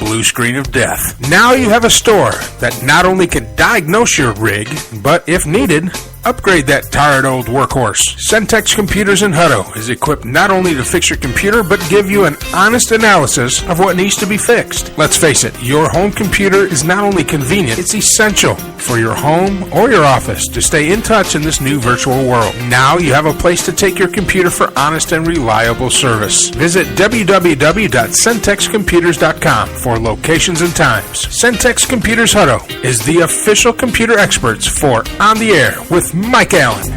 blue screen of death. Now you have a store that not only can diagnose your rig, but if needed, upgrade that tired old workhorse. Centex Computers in Hutto is equipped not only to fix your computer, but give you an honest analysis of what needs to be fixed. Let's face it, your home computer is not only convenient, it's essential for your home or your office to stay in touch in this new virtual world. Now you have a place to take your computer for honest and reliable service. Visit www.centexcomputers.com for locations and times. Centex Computers Hutto is the official computer experts for On the Air with Mike Allen.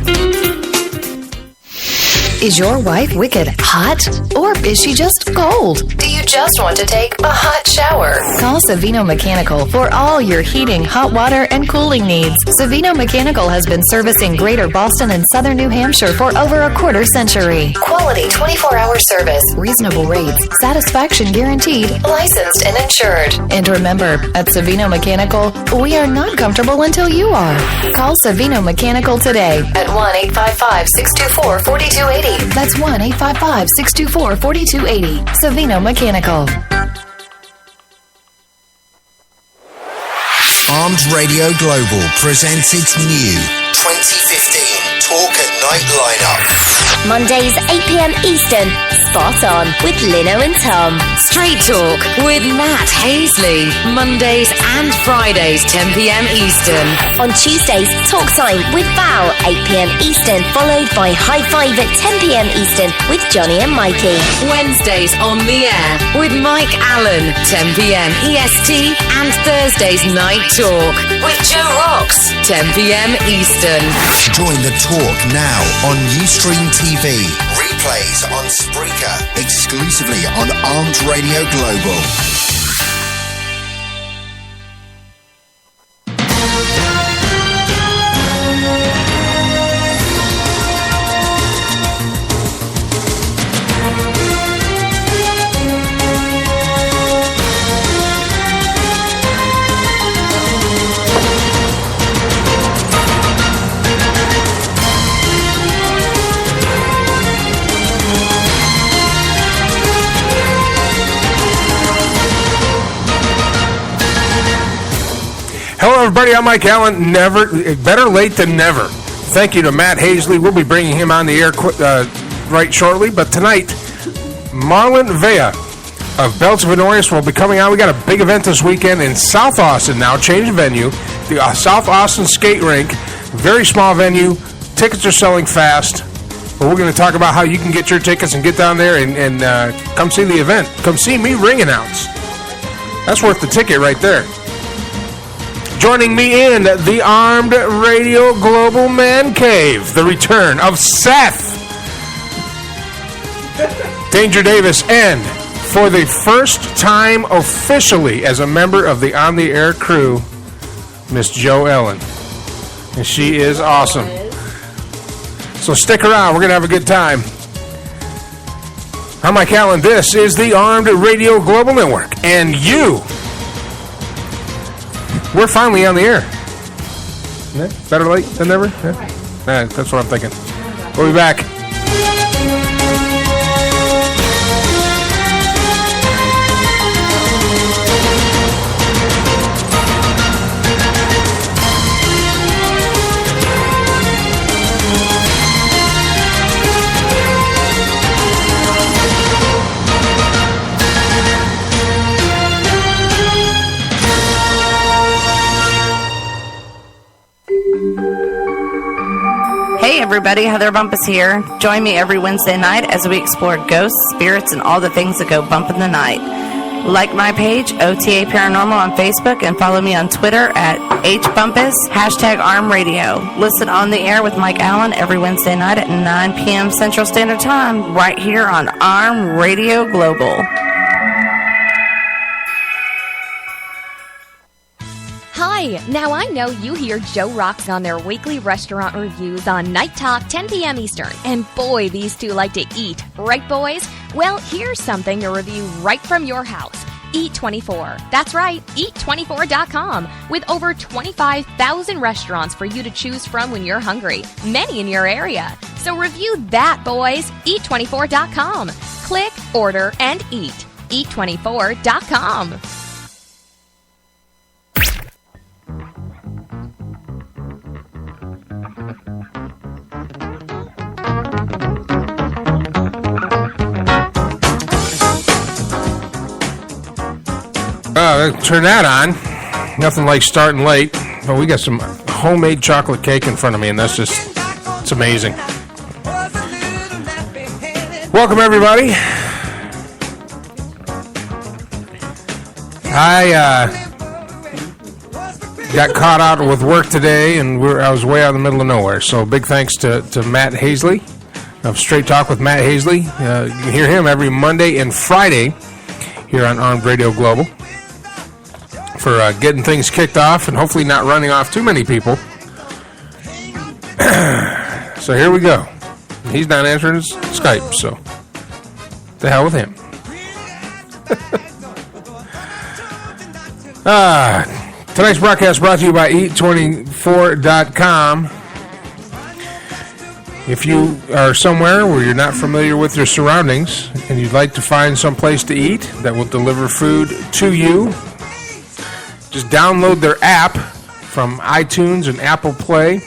Is your wife wicked hot? Or is she just cold? Do you just want to take a hot shower? Call Savino Mechanical for all your heating, hot water, and cooling needs. Savino Mechanical has been servicing Greater Boston and Southern New Hampshire for over a quarter century. Quality 24-hour service, reasonable rates, satisfaction guaranteed, licensed and insured. And remember, at Savino Mechanical, we are not comfortable until you are. Call Savino Mechanical today at 1-855-624-4280. That's 1-855-624-4280. Savino Mechanical. Armed Radio Global presents its new 2015 Talk at Night lineup. Mondays 8 p.m. Eastern, Spot On with Lino and Tom. Street Talk with Matt Hazley. Mondays and Fridays 10 p.m. Eastern. On Tuesdays, Talk Time with Val 8 p.m. Eastern, followed by High Five at 10 p.m. Eastern with Johnny and Mikey. Wednesdays On the Air with Mike Allen 10 p.m. EST, and Thursdays Night Talk with Joe Rocks 10 p.m. Eastern. Join the talk now on Ustream TV. Replays on Spreaker. Exclusively on Armed Radio Global. Hello, everybody. I'm Mike Allen. Better late than never. Thank you to Matt Hazley. We'll be bringing him on the air right shortly. But tonight, Marlon Vela of Belts of Honorious will be coming out. We got a big event this weekend in South Austin now. Change venue. The South Austin Skate Rink. Very small venue. Tickets are selling fast. But we're going to talk about how you can get your tickets and get down there and come see the event. Come see me ring announce. That's worth the ticket right there. Joining me in the Armed Radio Global Man Cave, the return of Seth, Danger Davis, and for the first time officially as a member of the On the Air crew, Miss Jo Ellen. And she is awesome. So stick around. We're going to have a good time. I'm Mike Allen. This is the Armed Radio Global Network. And we're finally on the air. Yeah, better late than never? Yeah. That's what I'm thinking. We'll be back. Hey everybody, Heather Bumpus here. Join me every Wednesday night as we explore ghosts, spirits, and all the things that go bump in the night. Like my page, OTA Paranormal on Facebook, and follow me on Twitter at HBumpus, #ArmRadio. Listen on the air with Mike Allen every Wednesday night at 9 p.m. Central Standard Time, right here on Arm Radio Global. Hi! Now I know you hear Joe Rocks on their weekly restaurant reviews on Night Talk 10 p.m. Eastern. And boy, these two like to eat. Right, boys? Well, here's something to review right from your house. Eat24. That's right, Eat24.com. With over 25,000 restaurants for you to choose from when you're hungry. Many in your area. So review that, boys. Eat24.com. Click, order, and eat. Eat24.com. Turn that on. Nothing like starting late, but we got some homemade chocolate cake in front of me, and that's just, it's amazing. Welcome, everybody. I got caught out with work today, and I was way out in the middle of nowhere, so big thanks to Matt Hazley of Straight Talk with Matt Hazley. You can hear him every Monday and Friday here on Armed Radio Global for getting things kicked off and hopefully not running off too many people. So here we go. He's not answering his Skype, so the hell with him. Tonight's broadcast brought to you by Eat24.com. If you are somewhere where you're not familiar with your surroundings and you'd like to find some place to eat that will deliver food to you, just download their app from iTunes and Apple Play,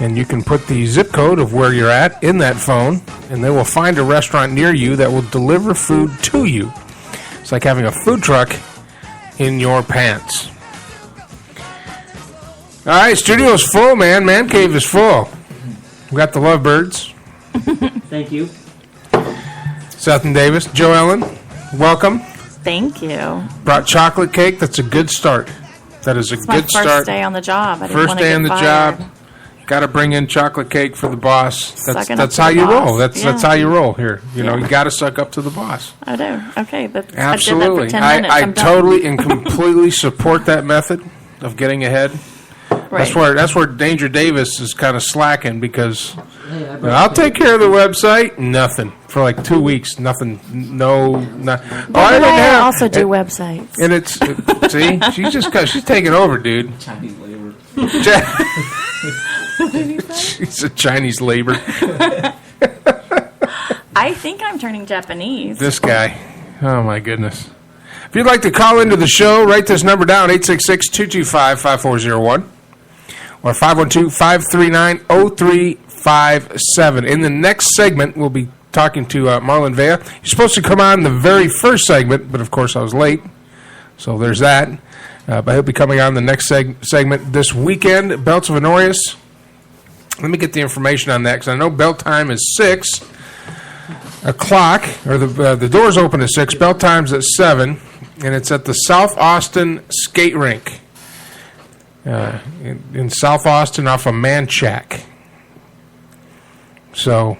and you can put the zip code of where you're at in that phone, and they will find a restaurant near you that will deliver food to you. It's like having a food truck in your pants. All right, studio's full, man. Man cave is full. We got the Lovebirds. Thank you. Seth and Davis. Joe Ellen, welcome. Thank you. Brought chocolate cake. That's a good start. That is a good start. First day on the job. I didn't First want to day get on the fired. job. Got to bring in chocolate cake for the boss. Sucking That's up how to you the boss. roll. That's how you roll here. You know, Yeah. you got to suck up to the boss. I do. Okay. Absolutely. I did that for 10 minutes. I I'm done. totally and completely support that method of getting ahead. Right. That's where Danger Davis is kind of slacking because I'll take care of the website. Nothing for like 2 weeks. Nothing. I also do websites. And it's see, she's taking over, dude. Chinese labor. She's a Chinese labor. I think I'm turning Japanese. This guy. Oh my goodness. If you'd like to call into the show, write this number down, 866-225-5401 or 512-539-0357. In the next segment, we'll be talking to Marlon Vela. You're supposed to come on the very first segment, but of course I was late, so there's that. But he'll be coming on the next segment this weekend. Belts of Honorious. Let me get the information on that, because I know bell time is 6 o'clock, or the doors open at 6, bell time's at 7, and it's at the South Austin Skate Rink in South Austin off of Manchac. So,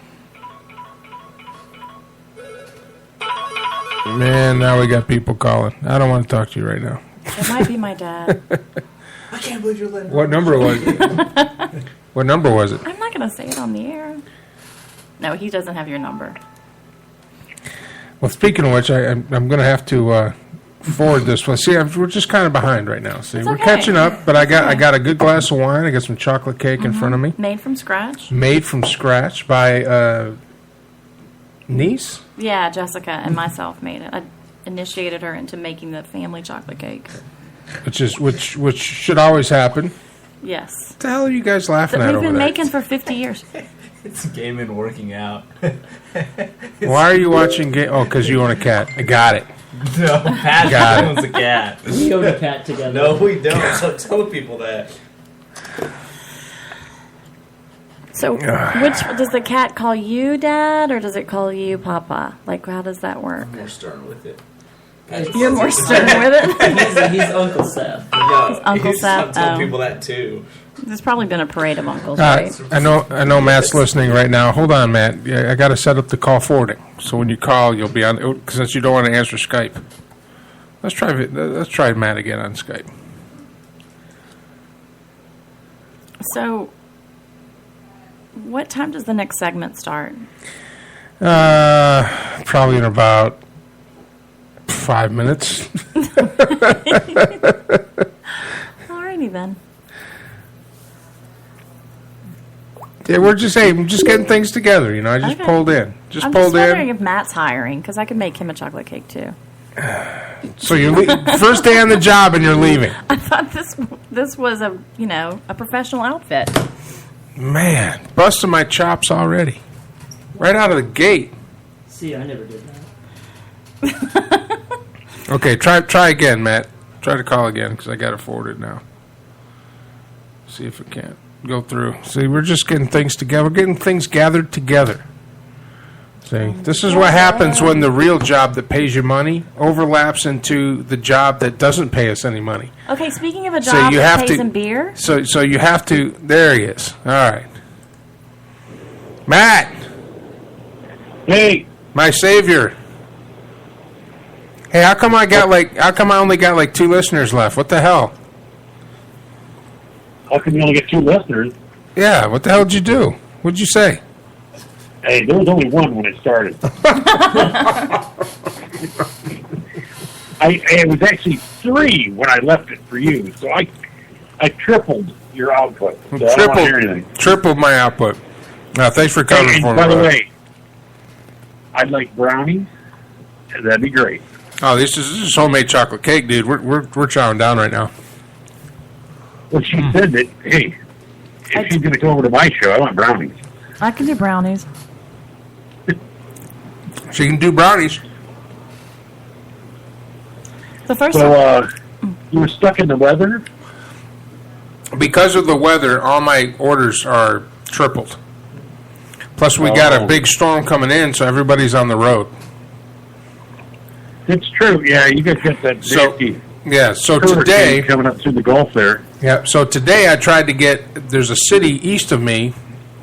man, now we got people calling. I don't want to talk to you right now. It might be my dad. I can't believe you're letting What number was it? What number was it? I'm not going to say it on the air. No, he doesn't have your number. Well, speaking of which, I'm going to have to forward this one. See, we're just kind of behind right now. See, we're okay. catching up, but I got a good glass of wine. I got some chocolate cake in front of me. Made from scratch? Made from scratch by niece? Yeah, Jessica and myself made it. I initiated her into making the family chocolate cake. Which should always happen. Yes. What the hell are you guys laughing That at we've over been there? making for 50 years. It's game and working out. Why are you watching game? Oh, because you own a cat. I got it. No, Pat Got it. owns a cat. We own a cat together. No, we don't. So tell people that. So, which does the cat call you Dad, or does it call you Papa? Like, how does that work? I'm more stern with it. You're more stern with it. He's Uncle Seth. No, Uncle Seth, I'm telling oh. people that too. There's probably been a parade of uncles, right? I know Matt's listening right now. Hold on, Matt. Yeah, I got to set up the call forwarding. So when you call, you'll be on, since you don't want to answer Skype. Let's try Matt again on Skype. So, what time does the next segment start? Probably in about 5 minutes. Alrighty then. Yeah, we're just getting things together. You know, I just Okay. pulled in. I'm just pulled wondering in. if Matt's hiring, because I could make him a chocolate cake too. So you're first day on the job and you're leaving. I thought this was a professional outfit. Man, busting my chops already, right out of the gate. See, I never did that. Okay, try again, Matt. Try to call again because I got it forwarded now. See if it can't go through. See, we're just getting things together. We're getting things gathered together. See, this is what happens when the real job that pays you money overlaps into the job that doesn't pay us any money. Okay, speaking of a job that pays in beer. So you have to. There he is. All right, Matt. Hey, my savior. Hey, how come I only got like 2 listeners left? What the hell? How come you only get 2 listeners? Yeah, what the hell did you do? What'd you say? Hey, there was only 1 when it started. It was actually 3 when I left it for you. So I tripled your output. So I don't want to hear anything. Tripled my output. Thanks for coming for me. By the way, I'd like brownies. That'd be great. Oh, this is homemade chocolate cake, dude. We're chowing down right now. Well, she said that, hey, if she's going to come over to my show, I want brownies. I can do brownies. She can do brownies. The first So, you were stuck in the weather? Because of the weather, all my orders are tripled. Plus, we got a big storm coming in, so everybody's on the road. It's true. Yeah, you guys got that nasty. Yeah, so hurricane today coming up through the Gulf there. Yeah, so today I tried to get. There's a city east of me,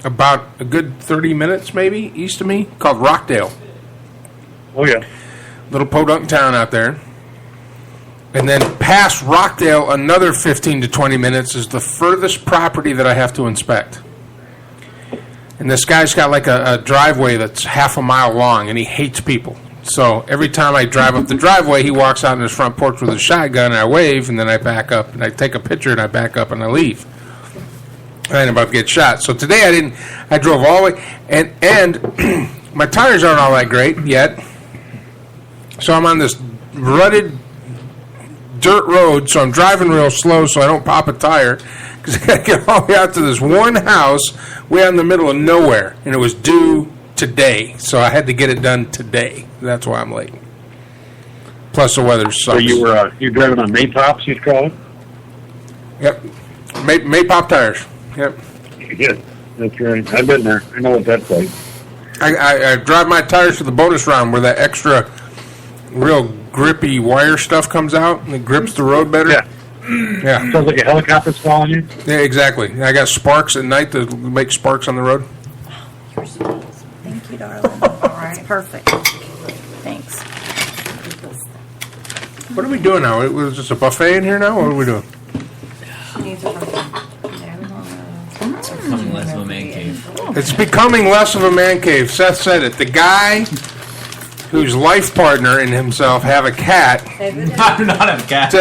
about a good 30 minutes maybe east of me, called Rockdale. Oh yeah, little podunk town out there. And then past Rockdale, another 15 to 20 minutes is the furthest property that I have to inspect. And this guy's got like a driveway that's half a mile long, and he hates people. So every time I drive up the driveway, he walks out in his front porch with a shotgun, and I wave, and then I back up, and I take a picture, and I back up, and I leave. I ain't about to get shot. So today I drove all the way, and my tires aren't all that great yet. So I'm on this rutted dirt road, so I'm driving real slow so I don't pop a tire, because I got to get all the way out to this one house way out in the middle of nowhere, and it was due today, so I had to get it done today. That's why I'm late. Plus the weather sucks. So you're driving on Maypops, you'd call it? Yep. Maypop tires. Yep. Yeah, that's right. I've been there. I know what that's like. I drive my tires to the bonus round where that extra real grippy wire stuff comes out and it grips the road better. Yeah. Yeah. Sounds like a helicopter's following you. Yeah, exactly. I got sparks at night to make sparks on the road. Thank you, darling. All right. Perfect. Thanks. What are we doing now? Was this a buffet in here now? What are we doing? It's becoming less of a man cave. It's becoming less of a man cave. Seth said it. The guy whose life partner and himself have a cat. I do not have a cat.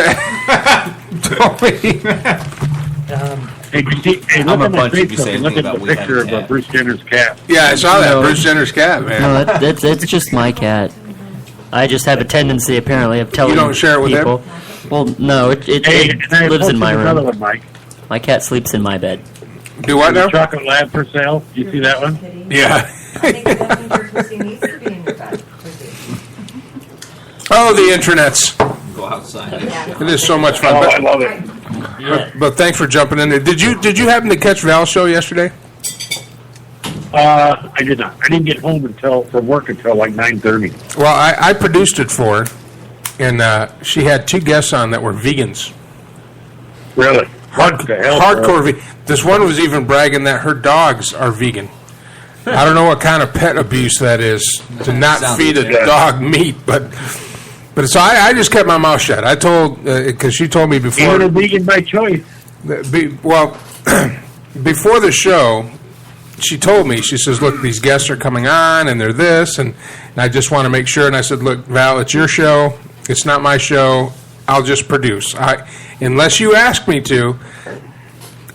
Told me. Hey, look at my Facebook. Look at the picture of Bruce Jenner's cat. Yeah, I saw that. Bruce Jenner's cat, man. No, that's just my cat. I just have a tendency, apparently, of telling people. You don't share it with him? Well, no, it lives in my room. One, Mike. My cat sleeps in my bed. Do what now? Chocolate Lab for sale. Do you see that one? Yeah. Oh, the internets. Go outside. It is so much fun. I love it. But thanks for jumping in there. Did you happen to catch Val's show yesterday? I did not. I didn't get home from work until like 9:30. Well, I produced it for her, and she had 2 guests on that were vegans. Really? Hardcore. This one was even bragging that her dogs are vegan. I don't know what kind of pet abuse that is to not feed a dog meat, but so I just kept my mouth shut. I told because she told me before. Even a vegan by choice. Well, before the show, she told me. She says, "Look, these guests are coming on, and they're this, and I just want to make sure." And I said, "Look, Val, it's your show. It's not my show. I'll just produce. Unless you ask me to,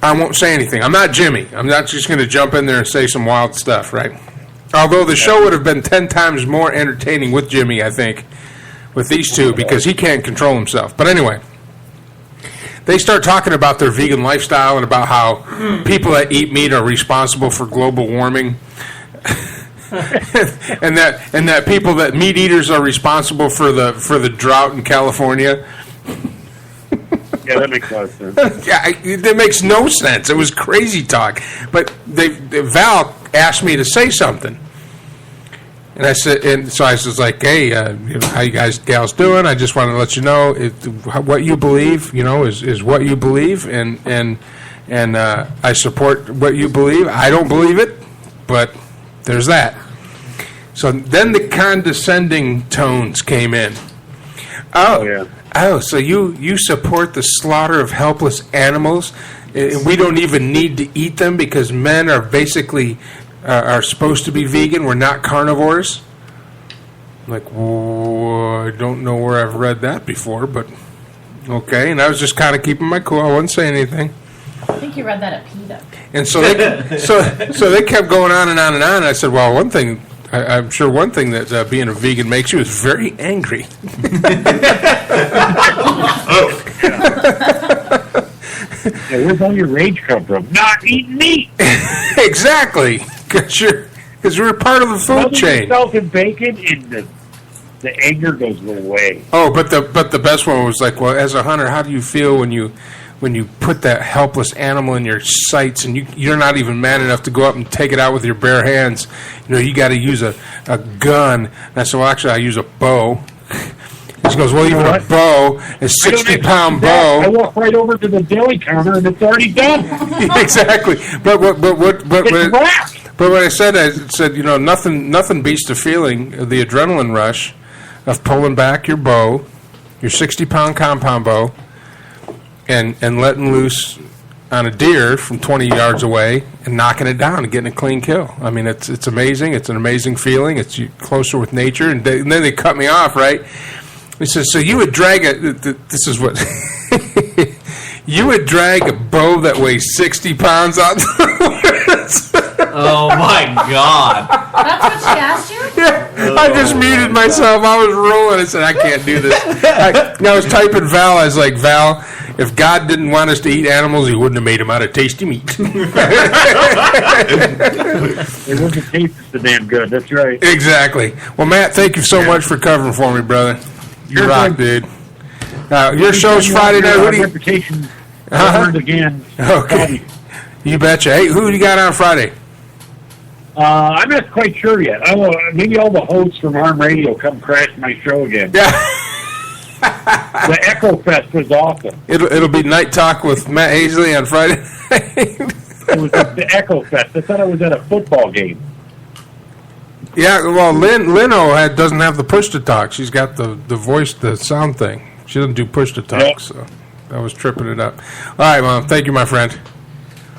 I won't say anything. I'm not Jimmy. I'm not just going to jump in there and say some wild stuff, right? Although the show would have been 10 times more entertaining with Jimmy, I think, with these two, because he can't control himself. But anyway, they start talking about their vegan lifestyle and about how people that eat meat are responsible for global warming. and that people that meat eaters are responsible for the drought in California. Yeah, that makes a lot of sense. Yeah, that makes no sense. It was crazy talk. But Val asked me to say something, and I said, and so I was like, "Hey, how you guys, gals doing? I just want to let you know what you believe. Is what you believe, and I support what you believe. I don't believe it, but there's that." So then the condescending tones came in. Oh, yeah. Oh, so you support the slaughter of helpless animals? We don't even need to eat them because men are basically are supposed to be vegan. We're not carnivores. I'm like, whoa, I don't know where I've read that before, but okay. And I was just kind of keeping my cool. I wasn't saying anything. I think you read that at PETA. And so they kept going on and on and on. And I said, well, one thing. I'm sure one thing that being a vegan makes you is very angry. Yeah, where's all your rage come from? Not eating meat. Exactly, because we're part of the food chain. Salt and bacon, and the anger goes away. Oh, but the best one was like, well, as a hunter, how do you feel when you put that helpless animal in your sights and you're not even man enough to go up and take it out with your bare hands? You got to use a gun. And I said, well, actually, I use a bow. He goes, well, even a bow, a 60-pound bow. I walk right over to the deli counter and it's already done. Exactly. But what I said, nothing beats the feeling of the adrenaline rush of pulling back your bow, your 60-pound compound bow, and letting loose on a deer from 20 yards away and knocking it down and getting a clean kill. I mean, it's amazing. It's an amazing feeling. It's closer with nature. And then they cut me off, right? He says, so you would drag this is what... you would drag a bow that weighs 60 pounds out the woods. Oh, my God. That's what she asked you? Yeah, I just muted myself. I was rolling. I said, I can't do this. I was typing Val. I was like, Val, if God didn't want us to eat animals, he wouldn't have made them out of tasty meat. It wasn't tasting so damn good. That's right. Exactly. Well, Matt, thank you so much for covering for me, brother. You rock, dude. Your show's Friday night. Who do you... Reputation again. Okay. You betcha. Hey, who do you got on Friday? I'm not quite sure yet. Maybe all the hosts from Arm Radio come crash my show again. Yeah. The Echo Fest was awesome. It'll be Night Talk with Matt Hazley on Friday. It was the Echo Fest. I thought I was at a football game. Yeah, well, Lino doesn't have the push to talk. She's got the voice, the sound thing. She doesn't do push to talk, so I was tripping it up. All right, Mom. Thank you, my friend.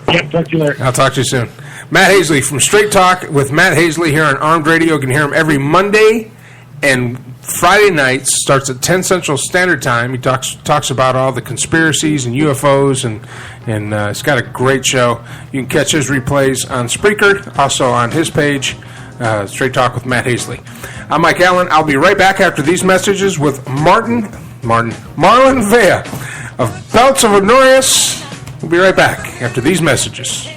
Yep, talk to you later. I'll talk to you soon. Matt Hazley from Straight Talk with Matt Hazley here on Armed Radio. You can hear him every Monday and Friday nights. Starts at 10 Central Standard Time. He talks about all the conspiracies and UFOs, and it's got a great show. You can catch his replays on Spreaker, also on his page, Straight Talk with Matt Hazley. I'm Mike Allen. I'll be right back after these messages with Marlon Vela of Belts of Honorious. We'll be right back after these messages.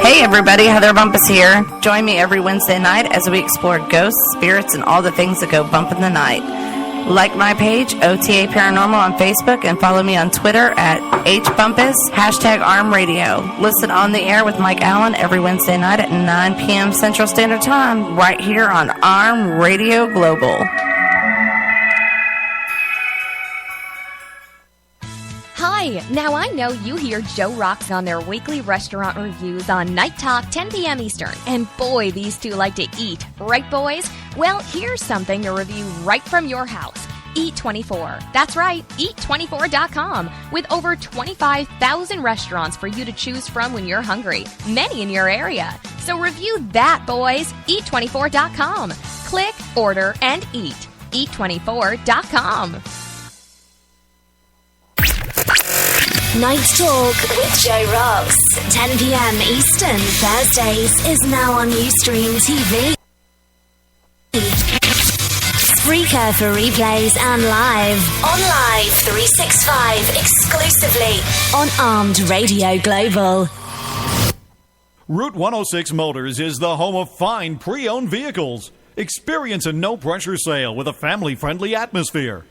Hey everybody, Heather Bumpus here. Join me every Wednesday night as we explore ghosts, spirits, and all the things that go bump in the night. Like my page, OTA Paranormal on Facebook, and follow me on Twitter at HBumpus, #ArmRadio. Listen on the air with Mike Allen every Wednesday night at 9 p.m. Central Standard Time, right here on Arm Radio Global. Hi, now I know you hear Joe Rocks on their weekly restaurant reviews on Night Talk, 10 p.m. Eastern. And boy, these two like to eat. Right, boys? Well, here's something to review right from your house. Eat24. That's right, Eat24.com. With over 25,000 restaurants for you to choose from when you're hungry. Many in your area. So review that, boys. Eat24.com. Click, order, and eat. Eat24.com. Night Talk with Joe Rocks. 10 p.m. Eastern, Thursdays, is now on Ustream TV. Spreaker for replays and live. On Live 365 exclusively on Armed Radio Global. Route 106 Motors is the home of fine pre-owned vehicles. Experience a no-pressure sale with a family-friendly atmosphere.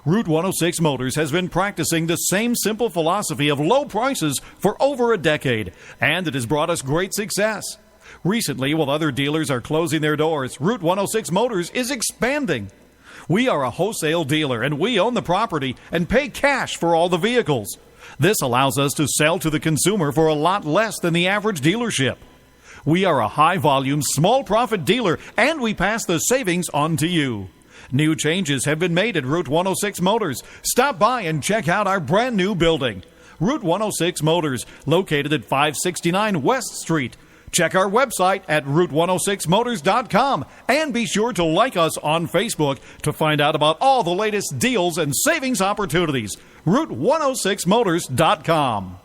Route 106 Motors has been practicing the same simple philosophy of low prices for over a decade, and it has brought us great success. Recently, while other dealers are closing their doors, Route 106 Motors is expanding. We are a wholesale dealer, and we own the property and pay cash for all the vehicles. This allows us to sell to the consumer for a lot less than the average dealership. We are a high-volume, small-profit dealer, and we pass the savings on to you. New changes have been made at Route 106 Motors. Stop by and check out our brand-new building. Route 106 Motors, located at 569 West Street. Check our website at route106motors.com and be sure to like us on Facebook to find out about all the latest deals and savings opportunities. route106motors.com.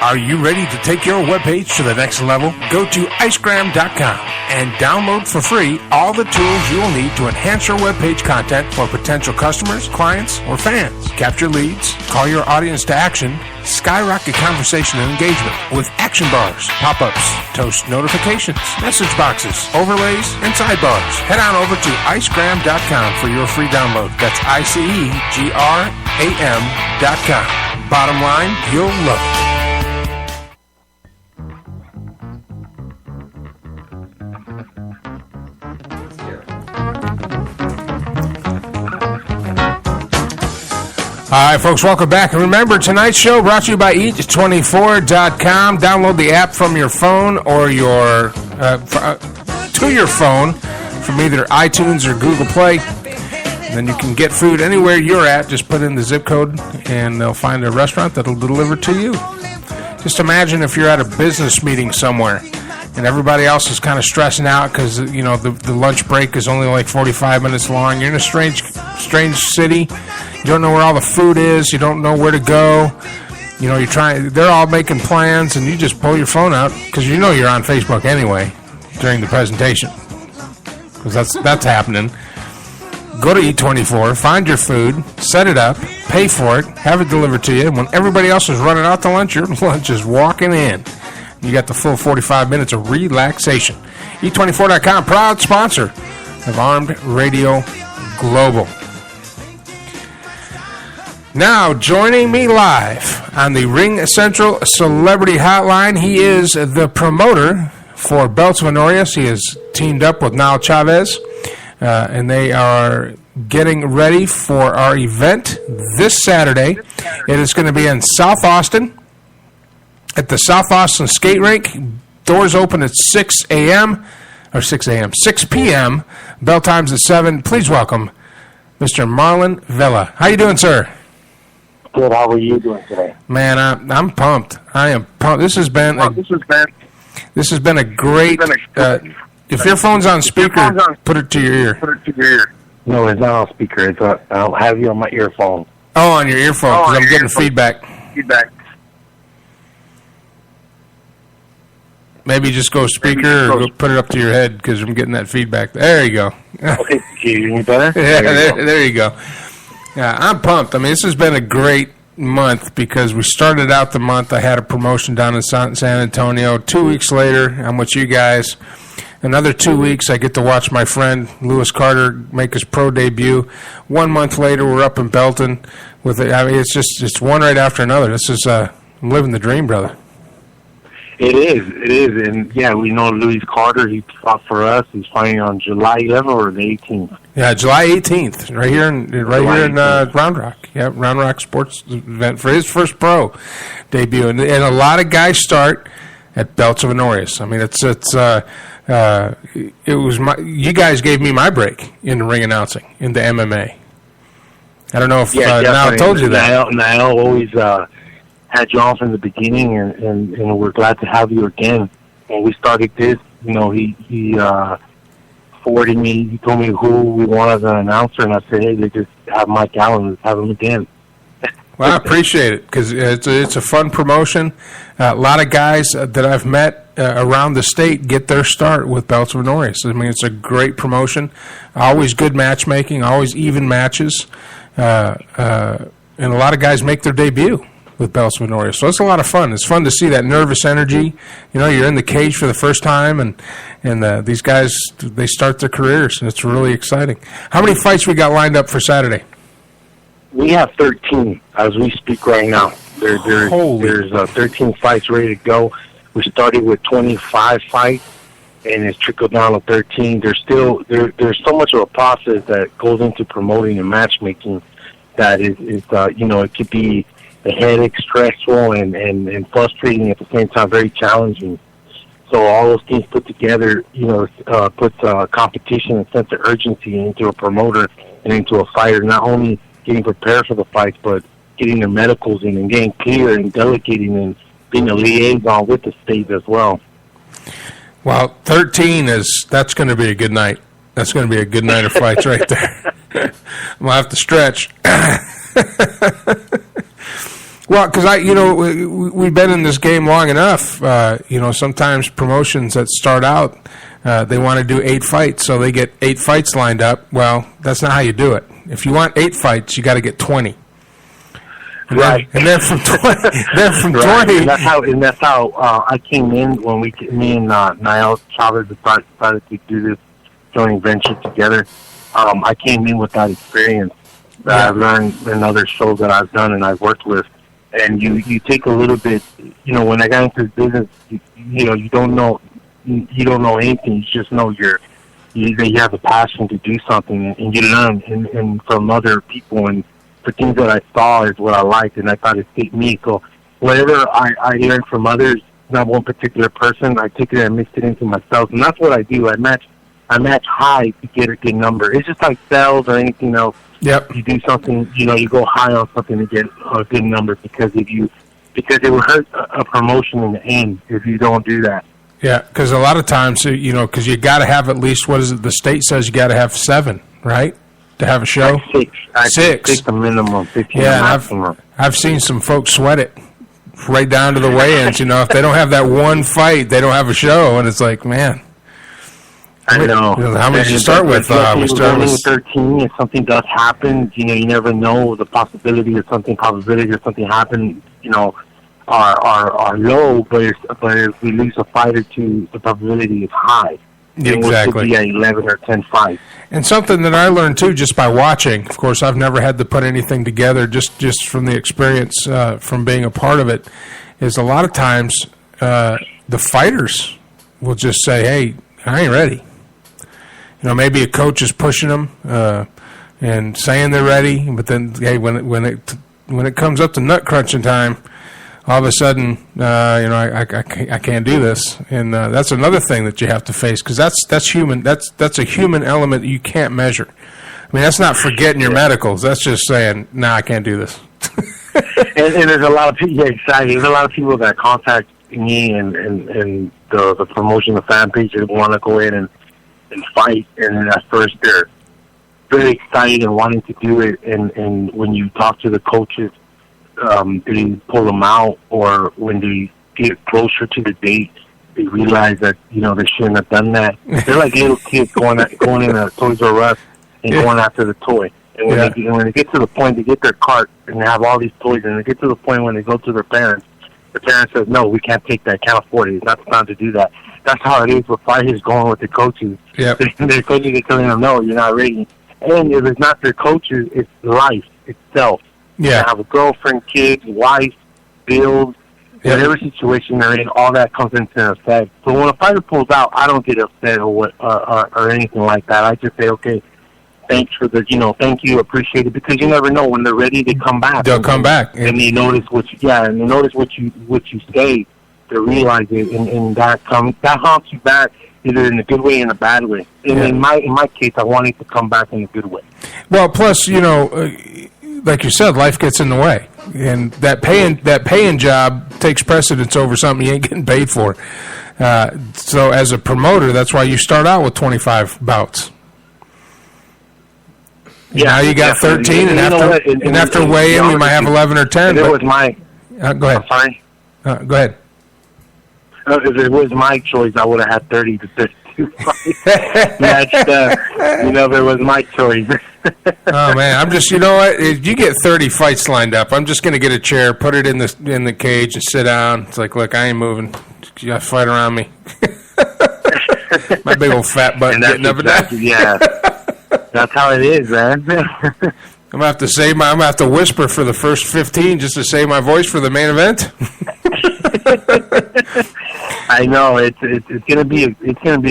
Are you ready to take your webpage to the next level? Go to icegram.com and download for free all the tools you will need to enhance your webpage content for potential customers, clients, or fans. Capture leads, call your audience to action, skyrocket conversation and engagement with action bars, pop-ups, toast notifications, message boxes, overlays, and sidebars. Head on over to icegram.com for your free download. That's icegram.com. Bottom line, you'll love it. All right, folks, welcome back. And remember, tonight's show brought to you by Eat24.com. Download the app from your phone or your to your phone from either iTunes or Google Play. And then you can get food anywhere you're at. Just put in the zip code, and they'll find a restaurant that'll deliver to you. Just imagine if you're at a business meeting somewhere, and everybody else is kind of stressing out because, you know, the lunch break is only like 45 minutes long. You're in a strange city. You don't know where all the food is. You don't know where to go. You know, they're all making plans, and you just pull your phone out because you know you're on Facebook anyway during the presentation, because that's happening. Go to Eat24, find your food, set it up, pay for it, have it delivered to you, and when everybody else is running out to lunch, your lunch is walking in. You got the full 45 minutes of relaxation. Eat24.com, proud sponsor of Armed Radio Global. Now, joining me live on the Ring Central Celebrity Hotline, he is the promoter for Belts of Honorious. He is teamed up with Niall Chavez, and they are getting ready for our event this Saturday. It is going to be in South Austin at the South Austin Skate Rink. Doors open at 6 p.m. Bell time's at 7. Please welcome Mr. Marlon Vela. How you doing, sir? Good. How are you doing today? Man, I'm pumped. I am pumped. This has been a great. If your phone's on speaker, put it to your ear. No, it's not on speaker. I'll have you on my earphone. Oh, on your earphone, because I'm getting feedback. Maybe just go speaker or go put it up to your head, because I'm getting that feedback. There you go. Okay, can you hear me better? Yeah, there you go. Yeah, I'm pumped. I mean, this has been a great month because we started out the month. I had a promotion down in San Antonio. 2 weeks later, I'm with you guys. Another 2 weeks, I get to watch my friend Lewis Carter make his pro debut. 1 month later, we're up in Belton with it. I mean, it's one right after another. This is I'm living the dream, brother. It is, and yeah, we know Louis Carter. He fought for us. He's fighting on July 11th or the 18th. Yeah, July 18th, right here in Round Rock. Yeah, Round Rock Sports event for his first pro debut, and a lot of guys start at Belts of Honorious. I mean, it was you guys gave me my break into ring announcing, into MMA. I don't know if Niall told you that. Niall always had you on from the beginning, and we're glad to have you again. When we started this, you know, he forwarded me. He told me who we wanted as an announcer, and I said, hey, they just have Mike Allen. Let's have him again. Well, I appreciate it because it's a fun promotion. A lot of guys that I've met around the state get their start with Belts of Honorious. I mean, it's a great promotion. Always good matchmaking, always even matches. And a lot of guys make their debut with Belts of Honorious. So it's a lot of fun. It's fun to see that nervous energy. You know, you're in the cage for the first time, and these guys, they start their careers, and it's really exciting. How many fights we got lined up for Saturday? We have 13 as we speak right now. There's 13 fights ready to go. We started with 25 fights, and it's trickled down to 13. There's so much of a process that goes into promoting and matchmaking that is it could be a headache, stressful, and frustrating at the same time, very challenging. So all those things put together, puts competition and sense of urgency into a promoter and into a fighter, not only getting prepared for the fights, but getting their medicals in and getting clear and delegating and being a liaison with the state as well. Well, 13 that's going to be a good night. That's going to be a good night of fights right there. I'm going to have to stretch. Well, because we've been in this game long enough. Sometimes promotions that start out, they want to do 8 fights, so they get 8 fights lined up. Well, that's not how you do it. If you want 8 fights, you got to get 20. Right. And then from 20, right. 20. And that's how I came in when me and Niall Chavez decided to do this joint venture together. I came in with that experience that I've learned in other shows that I've done and I've worked with. And you take a little bit, when I got into this business, you don't know anything. You just know you have a passion to do something, and you learn and from other people, and the things that I saw is what I liked, and I thought it fit me. So whatever I learned from others, not one particular person, I took it and mixed it into myself, and that's what I do. I match high to get a good number. It's just like sales or anything else. Yep. You do something, you go high on something to get a good number because it will hurt a promotion in the end if you don't do that. Yeah, because a lot of times, because you got to have at least, what is it? The state says you got to have 7, right, to have a show. 6. 6 the minimum, 15 the maximum. I've seen some folks sweat it right down to the weigh-ins. If they don't have that one fight, they don't have a show, and it's like, man. I know. How many did you start with? We started with 13. If something does happen, you never know the probability of something happen, are low, but if we lose a fight or two, the probability is high. Exactly. It could be 11 or 10 fights. And something that I learned, too, just by watching, of course, I've never had to put anything together, just from the experience from being a part of it, is a lot of times the fighters will just say, hey, I ain't ready. Maybe a coach is pushing them and saying they're ready, but then, hey, when it comes up to nut crunching time, all of a sudden, I can't do this, and that's another thing that you have to face because that's human. That's a human element that you can't measure. I mean, that's not forgetting your medicals. That's just saying, nah, I can't do this. and there's a lot of people. Yeah, exactly. There's a lot of people that contact me and the promotion, the fan page, that want to go in and fight, and then at first they're very excited and wanting to do it, and when you talk to the coaches, they pull them out, or when they get closer to the date, they realize that they shouldn't have done that. They're like little kids going in a Toys R Us and going after the toy. And when they get to the point, they get their cart and they have all these toys, and they get to the point when they go to their parents, the parents says, "No, we can't take that. Can't afford it. It's not the time to do that." That's how it is with fighters going with the coaches. Yep. Their coaches are telling them, "No, you're not ready." And if it's not their coaches, it's life itself. Yeah. They have a girlfriend, kids, wife, bills, whatever situation they're in, all that comes into effect. So when a fighter pulls out, I don't get upset or anything like that. I just say, okay, thanks for the, thank you, appreciate it, because you never know when they're ready to come back. They'll come back, and they notice what you say. To realize it, and that haunts you back either in a good way or in a bad way. And in my case, I wanted to come back in a good way. Well, plus, like you said, life gets in the way, and that paying job takes precedence over something you ain't getting paid for. So, as a promoter, that's why you start out with 25 bouts. Now you got 13, and after weigh-in, we might have 11 or 10. If it was my... Go ahead. I'm sorry? Go ahead. If it was my choice, I would have had 30 to 32 fights. If it was my choice. Oh, man, I'm just, you know what? If you get 30 fights lined up, I'm just going to get a chair, put it in the cage, and sit down. It's like, look, I ain't moving. You got to fight around me. My big old fat butt getting up and down. Yeah, that's how it is, man. I'm gonna have to whisper for the first 15 just to save my voice for the main event. I know it's gonna be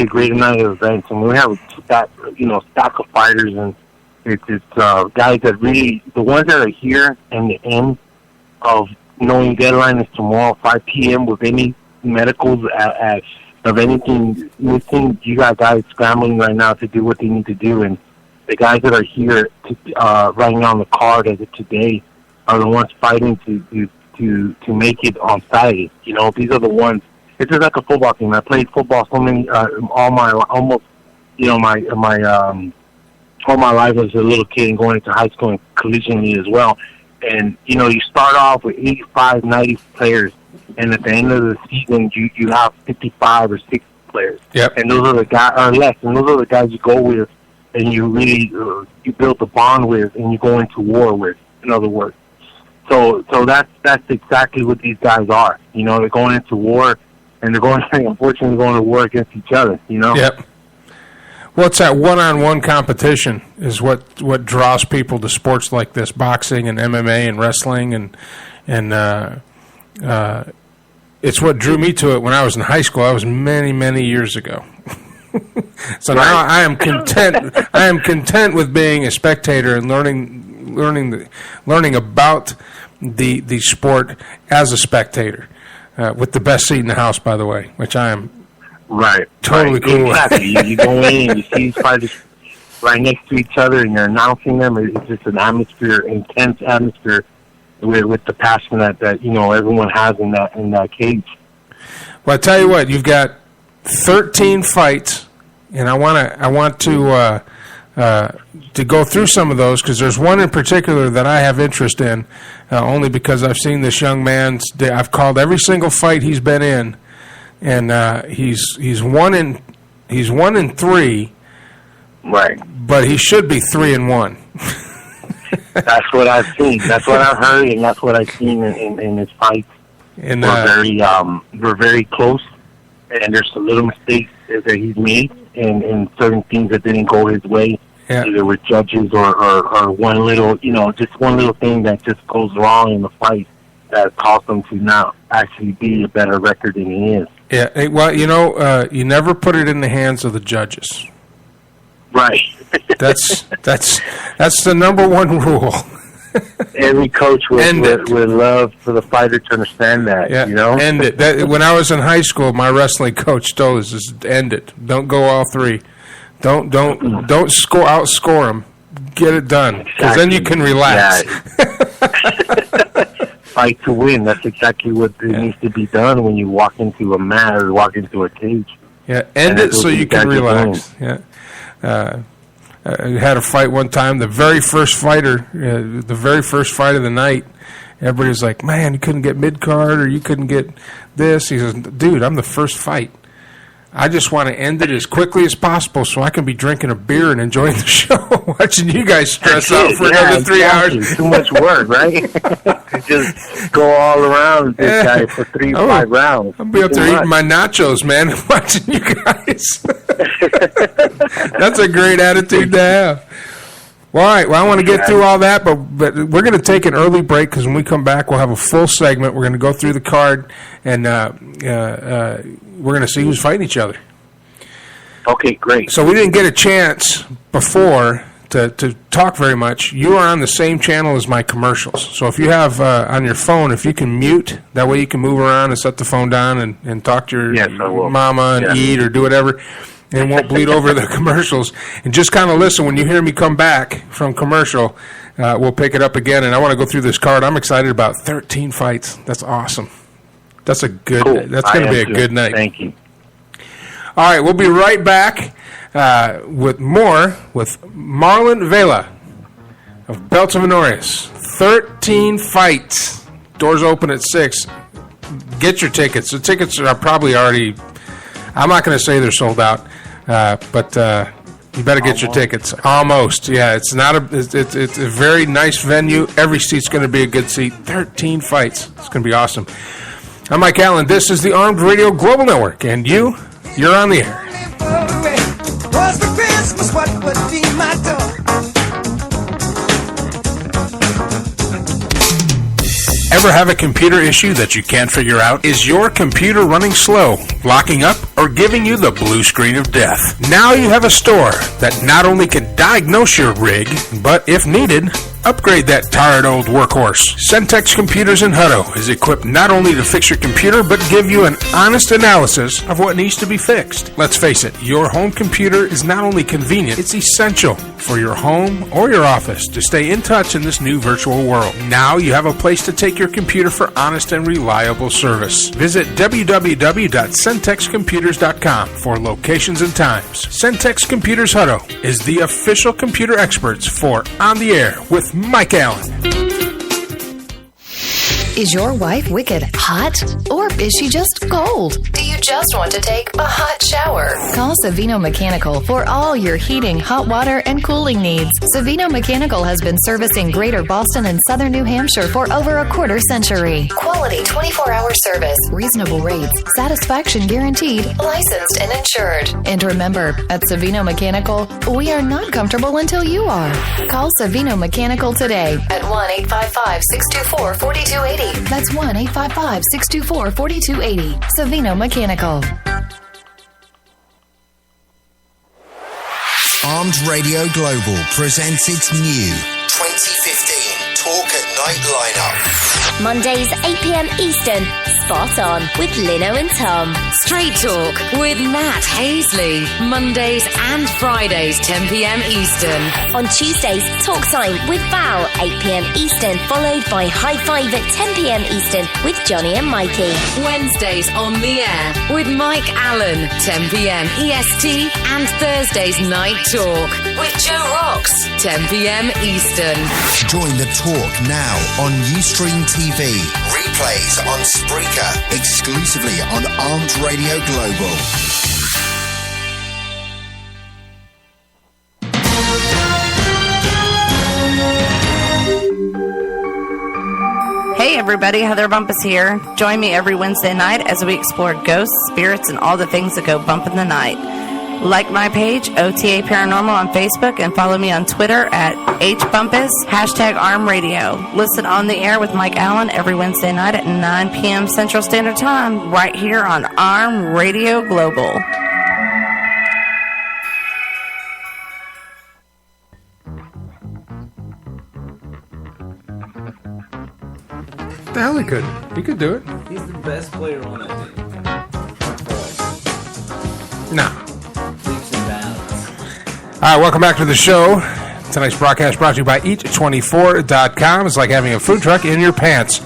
a great night of events, and we have a stack of fighters, and it's guys that really, the ones that are here and the end of knowing deadline is tomorrow 5 p.m. with any medicals of anything you got guys scrambling right now to do what they need to do, and the guys that are here right now on the card as of today are the ones fighting to make it on Saturday. These are the ones. It's just like a football team. I played football all my life as a little kid and going into high school and collegiately as well. And you start off with 85, 90 players, and at the end of the season you have 55 or 60 players. Yep. And those are the guys, or less, and those are the guys you go with, and you really you build a bond with, and you go into war with. In other words, so that's exactly what these guys are. They're going into war, and they're unfortunately going to war against each other. Yep. Well, it's that one-on-one competition is what draws people to sports like this, boxing and MMA and wrestling, and it's what drew me to it when I was in high school. I was many, many years ago. So now I am content. I am content with being a spectator and learning about the sport as a spectator, with the best seat in the house, by the way, which I am totally cool with. Exactly. You go in and you see these fighters right next to each other, and you're announcing them. It's just an atmosphere, intense atmosphere, with the passion that everyone has in that cage. Well, I tell you what, you've got 13 fights, and I want to go through some of those, because there's one in particular that I have interest in, only because I've seen this young man. I've called every single fight he's been in, and he's 1-3, right? But he should be 3-1. That's what I've seen. That's what I've heard, and that's what I've seen in his fights. And we're very close, and there's some little mistakes that he's made, and certain things that didn't go his way, either with judges or one little, just one little thing that just goes wrong in the fight that caused him to not actually be a better record than he is. Yeah, well, you never put it in the hands of the judges. Right. That's the number one rule. Every coach would love for the fighter to understand that. Yeah, end it. When I was in high school, my wrestling coach told us, just end it. Don't go all three. Don't outscore them. Get it done, because then you can relax. Yeah. Fight to win. That's exactly what needs to be done when you walk into a mat or walk into a cage. Yeah, end it so you can relax. Yeah. I had a fight one time. The very first fight of the night, everybody was like, "Man, you couldn't get mid-card, or you couldn't get this." He says, "Dude, I'm the first fight. I just want to end it as quickly as possible so I can be drinking a beer and enjoying the show, watching you guys stress out for another 3 hours." Too much work, right? Just go all around this guy for 5 rounds. I'll be up there eating my nachos, man, and watching you guys. That's a great attitude to have. Well, all right. Well, I want to get through all that, but we're going to take an early break, because when we come back, we'll have a full segment. We're going to go through the card, and we're going to see who's fighting each other. Okay, great. So we didn't get a chance before to talk very much. You are on the same channel as my commercials. So if you have on your phone, if you can mute, that way you can move around and set the phone down and talk to your mama and eat or do whatever, and won't bleed over the commercials. And just kind of listen. When you hear me come back from commercial, we'll pick it up again. And I want to go through this card. I'm excited about 13 fights. That's awesome. That's a good. Cool. That's going to be a good night. Thank you. All right, we'll be right back with more with Marlon Vela. of Belts of Honorious. 13 fights. Doors open at 6. Get your tickets. The tickets are probably already... I'm not going to say they're sold out, but you better get your tickets. Almost. Yeah, it's not it's a very nice venue. Every seat's going to be a good seat. 13 fights. It's going to be awesome. I'm Mike Allen. This is the Armed Radio Global Network, and you're on the air. Was for Christmas what would be my door? Ever have a computer issue that you can't figure out? Is your computer running slow, locking up, or giving you the blue screen of death? Now you have a store that not only can diagnose your rig, but if needed, upgrade that tired old workhorse. Centex Computers in Hutto is equipped not only to fix your computer, but give you an honest analysis of what needs to be fixed. Let's face it, your home computer is not only convenient, it's essential for your home or your office to stay in touch in this new virtual world. Now you have a place to take your computer for honest and reliable service. Visit www.centexcomputers.com for locations and times. Centex Computers Hutto is the official computer experts for On the Air with Mike Allen. Is your wife wicked hot? Or is she just cold? Do you just want to take a hot shower? Call Savino Mechanical for all your heating, hot water, and cooling needs. Savino Mechanical has been servicing Greater Boston and Southern New Hampshire for over a quarter century. Quality 24-hour service, reasonable rates, satisfaction guaranteed, licensed and insured. And remember, at Savino Mechanical, we are not comfortable until you are. Call Savino Mechanical today at 1-855-624-4280. That's 1-855-624-4280. Savino Mechanical. Armed Radio Global presents its new 2015 Talk at Night lineup. Mondays 8 p.m. Eastern, Spot On with Lino and Tom. Straight Talk with Matt Hazley. Mondays and Fridays 10 p.m. Eastern. On Tuesdays, Talk Time with Val 8 p.m. Eastern, followed by High Five at 10 p.m. Eastern with Johnny and Mikey. Wednesdays on the air with Mike Allen 10 p.m. EST, and Thursdays Night Talk with Joe Rocks 10 p.m. Eastern. Join the talk now on Ustream TV. Replays on Spreaker, exclusively on Armed Radio Global. Hey everybody, Heather Bumpus here. Join me every Wednesday night as we explore ghosts, spirits, and all the things that go bump in the night. Like my page, OTA Paranormal on Facebook, and follow me on Twitter at HBumpus, #ArmRadio. Listen on the air with Mike Allen every Wednesday night at 9 p.m. Central Standard Time, right here on Arm Radio Global. The hell he could. He could do it. He's the best player on that team. Nah. Leaps and bounds. All right, welcome back to the show. Tonight's broadcast brought to you by Eat24.com. It's like having a food truck in your pants.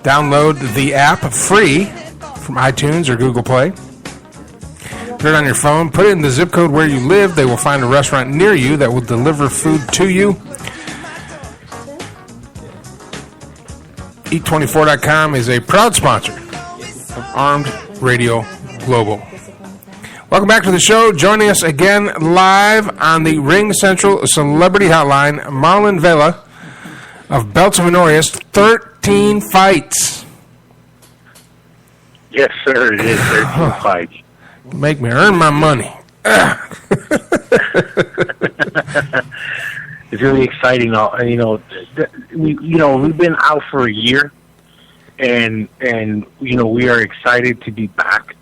Download the app free from iTunes or Google Play. Put it on your phone. Put it in the zip code where you live. They will find a restaurant near you that will deliver food to you. Eat24.com is a proud sponsor of Armed Radio Global. Welcome back to the show. Joining us again live on the Ring Central Celebrity Hotline, Marlon Vela of Belts of Honorious. 13 fights. Yes, sir. It is 13 fights. Make me earn my money. It's really exciting. We've been out for a year, and we are excited to be back.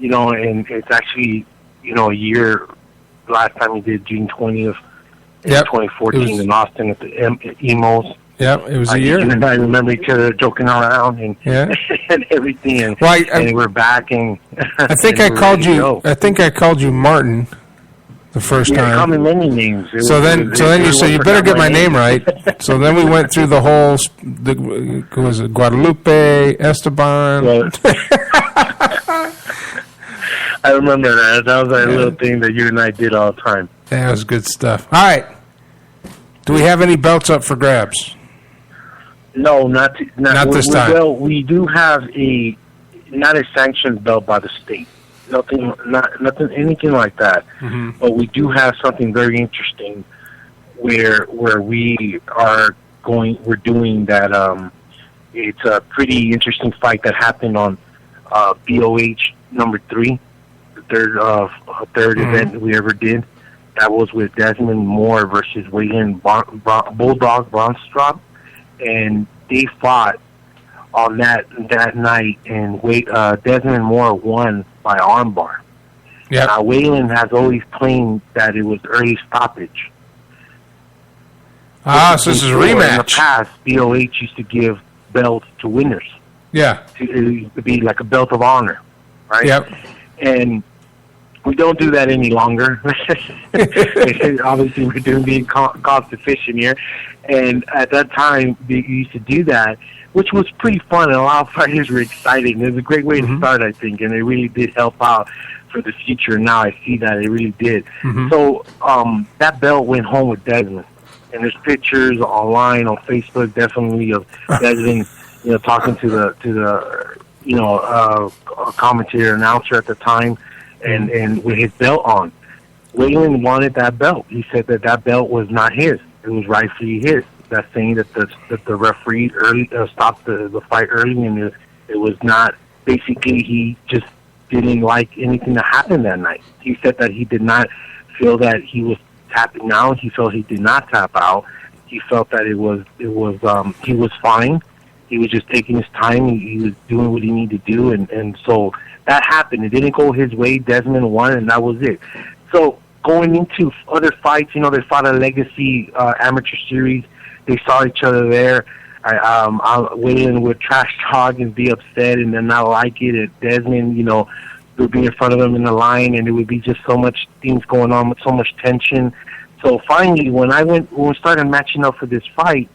And it's actually a year. Last time we did June 20th, in 2014 in Austin at the Emos. Yeah, it was a year. And I remember each other joking around and and everything. And, and we're back. And I think I called you. I think I called you Martin the first time. Call me many names. So then you said you better get my name right. So then we went through the whole. Was it Guadalupe, Esteban? I remember that. That was that little thing that you and I did all the time. That was good stuff. All right. Do we have any belts up for grabs? No, not this time. Well, we do have not a sanctioned belt by the state. Nothing, anything like that. Mm-hmm. But we do have something very interesting where we're doing that. It's a pretty interesting fight that happened on BOH number 3, the third event we ever did. That was with Desmond Moore versus Waylon Bulldog Bronstrop, and they fought on that night, and Desmond Moore won by armbar. Yeah. Now Waylon has always claimed that it was early stoppage. So this is a rematch. In the past, BOH used to give belts to winners. Yeah. To be like a belt of honor, right? Yep. And we don't do that any longer. Obviously, we're being cost efficient here. And at that time, we used to do that, which was pretty fun, and a lot of fighters were excited. It was a great way to start, I think, and it really did help out for the future. Now I see that it really did. Mm-hmm. So that belt went home with Desmond, and there's pictures online on Facebook, definitely of Desmond, talking to the commentator announcer at the time. And with his belt on. Waylon wanted that belt. He said that belt was not his. It was rightfully his. That's saying that the referee stopped the fight early, and it was not. Basically, he just didn't like anything that happened that night. He said that he did not feel that he was tapping out. He felt he did not tap out. He felt that he was fine. He was just taking his time. He was doing what he needed to do, and so that happened. It didn't go his way. Desmond won, and that was it. So going into other fights, they fought a Legacy amateur series. They saw each other there. Waylon would trash talk and be upset and then not like it. And Desmond, would be in front of him in the line, and it would be just so much things going on with so much tension. So finally, when we started matching up for this fight,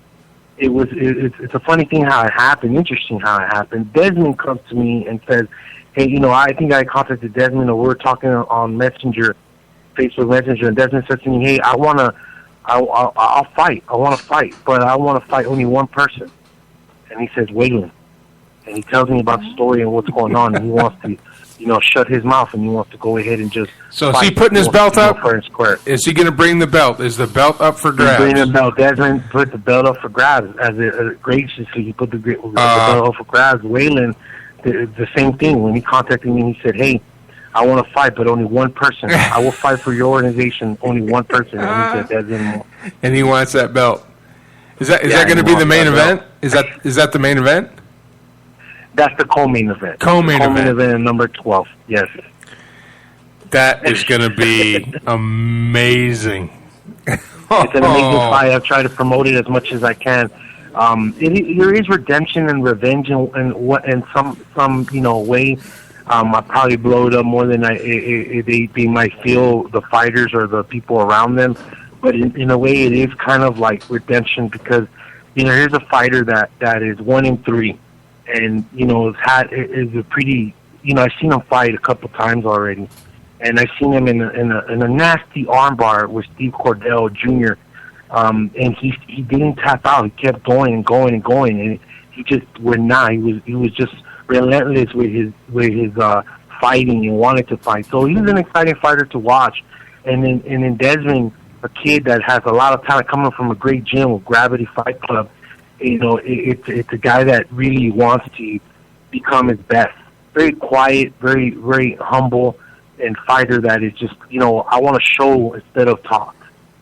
it's a funny thing how it happened, interesting how it happened. Desmond comes to me and says, hey, I think I contacted Desmond, or we were talking on Messenger, Facebook Messenger, and Desmond said to me, hey, I'll fight. I want to fight, but I want to fight only one person. And he says, Waylon. And he tells me about the story and what's going on, and he wants to, shut his mouth, and he wants to go ahead and just So fight. is he putting his belt up? Fair and square. Is he going to bring the belt? Is the belt up for grabs? He's bringing the belt. Desmond put the belt up for grabs. Graciously, he put the belt up for grabs. Waylon, the same thing. When he contacted me, he said, hey, I want to fight, but only one person. I will fight for your organization, only one person. And he said, Desmond. And he wants that belt. Is that going to be the main event? Is that the main event? That's the co-main event. Co-main event at number 12, yes. That is going to be amazing. It's an amazing fight. I've tried to promote it as much as I can. There is redemption and revenge in some way. I probably blow it up more than they might feel, the fighters or the people around them. But in a way, it is kind of like redemption because, here's a fighter that is 1-3. And, is a pretty, I've seen him fight a couple times already. And I've seen him in a nasty armbar with Steve Cordell Jr. And he didn't tap out. He kept going and going and going. And he just would not. He was just relentless with his fighting and wanted to fight. So he's an exciting fighter to watch. And then Desmond, a kid that has a lot of talent coming from a great gym with Gravity Fight Club, it's a guy that really wants to become his best. Very quiet, very, very humble, and fighter that is just, I want to show instead of talk.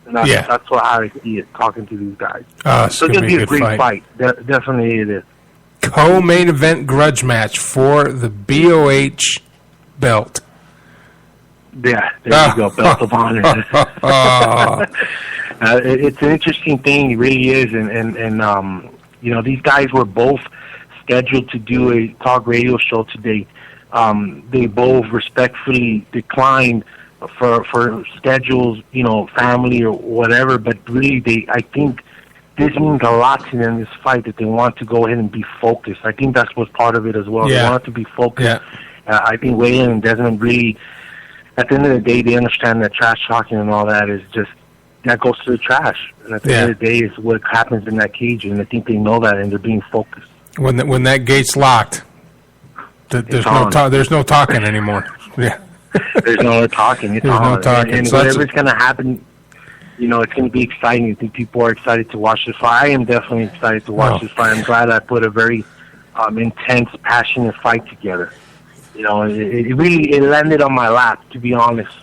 And that's how I see it, talking to these guys. So it's going to be a great fight. Definitely it is. Co-main event grudge match for the BOH belt. Yeah, there you go, belt of honor. It's an interesting thing, it really is, and these guys were both scheduled to do a talk radio show today. They both respectfully declined for schedules, family or whatever, but really I think this means a lot to them, this fight, that they want to go ahead and be focused. I think that's what's part of it as well. Yeah. They want to be focused. Yeah. I think Waylon and Desmond really, at the end of the day, they understand that trash talking and all that is just, that goes to the trash. And at the end of the day, is what happens in that cage, and I think they know that, and they're being focused. When that gate's locked, there's no talking anymore. Yeah, there's no talking. It's there's on. no talking. And So whatever's going to happen, you know, it's going to be exciting. I think people are excited to watch this fight. I am definitely excited to watch this fight. I'm glad I put a very intense, passionate fight together. You know, it landed on my lap, to be honest.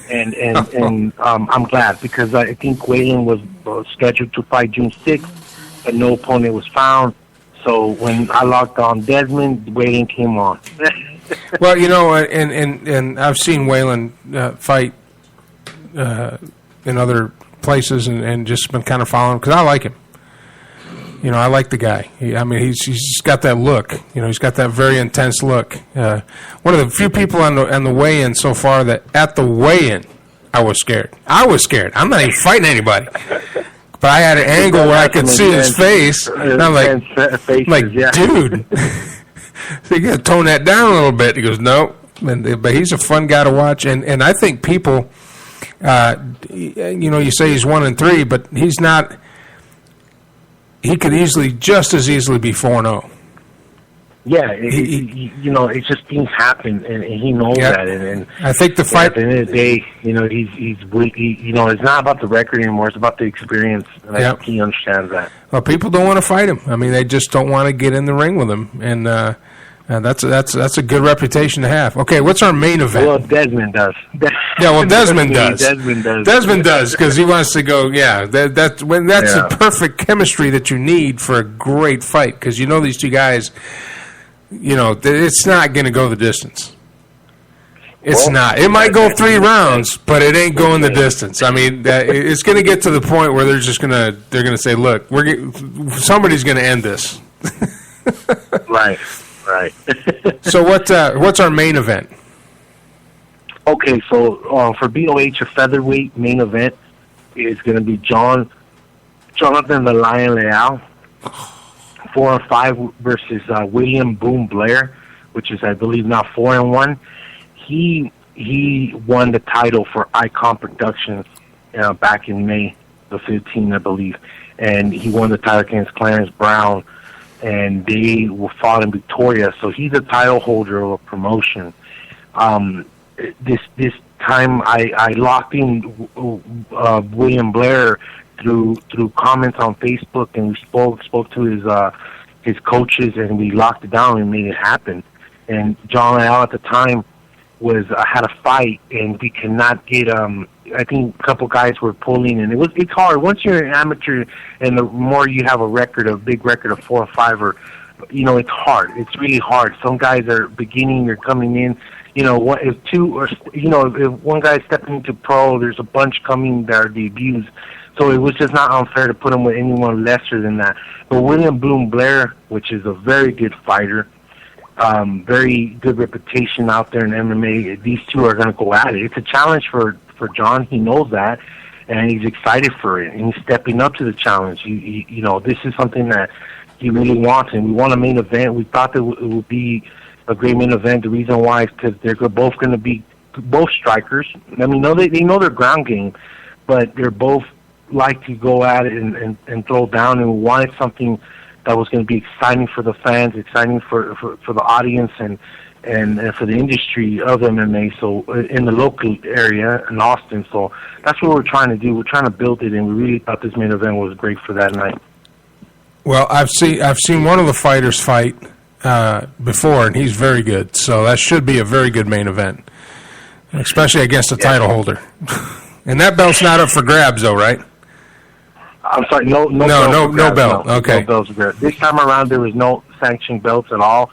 And I'm glad, because I think Waylon was scheduled to fight June 6th, but no opponent was found. So when I locked on Desmond, Waylon came on. Well, you know, and I've seen Waylon fight in other places, and just been kind of following him because I like him. You know, I like the guy. He's got that look. You know, he's got that very intense look. One of the few people on the weigh-in so far that at the weigh-in, I was scared. I'm not even fighting anybody. But I had an angle where I could see his face, and I'm like, dude, so you got to tone that down a little bit. He goes, no. But he's a fun guy to watch, and I think people, you know, you say he's 1-3, but he's not. He could just as easily be 4-0. Yeah, you know, it's just things happen, and he knows that. And I think the fight. At the end of the day, you know, he's you know, it's not about the record anymore. It's about the experience, and I think he understands that. Well, people don't want to fight him. I mean, they just don't want to get in the ring with him, and that's a good reputation to have. Okay, what's our main event? Well, Desmond does. Yeah, well, Desmond does. Desmond does because he wants to go. Yeah, that's the perfect chemistry that you need for a great fight, because you know these two guys. You know, it's not going to go the distance. It's not. It might go 3 rounds, but it ain't going the distance. I mean, it's going to get to the point where they're going to say, "Look, somebody's going to end this." Right. So what's our main event? Okay, so for BOH, a featherweight main event is going to be Jonathan the Lion Leal, 4-5 versus William Boom Blair, which is, I believe, now 4-1. He won the title for Icon Productions back in May the 15th, I believe, and he won the title against Clarence Brown, and they fought in Victoria. So he's a title holder of a promotion. This time I locked in William Blair through comments on Facebook, and we spoke to his coaches, and we locked it down and made it happen. And John Leal at the time had a fight, and we could not get I think a couple guys were pulling, and it's hard once you're an amateur, and the more you have a big record of 4 or 5, or you know, it's hard. It's really hard. Some guys are beginning, they're coming in. You know, if one guy's stepping into pro, there's a bunch coming that are debuts. So it was just not unfair to put him with anyone lesser than that. But William Bloom Blair, which is a very good fighter, very good reputation out there in MMA, these two are going to go at it. It's a challenge for John. He knows that, and he's excited for it, and he's stepping up to the challenge. You know, this is something that he really wants, and we want a main event. We thought that it would be a great main event. The reason why is because they're both going to be both strikers. I mean, they know their ground game, but they're both like to go at it and throw down, and we wanted something that was going to be exciting for the fans, exciting for the audience, and for the industry of MMA, so in the local area in Austin. So that's what we're trying to do. We're trying to build it, and we really thought this main event was great for that night. Well, I've seen one of the fighters fight before, and he's very good. So that should be a very good main event, especially against a title holder. And that belt's not up for grabs, though, right? I'm sorry, no belt. Okay. No belts. This time around, there was no sanctioned belts at all.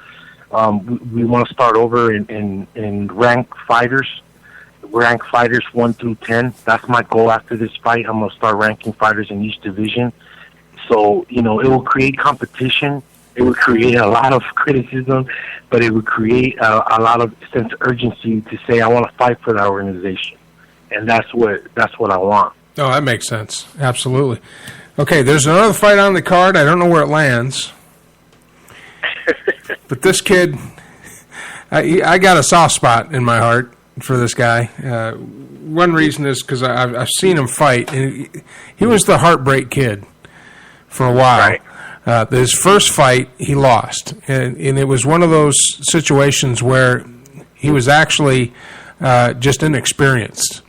We want to start over in ranked fighters. Rank fighters 1 through 10. That's my goal after this fight. I'm going to start ranking fighters in each division. So, you know, it will create competition. It would create a lot of criticism, but it would create a lot of sense of urgency to say, I want to fight for that organization. And that's what I want. Oh, that makes sense. Absolutely. Okay, there's another fight on the card. I don't know where it lands. But this kid, I got a soft spot in my heart. for this guy. One reason is because I've seen him fight, and he was the heartbreak kid for a while. Right. His first fight, he lost, and it was one of those situations where he was actually just inexperienced.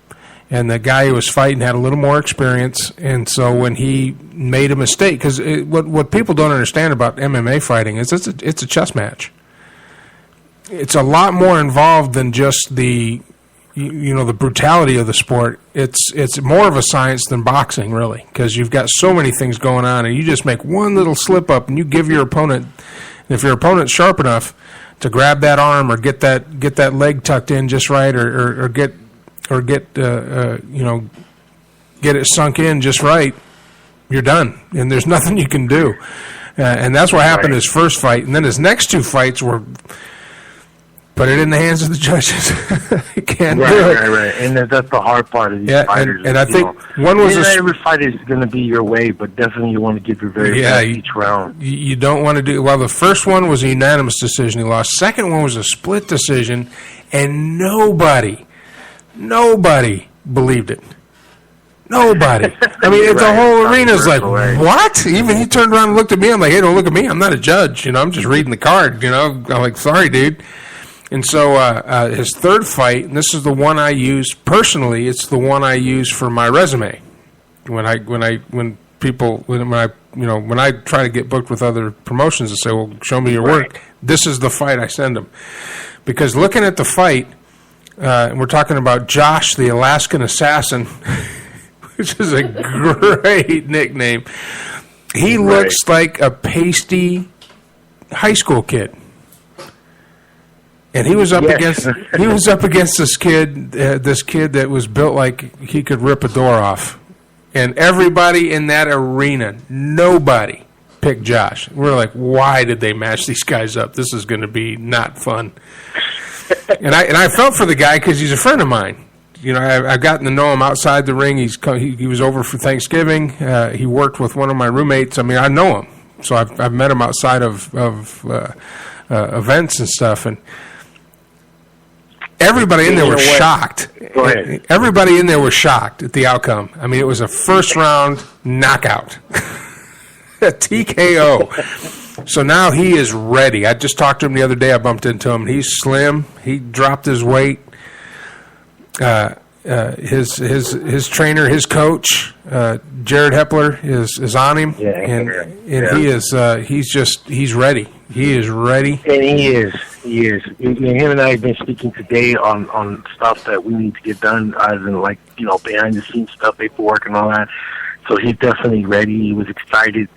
And the guy he was fighting had a little more experience, and so when he made a mistake, because what people don't understand about MMA fighting is it's a chess match. It's a lot more involved than just the brutality of the sport. It's more of a science than boxing, really, because you've got so many things going on, and you just make one little slip up, and you give your opponent. And if your opponent's sharp enough to grab that arm or get that leg tucked in just right, or get it sunk in just right, you're done, and there's nothing you can do. And that's what happened his first fight, and then his next two fights were put it in the hands of the judges. You can't do it. Right. And that's the hard part of these fighters. And I think one was every fight is going to be your way, but definitely you want to give your very best each round. You don't want to do well. The first one was a unanimous decision. He lost. Second one was a split decision, and nobody believed it. Nobody. I mean, the whole arena's like, what? Even he turned around and looked at me. I'm like, hey, don't look at me. I'm not a judge. I'm just reading the card. I'm like, sorry, dude. And so his third fight, and this is the one I use personally. It's the one I use for my resume when I try to get booked with other promotions and say, well, show me your work. This is the fight I send them, because looking at the fight, and we're talking about Josh, the Alaskan Assassin, which is a great nickname. He looks like a pasty high school kid. And he was up against this kid that was built like he could rip a door off. And everybody in that arena, nobody picked Josh. We're like, why did they match these guys up? This is going to be not fun. And I felt for the guy because he's a friend of mine. I've gotten to know him outside the ring. He was over for Thanksgiving. He worked with one of my roommates. I mean, I know him, so I've met him outside of events and stuff. And everybody in there was shocked. Go ahead. Everybody in there was shocked at the outcome. I mean, it was a first round knockout, a TKO. So now he is ready. I just talked to him the other day. I bumped into him. He's slim. He dropped his weight. His trainer, his coach, Jared Hepler is on him, he's ready. He is ready, and he is. Him and I have been speaking today on stuff that we need to get done, as in behind the scenes stuff, paperwork and all that. So he's definitely ready. He was excited.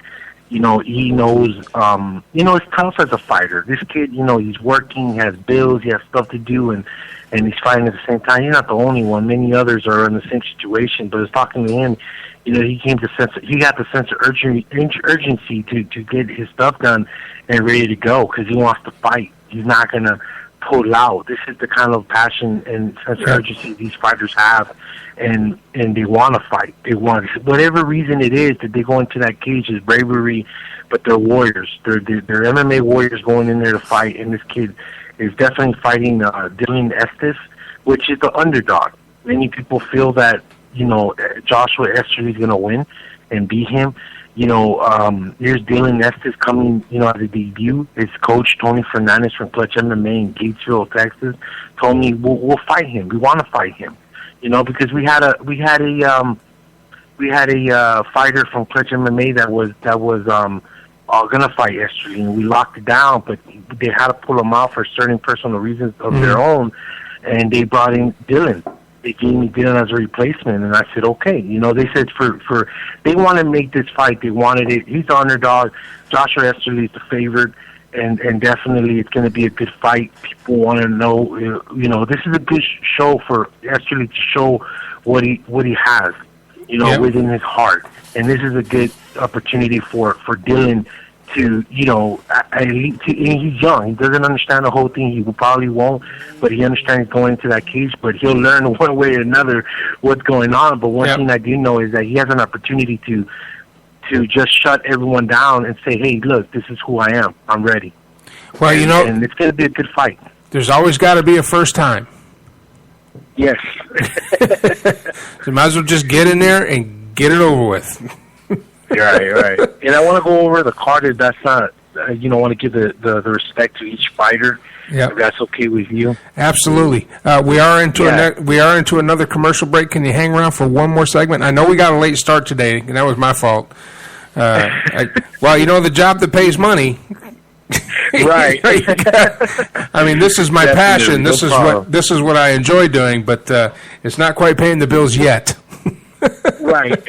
He knows. It's tough as a fighter. This kid, he's working, he has bills, he has stuff to do, and he's fighting at the same time. He's not the only one. Many others are in the same situation. But I was talking to him, he got the sense of urgency to get his stuff done and ready to go because he wants to fight. He's not going to pull out. This is the kind of passion and sense of urgency these fighters have, and they want to fight. They want, whatever reason it is that they go into that cage is bravery, but they're warriors. They're MMA warriors going in there to fight, and this kid is definitely fighting Dylan Estes, which is the underdog. Many people feel that Joshua Esterly is going to win and beat him. Here's Dylan Estes coming, as a debut. His coach, Tony Fernandez from Clutch MMA in Gatesville, Texas, told me we'll fight him. We want to fight him, because we had a fighter from Clutch MMA that was gonna fight Esterly, and we locked it down, but they had to pull him out for certain personal reasons of their own, and they brought in Dylan. They gave me Dylan as a replacement, and I said, okay. They said for they want to make this fight. They wanted it. He's the underdog. Joshua Esterly is the favorite, and definitely it's going to be a good fight. People want to know, this is a good show for Esterly to show what he has, within his heart, and this is a good opportunity for Dylan to, and he's young. He doesn't understand the whole thing. He probably won't, but he understands going into that cage, but he'll learn one way or another what's going on. But one thing I do know is that he has an opportunity to just shut everyone down and say, hey, look, this is who I am. I'm ready. Well, and it's going to be a good fight. There's always got to be a first time. Yes. So might as well just get in there and get it over with. Right. And I want to go over the card if that's not, want to give the respect to each fighter. Yeah, if that's okay with you. Absolutely. We are into another commercial break. Can you hang around for one more segment? I know we got a late start today, and that was my fault. The job that pays money. Right. I mean, this is my passion. This is what I enjoy doing, but it's not quite paying the bills yet. Right.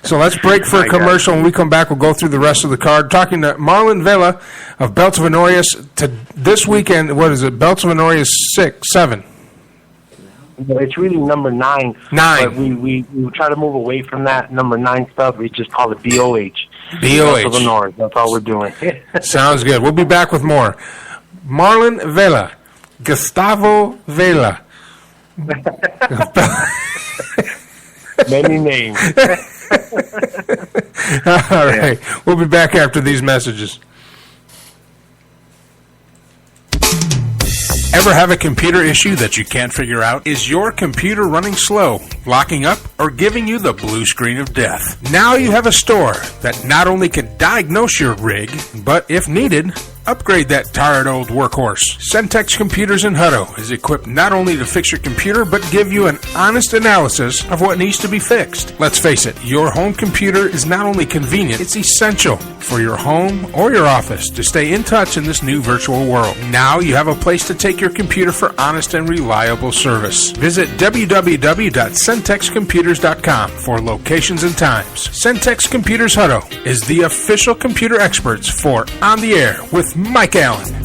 So let's break for a commercial. When we come back, we'll go through the rest of the card. Talking to Marlon Vela of Belts of Honorious to this weekend. What is it? Belts of Honorious 7. No, it's really number 9. 9. But we try to move away from that number 9 stuff. We just call it BOH. BOH. Belts of Honorious. That's all we're doing. Sounds good. We'll be back with more. Marlon Vela. Gustavo Vela. Many names. All right. We'll be back after these messages. Ever have a computer issue that you can't figure out? Is your computer running slow, locking up, or giving you the blue screen of death? Now you have a store that not only can diagnose your rig, but if needed, upgrade that tired old workhorse. Centex Computers in Hutto is equipped not only to fix your computer, but give you an honest analysis of what needs to be fixed. Let's face it, your home computer is not only convenient, it's essential for your home or your office to stay in touch in this new virtual world. Now you have a place to take your computer for honest and reliable service. Visit www.centexcomputers.com for locations and times. Centex Computers Hutto is the official computer experts for On the Air with Mike Allen.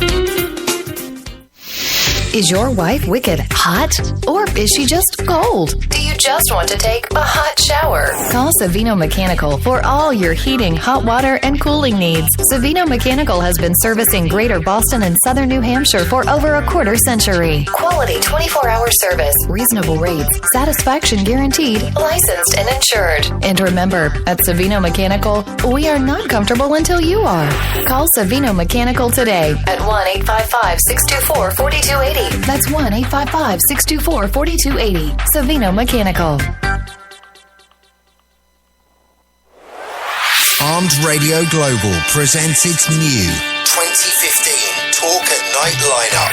Is your wife wicked hot? Or is she just cold? Do you just want to take a hot shower? Call Savino Mechanical for all your heating, hot water, and cooling needs. Savino Mechanical has been servicing Greater Boston and Southern New Hampshire for over a quarter century. Quality 24-hour service, reasonable rates, satisfaction guaranteed, licensed and insured. And remember, at Savino Mechanical, we are not comfortable until you are. Call Savino Mechanical today at 1-855-624-4280. That's 1-855-624-4280. Savino Mechanical. Armed Radio Global presents its new 2015 Talk at Night lineup.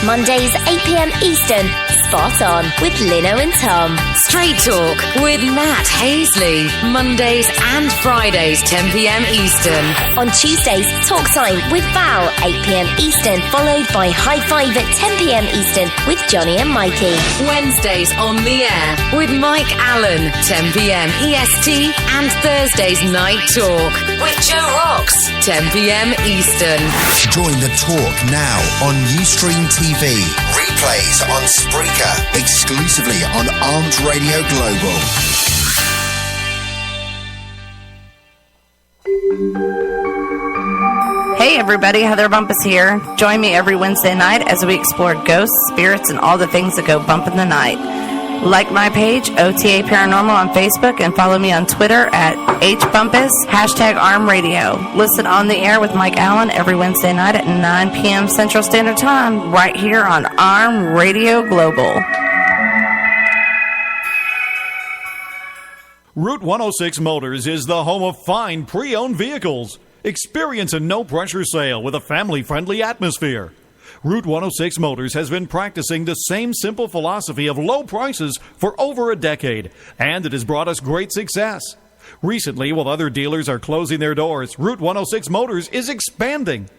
Mondays 8 p.m. Eastern, Spot On with Lino and Tom. Straight Talk with Matt Hazley. Mondays and Fridays 10 p.m. Eastern. On Tuesdays, Talk Time with Val 8 p.m. Eastern, followed by High Five at 10 p.m. Eastern with Johnny and Mikey. Wednesdays on the air with Mike Allen 10 p.m. EST, and Thursdays Night Talk with Joe Rocks 10 p.m. Eastern. Join the talk now on Ustream TV. Replays on Spreaker, exclusively on Armed Radio Global. Hey everybody, Heather Bumpus here. Join me every Wednesday night as we explore ghosts, spirits, and all the things that go bump in the night. Like my page, OTA Paranormal on Facebook, and follow me on Twitter at HBumpus, #ArmRadio. Listen on the air with Mike Allen every Wednesday night at 9 p.m. Central Standard Time, right here on Arm Radio Global. Route 106 Motors is the home of fine pre-owned vehicles. Experience a no-pressure sale with a family-friendly atmosphere. Route 106 Motors has been practicing the same simple philosophy of low prices for over a decade, and it has brought us great success. Recently, while other dealers are closing their doors, Route 106 Motors is expanding.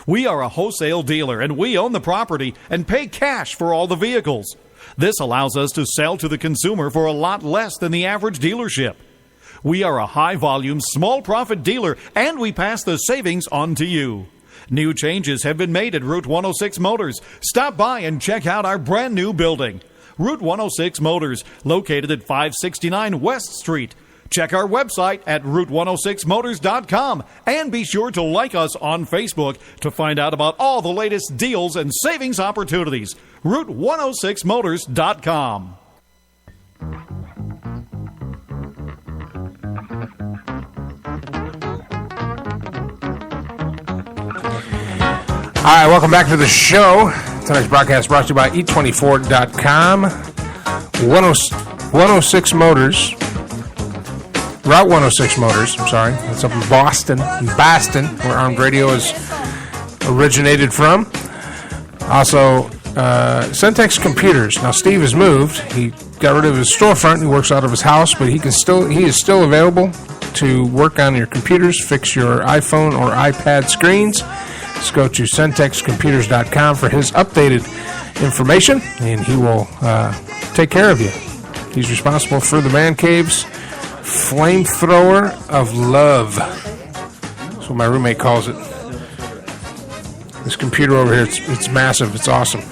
We are a wholesale dealer, and we own the property and pay cash for all the vehicles. This allows us to sell to the consumer for a lot less than the average dealership. We are a high-volume, small-profit dealer, and we pass the savings on to you. New changes have been made at Route 106 Motors. Stop by and check out our brand new building. Route 106 Motors, located at 569 West Street. Check our website at route106motors.com and be sure to like us on Facebook to find out about all the latest deals and savings opportunities. route106motors.com. All right, welcome back to the show. Tonight's broadcast brought to you by Eat24.com. 106 Motors. Route 106 Motors, I'm sorry. That's up in Boston, where Armed Radio is originated from. Also, Centex Computers. Now, Steve has moved. He got rid of his storefront. He works out of his house, but he is still available to work on your computers, fix your iPhone or iPad screens. Just go to centexcomputers.com for his updated information, and he will take care of you. He's responsible for the Man Cave's Flamethrower of Love. That's what my roommate calls it. This computer over here, it's massive. It's awesome.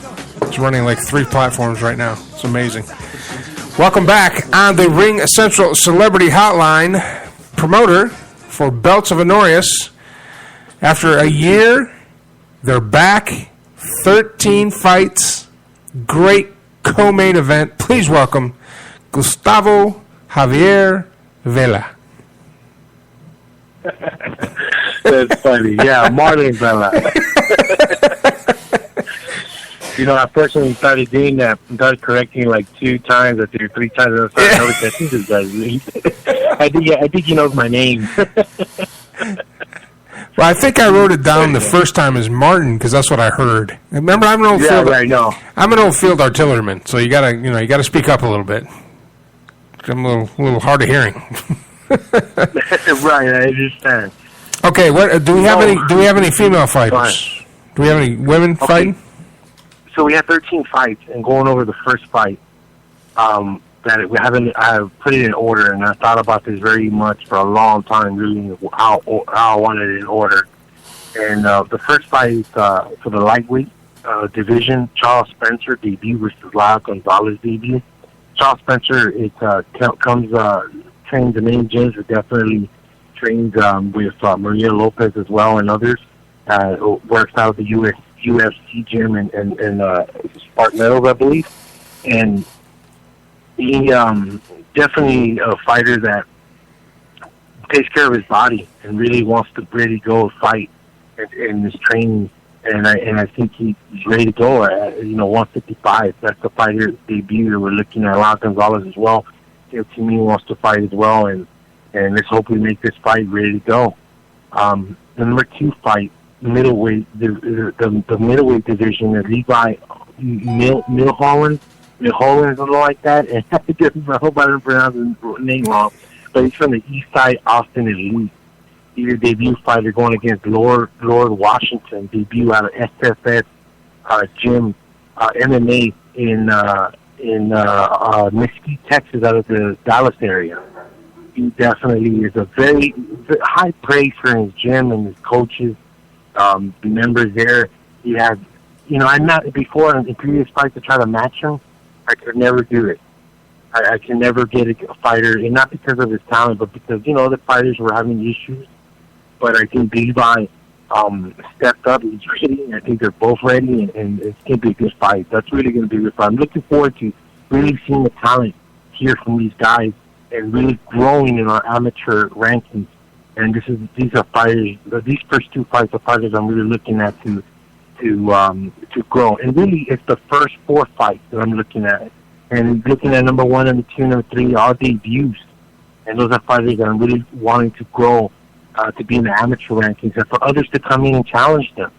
It's running like 3 platforms right now. It's amazing. Welcome back on the Ring Central Celebrity Hotline. Promoter for Belts of Honorious. After a year, they're back. 13 fights. Great co-main event. Please welcome Gustavo Javier Vela. That's funny. Yeah, Marlon Vela. I personally started doing that. Started correcting like 2 times or 3 times. And I started noticing this guy's name. I think he knows my name. Well, I think I wrote it down the first time as Martin because that's what I heard. Remember, I'm an old I'm an old field artilleryman, so you gotta speak up a little bit. I'm a little hard of hearing. Right, I understand. Okay, what do we have any female fighters? Do we have any women fighting? So we had 13 fights, and going over the first fight, I put it in order, and I thought about this very much for a long time, really how I wanted it in order. And the first fight is for the lightweight division. Charles Spencer debut versus Lyle Gonzalez debut. Charles Spencer trains the main gyms, but definitely trains with Maria Lopez as well and others. Works out of the UFC gym and Spark Meadows, I believe. And he definitely a fighter that takes care of his body and really wants to really go fight in his training. And I think he's ready to go at 155. That's the fighter debut that we're looking at. Lyle Gonzalez as well. To me, wants to fight as well, and let's hope we make this fight ready to go. The number 2 fight, middleweight, the middleweight division, the Levi Milholland, something like that. And I hope I didn't pronounce his name wrong, but he's from the East Side Austin Elite. He's a debut fighter going against Lord Washington, debut out of SFS gym, MMA in Mesquite, Texas, out of the Dallas area. He definitely is a very high praise for his gym and his coaches, the members there. He has, I'm not, before in previous fights to try to match him, I could never do it. I can never get a fighter, and not because of his talent, but because, the fighters were having issues. But I think Levi stepped up. He's ready. I think they're both ready, and it's going to be a good fight. That's really going to be a good fight. I'm looking forward to really seeing the talent here from these guys and really growing in our amateur rankings. And these are fighters. These first 2 fights are fighters I'm really looking at to grow. And really, it's the first 4 fights that I'm looking at. And looking at number 1, number 2, number 3, all debuts. And those are fighters that I'm really wanting to grow to be in the amateur rankings, and for others to come in and challenge them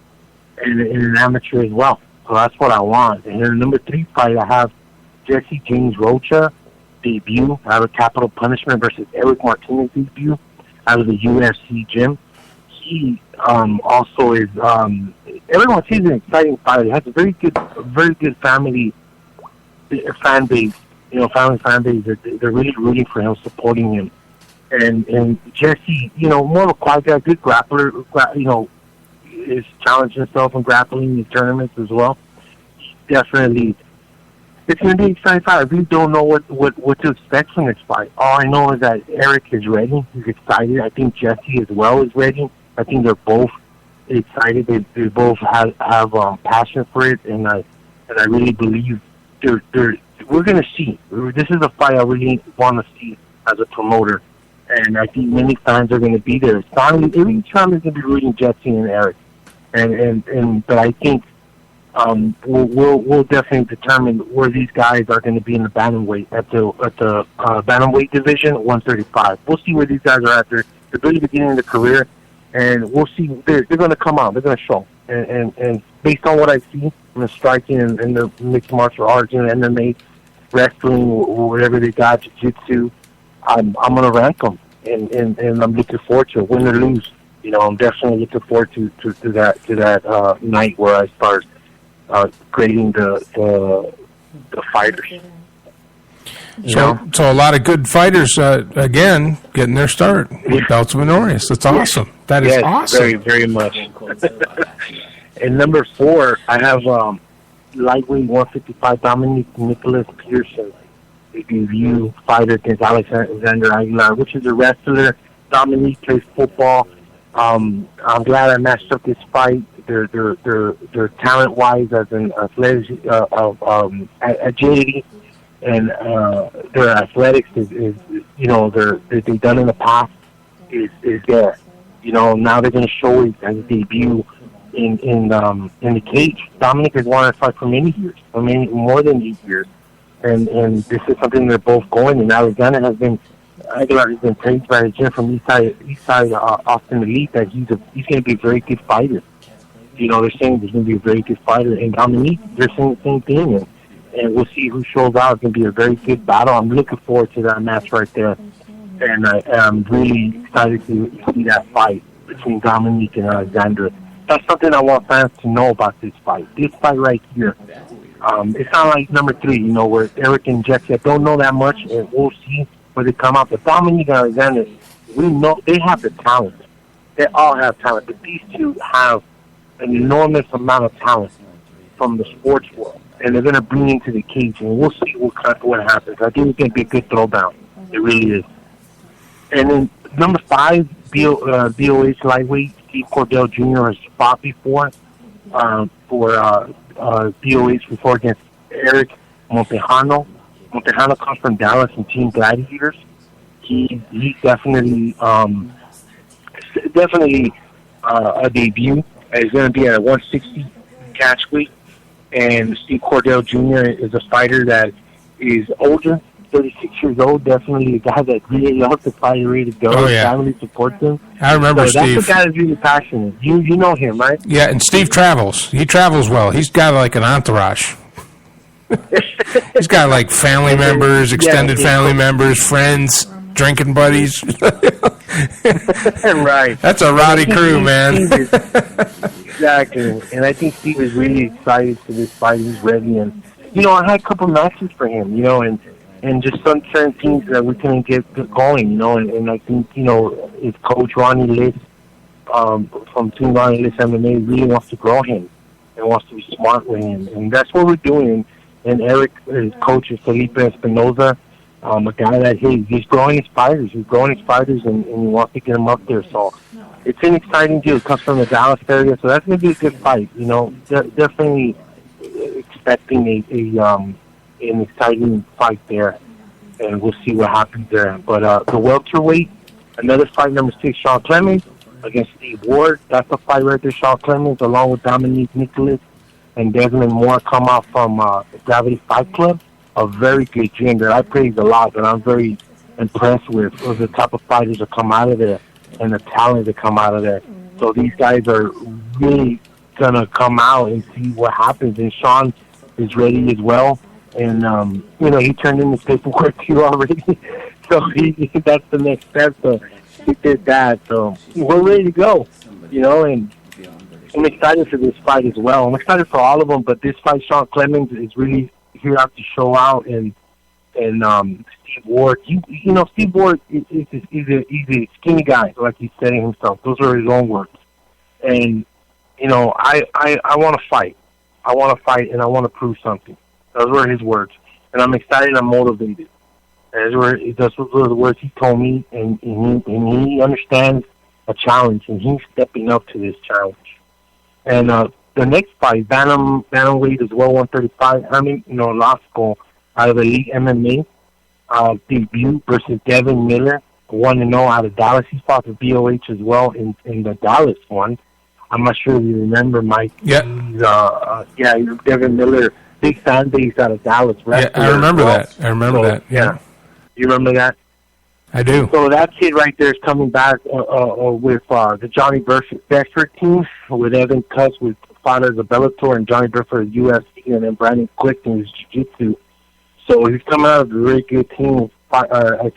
in an amateur as well. So that's what I want. And then number 3 fight, I have Jesse James Rocha debut out of Capital Punishment versus Eric Martinez debut out of the UFC gym. He also is Eric Martinez is an exciting fighter. He has a very good family fan base. Family fan base. They're really rooting for him, supporting him. And Jesse, more of a quiet guy, good grappler, is challenging himself in grappling in tournaments as well. Definitely, it's going to be an exciting fight. I really don't know what to expect from this fight. All I know is that Eric is ready. He's excited. I think Jesse as well is ready. I think they're both excited. They both have passion for it, and I really believe we're going to see. This is a fight I really want to see as a promoter. And I think many fans are going to be there. Every time is going to be rooting Jesse and Eric, but I think we'll definitely determine where these guys are going to be in the bantamweight at the bantamweight division, 135. We'll see where these guys are at. They're really beginning of their career, and we'll see. They're going to come out. They're going to show. And based on what I see in the striking and the mixed martial arts and MMA, wrestling, whatever they got, jiu-jitsu, I'm going to rank them, and I'm looking forward to it, win or lose. You know, I'm definitely looking forward to that night where I start grading the fighters. So a lot of good fighters, again, getting their start with belts of Honorious. That's awesome. That is awesome. Very, very much. And number 4, I have lightweight 155 Dominic Nicholas Pearson, a debut fighter against Alexander Aguilar, which is a wrestler. Dominic plays football. I'm glad I matched up this fight. They're talent-wise, as in athletic, agility, and their athletics is they've done in the past is there. You know, now they're going to show it as a debut in the cage. Dominic has wanted to fight for many years, more than 8 years, and this is something they're both going. And Aguilar has been praised by the gym from Eastside Austin Elite that he's going to be a very good fighter. You know, they're saying he's going to be a very good fighter, and Dominique, they're saying the same thing, and we'll see who shows out. It's going to be a very good battle. I'm looking forward to that match right there, and I'm really excited to see that fight between Dominique and Alexander. That's something I want fans to know about this fight. This fight right here, it's not like number 3, you know, where Eric and Jessica don't know that much, and we'll see where they come out. But Dominique and Alexander, we know they have the talent. They all have talent, but these two have an enormous amount of talent from the sports world, and they're going to bring into the cage, and we'll see what happens. I think it's going to be a good throwdown. It really is. And then number 5, BOH lightweight, Steve Cordell Jr. has fought before for BOH before against Eric Montejano. Montejano comes from Dallas and Team Gladiators. He's definitely a debut. He's going to be at 160 catch weight, and Steve Cordell Jr. is a fighter that is older, 36 years old. Definitely a guy that really loves to fight, ready to go. Oh, yeah. Family supports him. I remember so Steve. That's a guy that's really passionate. You know him, right? Yeah, and Steve travels. He travels well. He's got like an entourage. He's got like family members, extended family members, friends, drinking buddies. Right. That's a rowdy crew, man. Exactly. And I think Steve is really excited for this fight. He's ready. And, you know, I had a couple matches for him, you know, and just some certain teams that we couldn't get going, you know, and I think, you know, his coach, Ronnie Liss, from Team Ronnie Liss MMA, really wants to grow him and wants to be smart with him. And that's what we're doing. And Eric, his coach, is Felipe Espinoza, a guy that he's growing his fighters. He's growing his fighters, and he wants to get them up there. So it's an exciting deal. It comes from the Dallas area, so that's going to be a good fight. You know, definitely expecting an exciting fight there, and we'll see what happens there. But the welterweight, another fight, number 6, Sean Clemens against Steve Ward. That's a fight right there. Sean Clemens, along with Dominique Nicholas and Desmond Moore, come out from Gravity Fight Club. A very good gym that I praise a lot, that I'm very impressed with the type of fighters that come out of there and the talent that come out of there. So these guys are really going to come out and see what happens. And Sean is ready as well. And, you know, he turned in his paperwork too already. So that's the next step. So he did that. So we're ready to go, you know, and I'm excited for this fight as well. I'm excited for all of them, but this fight, Sean Clemens, is really here out to show out, and Steve Ward. You know, Steve Ward is a skinny guy, like he said himself. Those are his own words. And you know, I want to fight. I want to fight, and I want to prove something. Those were his words, and I'm excited. I'm motivated. Those were the words he told me, and he understands a challenge, and he's stepping up to this challenge. And the next fight, bantamweight as well, 135. Herman Nolasco out of Elite MMA debut versus Devin Miller, 1-0 out of Dallas. He fought for BOH as well in the Dallas one. I'm not sure if you remember, Mike. Yeah. He's Devin Miller, big fan base out of Dallas. Yeah, I remember that. I remember that. Yeah. You remember that? I do. So that kid right there is coming back with the Johnny Bedford team, with Evan Cuss, with fighters of Bellator, and Johnny Bedford of UFC, and then Brandon Quick in his jiu-jitsu. So he's coming out of a very good team. I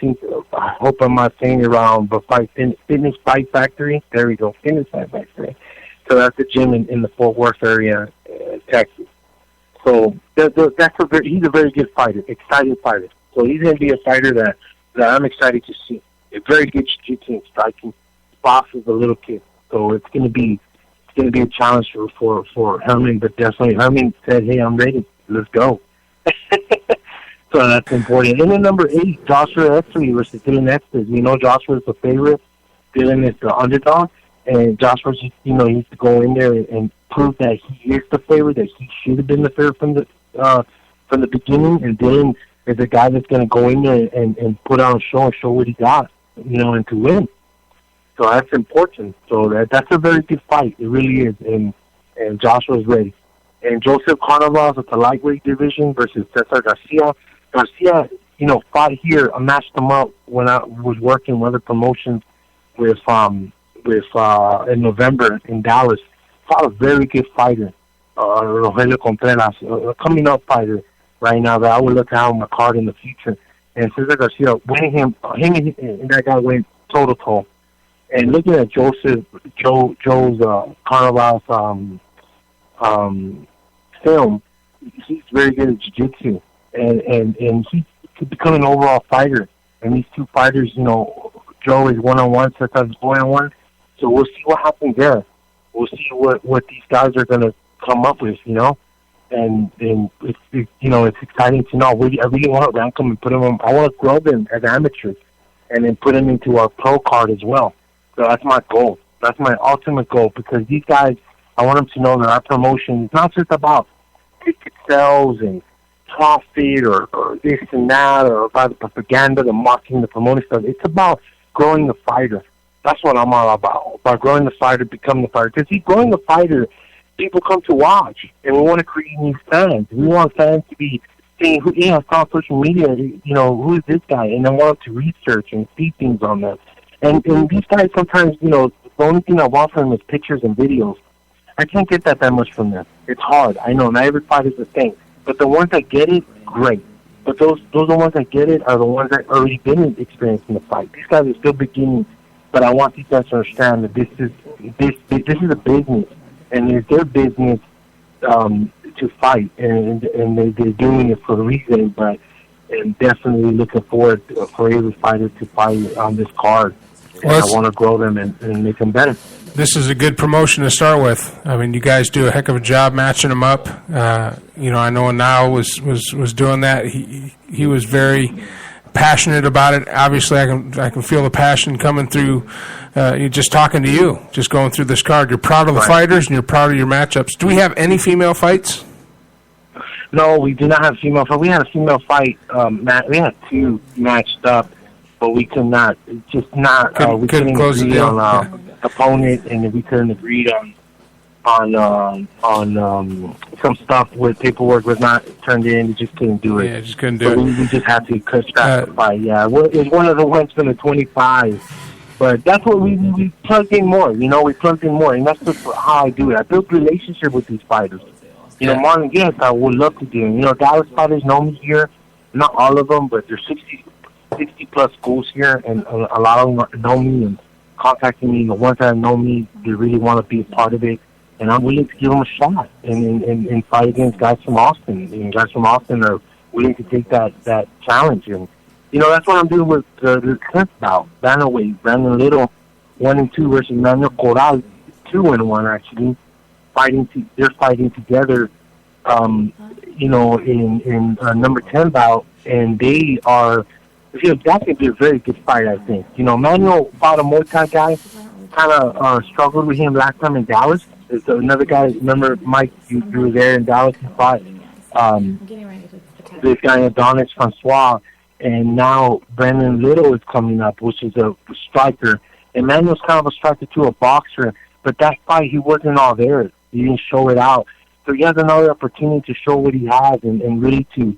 hope I'm not saying it wrong, but Fitness Fight Factory. There we go, Fitness Fight Factory. So that's the gym in the Fort Worth area, Texas. So he's a very good fighter, exciting fighter. So he's going to be a fighter that I'm excited to see. A very good jiu-jitsu and striking. Bosses a little kid. So it's going to be a challenge for Herman, but definitely Herman said, "Hey, I'm ready. Let's go." So that's important. And then number 8, Joshua Exley versus Dylan Estes. We know Joshua's the favorite. Dylan is the underdog. And Joshua's just, he needs to go in there and prove that he is the favorite, that he should have been the favorite from the beginning. And Dylan is a guy that's going to go in there and put on a show and show what he got, and to win. So that's important. So that's a very good fight. It really is. And Joshua's ready. And Joseph Carnavas at the lightweight division versus Cesar Garcia. Garcia, fought here. I matched him up when I was working with other promotions with in November in Dallas. Fought a very good fighter, Rogelio Contreras, a coming up fighter right now that I would look at on the card in the future. And Cesar Garcia, winning him and that guy went toe-to-toe. And looking at Joe's Carnavas film, he's very good at jiu-jitsu. And he could become an overall fighter. And these two fighters, Joe is one-on-one, Cesar is one-on-one. So we'll see what happens there. We'll see what these guys are going to come up with, And it's exciting to know. I really want to rank them and put them on. I want to grow them as amateurs and then put them into our pro card as well. So that's my goal. That's my ultimate goal, because these guys, I want them to know that our promotion is not just about ticket sales and profit or this and that, or about the propaganda, the marketing, the promoting stuff. It's about growing the fighter. That's what I'm all about growing the fighter, becoming the fighter. Because growing the fighter, people come to watch, and we want to create new fans. We want fans to be saying, I saw on social media, who is this guy? And I want them to research and see things on them. And these guys sometimes, the only thing I want from them is pictures and videos. I can't get that much from them. It's hard. I know, not every fight is the same. But the ones that get it, great. But those are the ones that get it are the ones that already been experiencing the fight. These guys are still beginning, but I want these guys to understand that this is a business, and it's their business to fight, and they're doing it for a reason. But I'm definitely looking forward for every fighter to fight on this card. And I want to grow them and make them better. This is a good promotion to start with. I mean, you guys do a heck of a job matching them up. I know Now was doing that. He was very passionate about it. Obviously, I can feel the passion coming through. Just talking to you, just going through this card. You're proud of the fighters and you're proud of your matchups. Do we have any female fights? No, we do not have female fight. We had a female fight. We had 2 matched up, but we could not. Just not. We couldn't close agree on opponent, and we couldn't agree on some stuff where paperwork was not turned in. We just couldn't do it. Yeah, just couldn't do it. We just had to cut the fight. Yeah, it was one of the ones from the 25. But that's what we plugged in more. We plugged in more, and that's just how I do it. I build relationship with these fighters. Marlon, yes, I would love to do it. Dallas fighters know me here. Not all of them, but there's 60-plus schools here, and a lot of them know me and contacting me. The ones that know me, they really want to be a part of it, and I'm willing to give them a shot and fight against guys from Austin. And guys from Austin are willing to take that challenge. And, that's what I'm doing with the 10th bout, bantamweight. Brandon Little, 1-2 versus Manuel Corral, 2-1 actually. They're fighting together, in number 10 bout, and they are. That's going to be a very good fight, I think. Manuel fought a Muay Thai guy, kind of struggled with him last time in Dallas. There's another guy. Remember, Mike, you were there in Dallas. He fought this guy Adonis Francois, and now Brandon Little is coming up, which is a striker. And Manuel's kind of a striker too, a boxer. But that fight, he wasn't all there. He didn't show it out. So he has another opportunity to show what he has and really to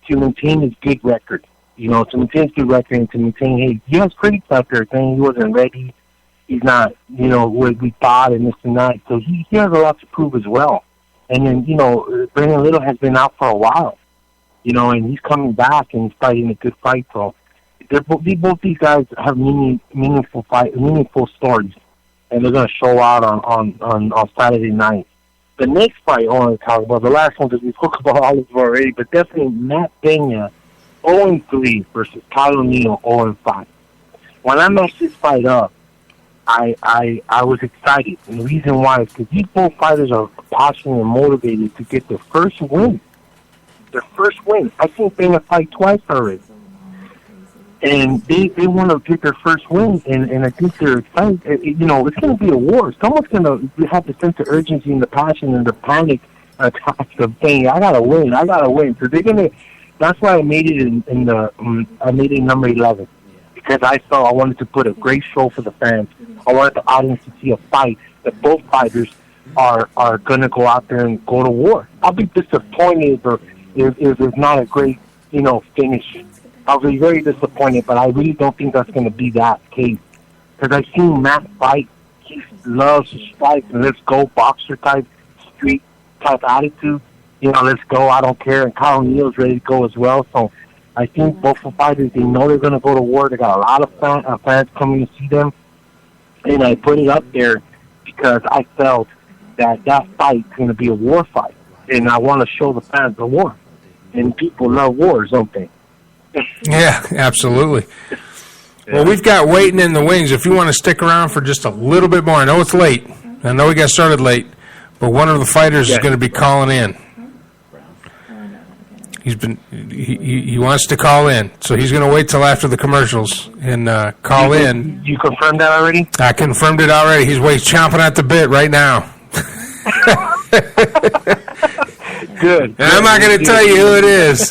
maintain his good record. You know, to maintain his good record and to maintain, hey, he has critics out there saying he wasn't ready. He's not, you know, what we thought and this and that. So he has a lot to prove as well. And then, you know, Brandon Little has been out for a while, you know, and he's coming back and he's fighting a good fight. So both these guys have meaningful stories, and they're going to show out on Saturday night. The next fight I want to talk about, the last one, because we spoke about all of them already, but definitely Matt Pena, 0-3 versus Kyle O'Neill, 0-5. When I matched this fight up, I was excited, and the reason why is because these both fighters are passionate and motivated to get their first win. Their first win. I've seen Pena fight twice already. And they want to get their first win, and I think they're excited. You know, it's going to be a war. Someone's going to have the sense of urgency and the passion and the panic attacks of saying, I got to win. So they're going to, that's why I made it I made it number 11. Because I felt I wanted to put a great show for the fans. I wanted the audience to see a fight that both fighters are going to go out there and go to war. I'll be disappointed if it's not a great, you know, finish. I'll be very disappointed, but I really don't think that's going to be that case. Because I've seen Matt fight. He loves to strike and let's go boxer type, street type attitude. You know, let's go, I don't care. And Kyle O'Neill's ready to go as well. So I think both the fighters, they know they're going to go to war. They got a lot of fans coming to see them. And I put it up there because I felt that fight is going to be a war fight. And I want to show the fans the war. And people love wars, don't they? Yeah, absolutely. Well, we've got waiting in the wings. If you want to stick around for just a little bit more, I know it's late. I know we got started late, but one of the fighters is going to be calling in. He wants to call in, so he's going to wait till after the commercials and call in. You confirmed that already? I confirmed it already. He's chomping at the bit right now. Good. And I'm not going to tell you who it is.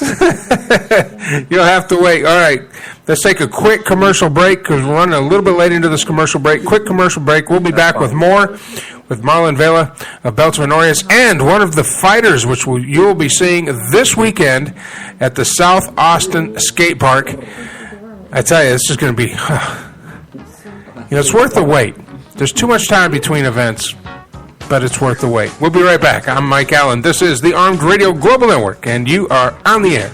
You'll have to wait. All right. Let's take a quick commercial break because we're running a little bit late into this commercial break. Quick commercial break. We'll be back with more with Marlon Vela of Belts of Honorious and one of the fighters which you'll be seeing this weekend at the South Austin Skate Park. I tell you, this is going to be, it's worth the wait. There's too much time between events, but it's worth the wait. We'll be right back. I'm Mike Allen. This is the Armed Radio Global Network, and you are on the air.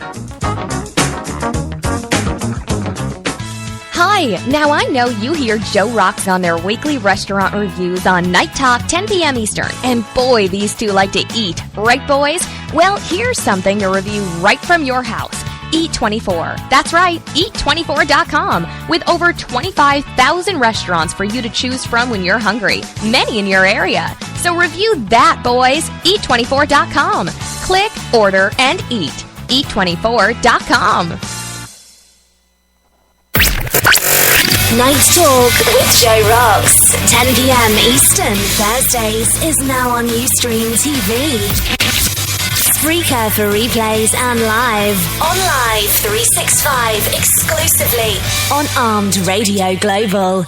Hi, now I know you hear Joe Rocks on their weekly restaurant reviews on Night Talk, 10 p.m. Eastern. And boy, these two like to eat. Right, boys? Well, here's something to review right from your house. Eat24. That's right, Eat24.com. With over 25,000 restaurants for you to choose from when you're hungry. Many in your area. So review that, boys. Eat24.com. Click, order, and eat. Eat24.com. Night Talk with Joe Rocks. 10 p.m. Eastern. Thursdays is now on Ustream TV. Spreaker for replays and live. On Live 365 exclusively on Armed Radio Global.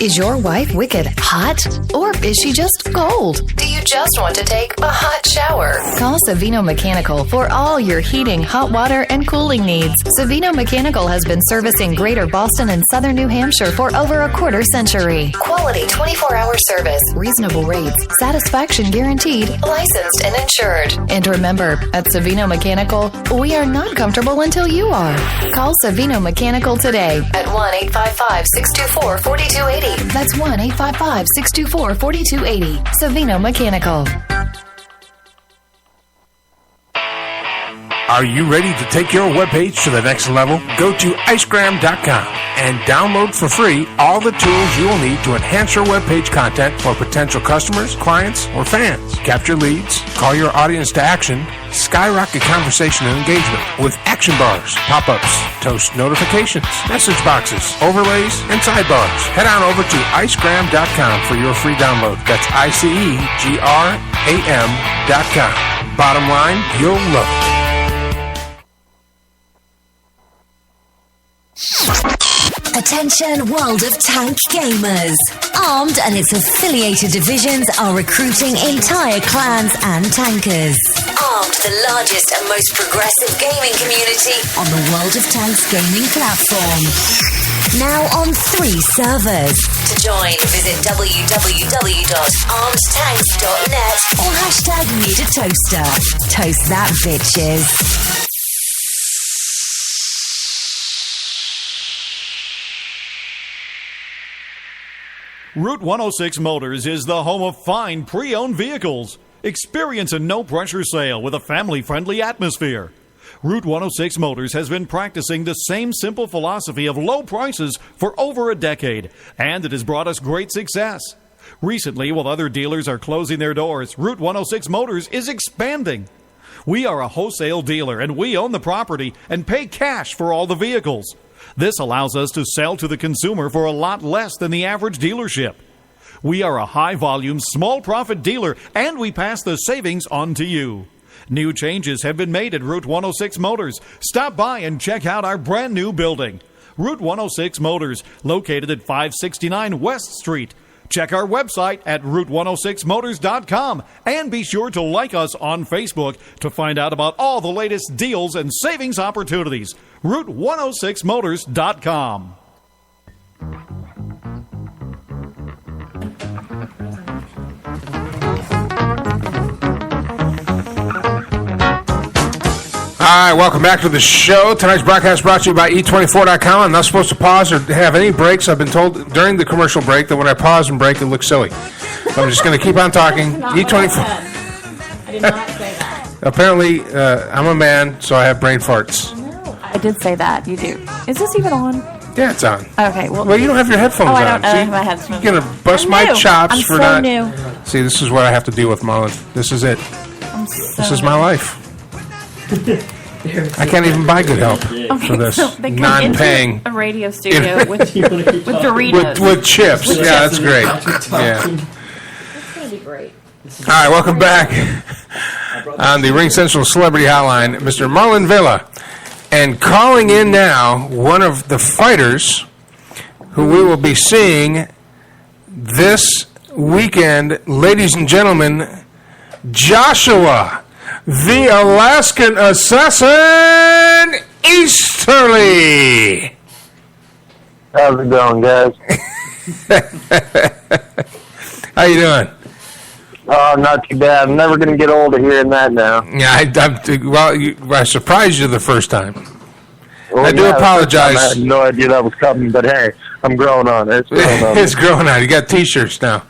Is your wife wicked hot? Or is she just cold? Do you just want to take a hot shower? Call Savino Mechanical for all your heating, hot water, and cooling needs. Savino Mechanical has been servicing Greater Boston and Southern New Hampshire for over a quarter century. Quality 24-hour service, reasonable rates, satisfaction guaranteed, licensed and insured. And remember, at Savino Mechanical, we are not comfortable until you are. Call Savino Mechanical today at 1-855-624-4280. That's 1-855-624-4280. Savino Mechanical. Are you ready to take your webpage to the next level? Go to icegram.com and download for free all the tools you will need to enhance your webpage content for potential customers, clients, or fans. Capture leads, call your audience to action, skyrocket conversation and engagement with action bars, pop-ups, toast notifications, message boxes, overlays, and sidebars. Head on over to icegram.com for your free download. That's icegram.com. Bottom line, you'll love it. A Attention World of Tanks gamers. Armed and its affiliated divisions are recruiting entire clans and tankers. Armed, the largest and most progressive gaming community on the World of Tanks gaming platform. Now on 3 servers. To join, visit www.armedtanks.net or hashtag need a toaster. Toast that, bitches. Route 106 Motors is the home of fine pre-owned vehicles. Experience a no-pressure sale with a family-friendly atmosphere. Route 106 Motors has been practicing the same simple philosophy of low prices for over a decade, and it has brought us great success. Recently, while other dealers are closing their doors, Route 106 Motors is expanding. We are a wholesale dealer, and we own the property and pay cash for all the vehicles. This allows us to sell to the consumer for a lot less than the average dealership. We are a high-volume, small-profit dealer, and we pass the savings on to you. New changes have been made at Route 106 Motors. Stop by and check out our brand-new building. Route 106 Motors, located at 569 West Street. Check our website at route106motors.com and be sure to like us on Facebook to find out about all the latest deals and savings opportunities. route106motors.com. All right, welcome back to the show. Tonight's broadcast brought to you by E24.com. I'm not supposed to pause or have any breaks. I've been told during the commercial break that when I pause and break, it looks silly. So I'm just going to keep on talking. E24. I did not say that. Apparently, I'm a man, so I have brain farts. No, I did say that. You do. Is this even on? Yeah, it's on. Okay, well, you don't have your headphones on. I don't See, have my headphones. You're going to bust my chops I'm for so not. new. See, this is what I have to deal with, Marlon. This is it. This is my life. I can't even buy good help for this so they come non-paying into a radio studio with Doritos. with chips. Yeah, that's great. Yeah. That's going to be great. All right, welcome back on the Ring Central Celebrity Hotline, Mr. Marlon Vela. And calling in now, one of the fighters who we will be seeing this weekend, ladies and gentlemen, Joshua, the Alaskan Assassin Easterly. How's it going, guys? How you doing? Oh, not too bad. I'm never going to get old of hearing that now. Yeah, I surprised you the first time. Well, I do apologize. I had no idea that was coming, but hey, I'm growing on it. It's growing on. You got T-shirts now.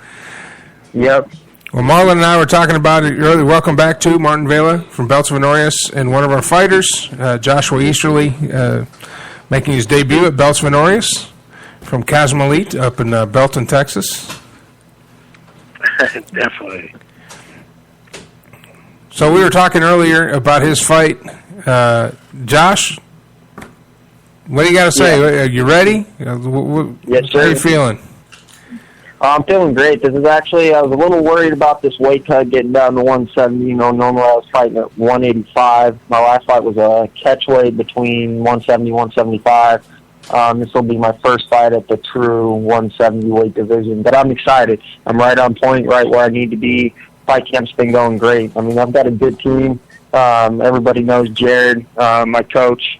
Yep. Well, Marlon and I were talking about it earlier. Welcome back to Martin Vela from Belts of Honorious, and one of our fighters, Joshua Easterly, making his debut at Belts of Honorious from Chasm Elite up in Belton, Texas. Definitely. So we were talking earlier about his fight. Josh, what do you got to say? Yeah. Are you ready? Yes, sir. How are you feeling? I'm feeling great. This is actually, I was a little worried about this weight cut getting down to 170. You know, normally I was fighting at 185. My last fight was a catch weight between 170 175. This will be my first fight at the true 170 weight division. But I'm excited. I'm right on point, right where I need to be. Fight camp's been going great. I mean, I've got a good team. Everybody knows Jared, my coach,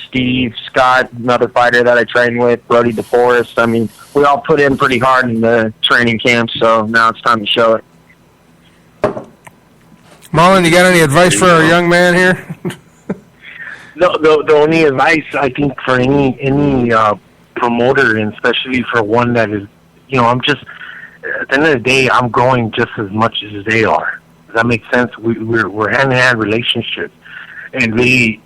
Steve, Scott, another fighter that I train with, Brody DeForest. I mean, we all put in pretty hard in the training camp, so now it's time to show it. Marlon, you got any advice for our young man here? The only advice I think for any promoter, and especially for one that is, you know, I'm just, at the end of the day, I'm growing just as much as they are. Does that make sense? We're hand-in-hand relationships. And we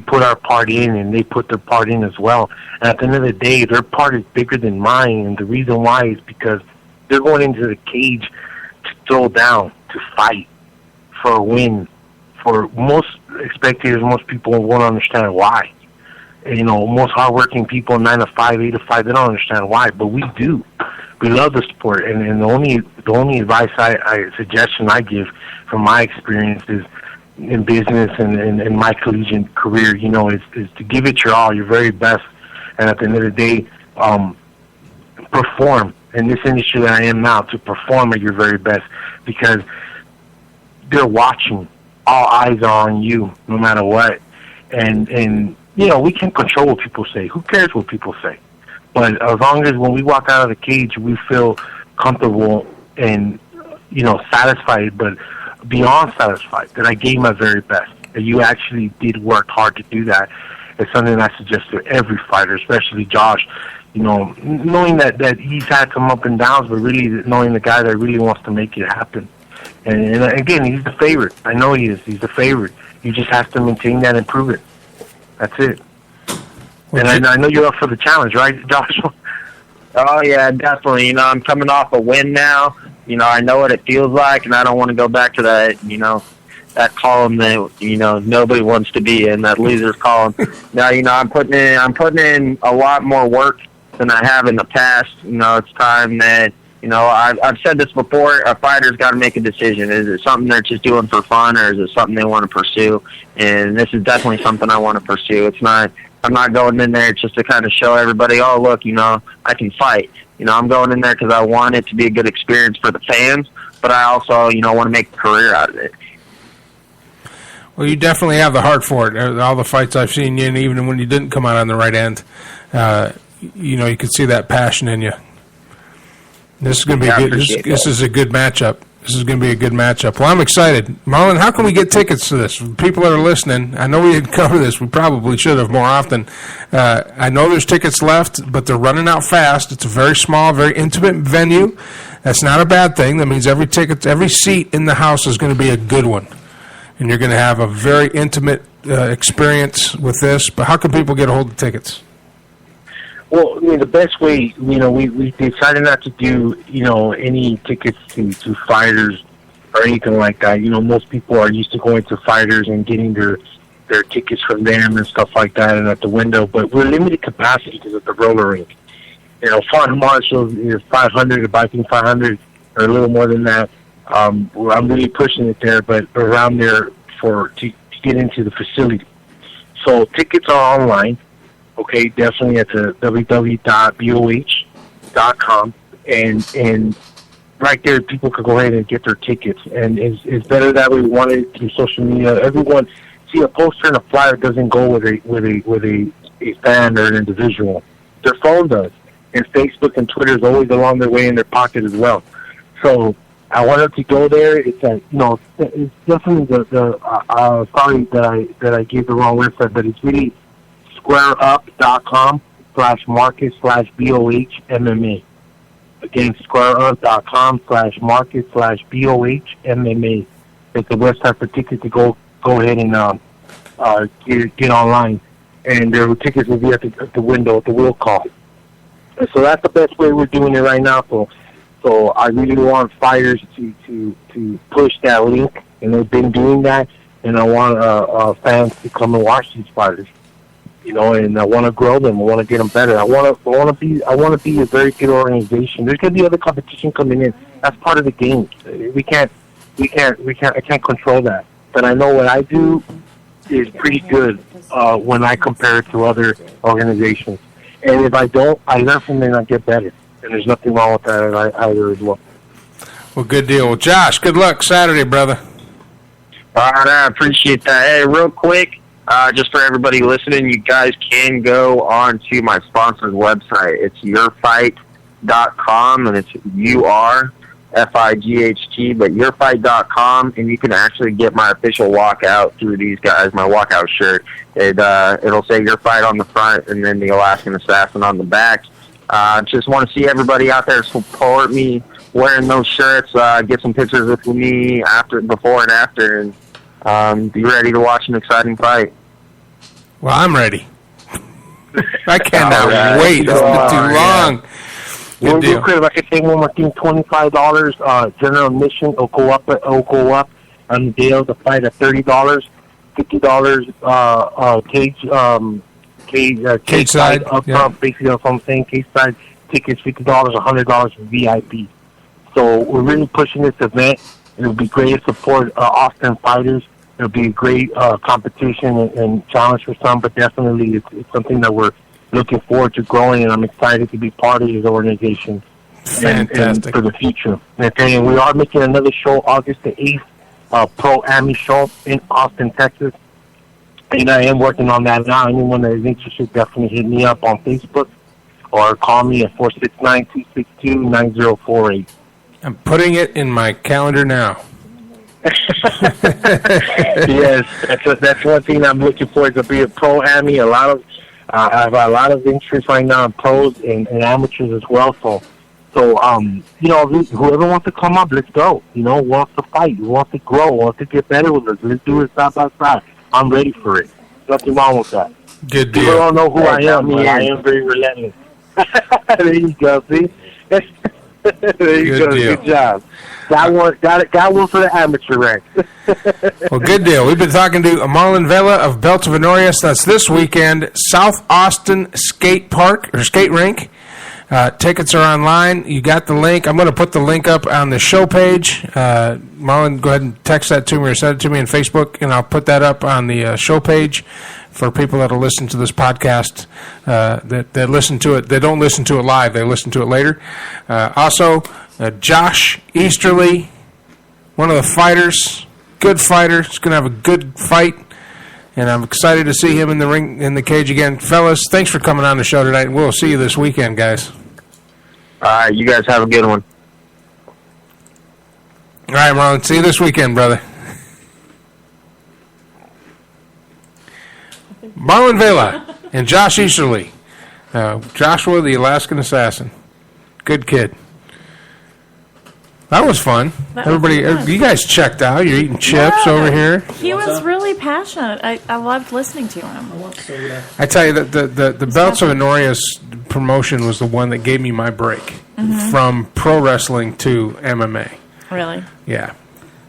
put our part in, and they put their part in as well. And at the end of the day, their part is bigger than mine, and the reason why is because they're going into the cage to throw down, to fight for a win. For most spectators, most people won't understand why. And, you know, most hardworking people, 9 to 5, 8 to 5, they don't understand why, but we do. We love the sport, and the only advice suggestion I give from my experience is, in business and in my collegiate career, you know, is to give it your all, your very best, and at the end of the day, perform in this industry that I am now, to perform at your very best, because they're watching. All eyes are on you, no matter what. And you know, we can control what people say. Who cares what people say? But as long as when we walk out of the cage, we feel comfortable and, you know, satisfied, but beyond satisfied, that I gave my very best, that you actually did work hard to do that, is something I suggest to every fighter, especially Josh. You know, knowing that he's had some up and downs, but really knowing the guy that really wants to make it happen. And again, he's the favorite. I know he is. He's the favorite. You just have to maintain that and prove it. That's it. And I know you're up for the challenge, right, Joshua? Oh, yeah, definitely. You know, I'm coming off a win now. You know, I know what it feels like, and I don't want to go back to that, you know, that column that, you know, nobody wants to be in, that loser's column. Now, you know, I'm putting in a lot more work than I have in the past. You know, it's time that, you know, I've said this before, a fighter's got to make a decision. Is it something they're just doing for fun, or is it something they want to pursue? And this is definitely something I want to pursue. I'm not going in there just to kind of show everybody, oh, look, you know, I can fight. You know, I'm going in there because I want it to be a good experience for the fans, but I also, you know, want to make a career out of it. Well, you definitely have the heart for it. All the fights I've seen you in, even when you didn't come out on the right end, you know, you could see that passion in you. This is going to be good. This is a good matchup. This is going to be a good matchup. Well, I'm excited. Marlon, how can we get tickets to this? People that are listening, I know we didn't cover this. We probably should have more often. I know there's tickets left, but they're running out fast. It's a very small, very intimate venue. That's not a bad thing. That means every seat in the house is going to be a good one. And you're going to have a very intimate experience with this. But how can people get a hold of tickets? Well, I mean, the best way, you know, we decided not to do, you know, any tickets to fighters or anything like that. You know, most people are used to going to fighters and getting their tickets from them and stuff like that and at the window. But we're limited capacity because of the roller rink. You know, Font Marshall is 500, I think 500 or a little more than that. I'm really pushing it there, but around there to get into the facility. So tickets are online. Okay, definitely at the www.boh.com, and right there people could go ahead and get their tickets. And it's better that we want it through social media. Everyone, see, a poster and a flyer doesn't go with a fan or an individual. Their phone does, and Facebook and Twitter is always along their way in their pocket as well. So I wanted to go there. It's it's definitely sorry that I gave the wrong website, but it's really squareup.com/market/BOH-MMA. Again, squareup.com/market/BOH-MMA. It's the website for tickets to go ahead and get online. And their tickets will be at the window, at the wheel call. And so that's the best way we're doing it right now. So I really want fighters to push that link, and they've been doing that. And I want fans to come and watch these fighters. You know, and I want to grow them. I want to get them better. I want to be a very good organization. There's going to be other competition coming in. That's part of the game. I can't control that. But I know what I do is pretty good when I compare it to other organizations. And if I don't, I learn from them and I get better. And there's nothing wrong with that either as well. Well, good deal. Well, Josh, good luck Saturday, brother. All right, I appreciate that. Hey, real quick, just for everybody listening, you guys can go on to my sponsor's website. It's yourfight.com, and it's URFIGHT, but yourfight.com, and you can actually get my official walkout through these guys, my walkout shirt. It'll say Your Fight on the front, and then the Alaskan Assassin on the back. Just want to see everybody out there support me wearing those shirts, get some pictures with me before and after, and be ready to watch an exciting fight. Well, I'm ready. I cannot wait. It's been too long. Good deal. Quick, if I could say one more thing, $25 general admission will go up on the day of the fight at $30, $50 cage side up front. Basically, that's what I'm saying. Cage side tickets $50, $100 for VIP. So we're really pushing this event. It'll be great to support Austin fighters. It'll be a great competition and challenge for some, but definitely it's something that we're looking forward to growing, and I'm excited to be part of his organization. And for the future. Okay, and we are making another show August the 8th, Pro Ami show in Austin, Texas. And I am working on that now. Anyone that is interested, definitely hit me up on Facebook or call me at 469-262-9048. I'm putting it in my calendar now. Yes, that's one thing I'm looking forward to be a pro Ami. I have a lot of interest right now in pros and amateurs as well. So, you know, whoever wants to come up, let's go. You know, wants to fight, wants to grow, wants to get better with us. Let's do it side by side. I'm ready for it. Nothing wrong with that. Good deal. People don't know who I am, but I am very relentless. There you go, see? There you Good go. deal. Good job. Got one for the amateur rank. Well, good deal. We've been talking to Marlon Vela of Belts of Honorious. That's this weekend, South Austin Skate Rink. Tickets are online. You got the link. I'm going to put the link up on the show page. Marlon, go ahead and text that to me or send it to me on Facebook, and I'll put that up on the show page for people that will listen to this podcast, that listen to it. They don't listen to it live. They listen to it later. Also, Josh Easterly, one of the fighters, good fighter. He's going to have a good fight. And I'm excited to see him in the ring, in the cage again. Fellas, thanks for coming on the show tonight. We'll see you this weekend, guys. All right, you guys have a good one. All right, Marlon. See you this weekend, brother. Marlon Vela and Josh Easterly. Joshua, the Alaskan Assassin. Good kid. That was fun. Everybody, you guys checked out. You're eating chips over here. He was really passionate. I loved listening to him. I tell you that the Belts of Honorious promotion was the one that gave me my break from pro wrestling to MMA. Really? Yeah,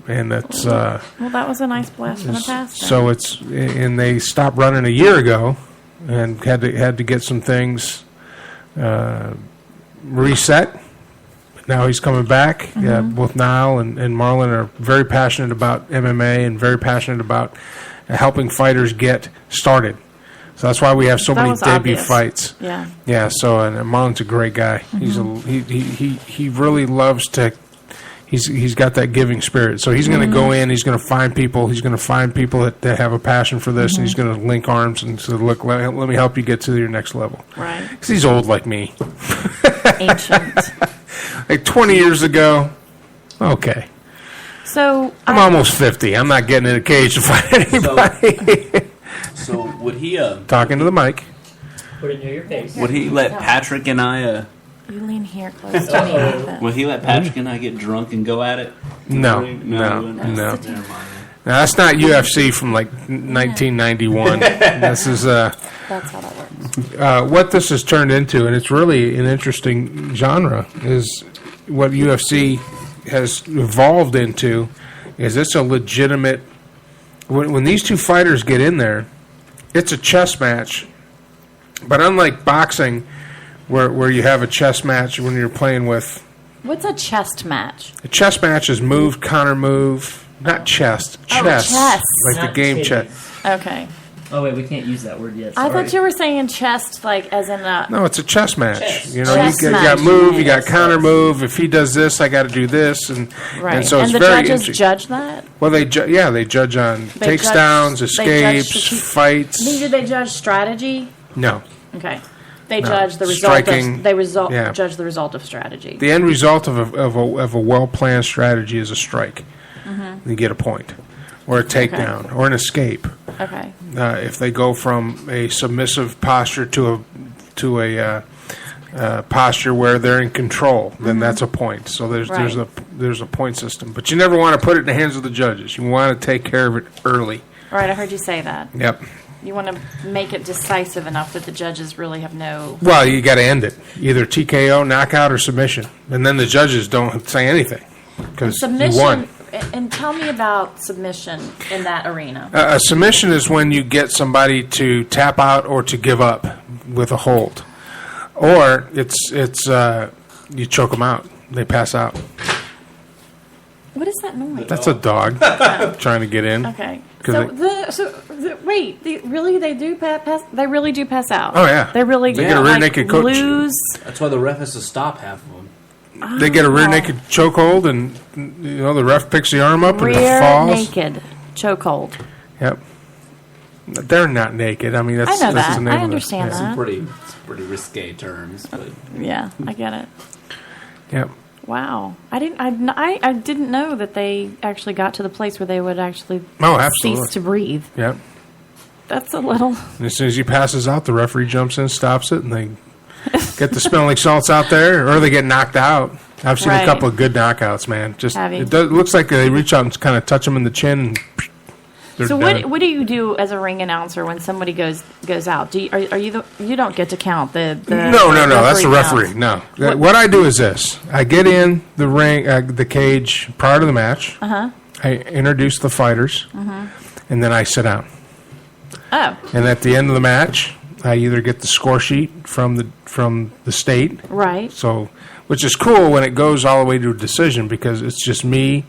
and that's well, that was a nice blast from the past. So and they stopped running a year ago, and had to get some things reset. Now he's coming back. Both Niall and Marlon are very passionate about MMA and very passionate about helping fighters get started. So that's why we have so many debut fights. Yeah. Yeah. So and Marlon's a great guy. He's he really loves to. He's got that giving spirit. So he's going to go in. He's going to find people. He's going to find people that have a passion for this, and he's going to link arms and say, "Look, let me help you get to your next level." Right. Because he's old like me. Ancient. Like 20 years ago. Okay. So I'm almost 50. I'm not getting in a cage to fight anybody. So would he talking to the mic? Put it near your face. Would he let Patrick and I you lean here close to me. would he let Patrick and I get drunk and go at it? No. Now, that's not UFC from like 1991. This is that's how that works. what this has turned into, and it's really an interesting genre, is what UFC has evolved into. Is it's a legitimate, when these two fighters get in there, it's a chess match. But unlike boxing, where you have a chess match when you're playing with... What's a chest match? A chess match is move, counter move, not chest, chess. Chess. Like Not the game titties. chess. Okay. Oh, wait, we can't use that word yet. I Sorry. thought you were saying chest, like as in a... No, it's a chess match. Chess. You know, Chess you got match. move, you got counter move. If he does this, I got to do this, and Right. and so it's the very judges interesting. judge that? Well, they judge on They takedowns, judge- they judge escapes, strate- fights. I mean, do they judge strategy? No, Okay. They No. judge the result Striking, of... They yeah. judge the result of strategy. the end result of a well planned strategy is a strike. You get a point, or a takedown, or an escape. Okay. If they go from a submissive posture to a posture where they're in control, then that's a point. So there's a point system, but you never want to put it in the hands of the judges. You want to take care of it early. Right, I heard you say that. Yep. You want to make it decisive enough that the judges really have no... Well, you got to end it, either TKO, knockout, or submission, and then the judges don't say anything because you won. Submission, and tell me about submission in that arena. A submission is when you get somebody to tap out or to give up with a hold, or it's you choke them out, they pass out. What is that noise? That's a dog trying to get in. Okay. 'Cause Wait, they do pass. They really do pass out. Oh, yeah. They really They get a rear naked coach. lose. That's why the ref has to stop half of them. They get a rear naked chokehold, and the ref picks the arm up and it Rear falls. naked chokehold. Yep. They're not naked. I mean, that's I know that's that. the name I of it. understand Yeah. that. Pretty risque terms, but Yeah, I get it. Yep. Wow, I didn't know that they actually got to the place where they would actually absolutely. cease to breathe. Yep. That's a little. And as soon as he passes out, the referee jumps in, stops it, and they get the smelling salts out there, or they get knocked out. I've seen a Right. couple of good knockouts, man. Just Have you? it looks like they reach out and kind of touch them in the chin, and they're So done. what do you do as a ring announcer when somebody goes out? Are you you don't get to count the No. That's the referee. counts? No. What I do is this: I get in the ring, the cage prior to the match. Uh-huh. I introduce the fighters, and then I sit down. Oh. And at the end of the match, I either get the score sheet from the state, Right. so which is cool when it goes all the way to a decision because it's just me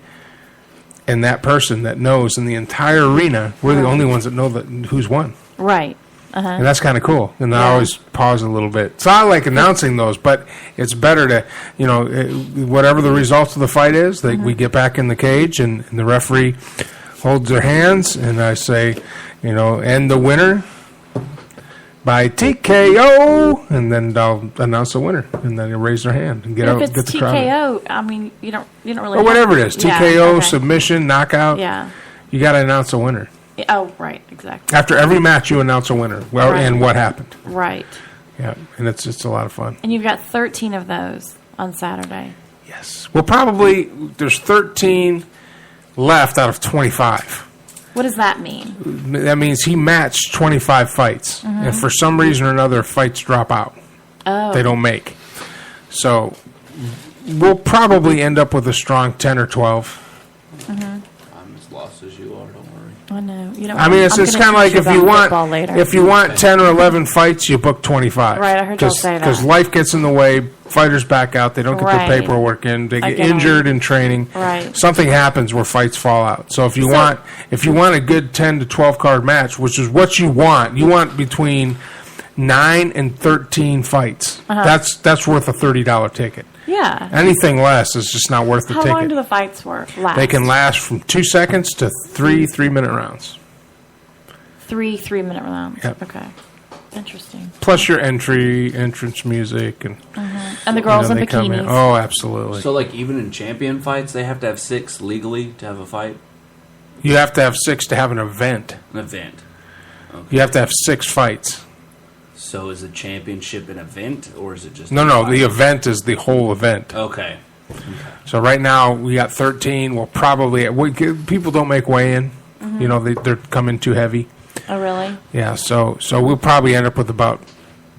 and that person that knows in the entire arena. We're the only ones that know who's won. Right. Uh-huh. And that's kind of cool. And I always pause a little bit. So I like announcing those, but it's better to, whatever the results of the fight is, we get back in the cage and the referee holds their hands and I say, and the winner by TKO, and then I'll announce the winner, and then you raise their hand and get If get it's the crowd. TKO, I mean, you don't really. Or whatever it is, Yeah, TKO, okay. submission, knockout. Yeah. You got to announce a winner. Oh, right, exactly. After every match, you announce a winner. Well, Right. and what happened. Right. Yeah, and it's a lot of fun. And you've got 13 of those on Saturday. Well, probably there's 13 left out of 25. What does that mean? That means he matched 25 fights, and for some reason or another, fights drop out. Oh. They don't make. So we'll probably end up with a strong 10 or 12. I'm as lost as you are. Don't worry. I know. You know. I mean, it's kind of like if you want 10 or 11 fights, you book 25. Right, I heard y'all say that. Because life gets in the way, fighters back out, they don't get Right. their paperwork in, they I get get injured in training. Right. Something happens where fights fall out. So if you want a good 10 to 12 card match, which is what you want between 9 and 13 fights. Uh-huh. That's worth a $30 ticket. Yeah. Anything less is just not worth the How ticket. long do the fights last? They can last from 2 seconds to 3 3-minute rounds. 3 3-minute rounds. Yep. Okay. Interesting. Plus your entrance music and And the girls in they come in. bikinis. Oh, absolutely. So, even in champion fights, they have to have 6 legally to have a fight? You have to have 6 to have an event. An event. Okay. You have to have 6 fights. So is the championship an event, or is it just... No, the event is the whole event. Okay. So right now we got 13. We'll probably... people don't make weigh-in. They're coming too heavy. Oh, really? Yeah, so we'll probably end up with about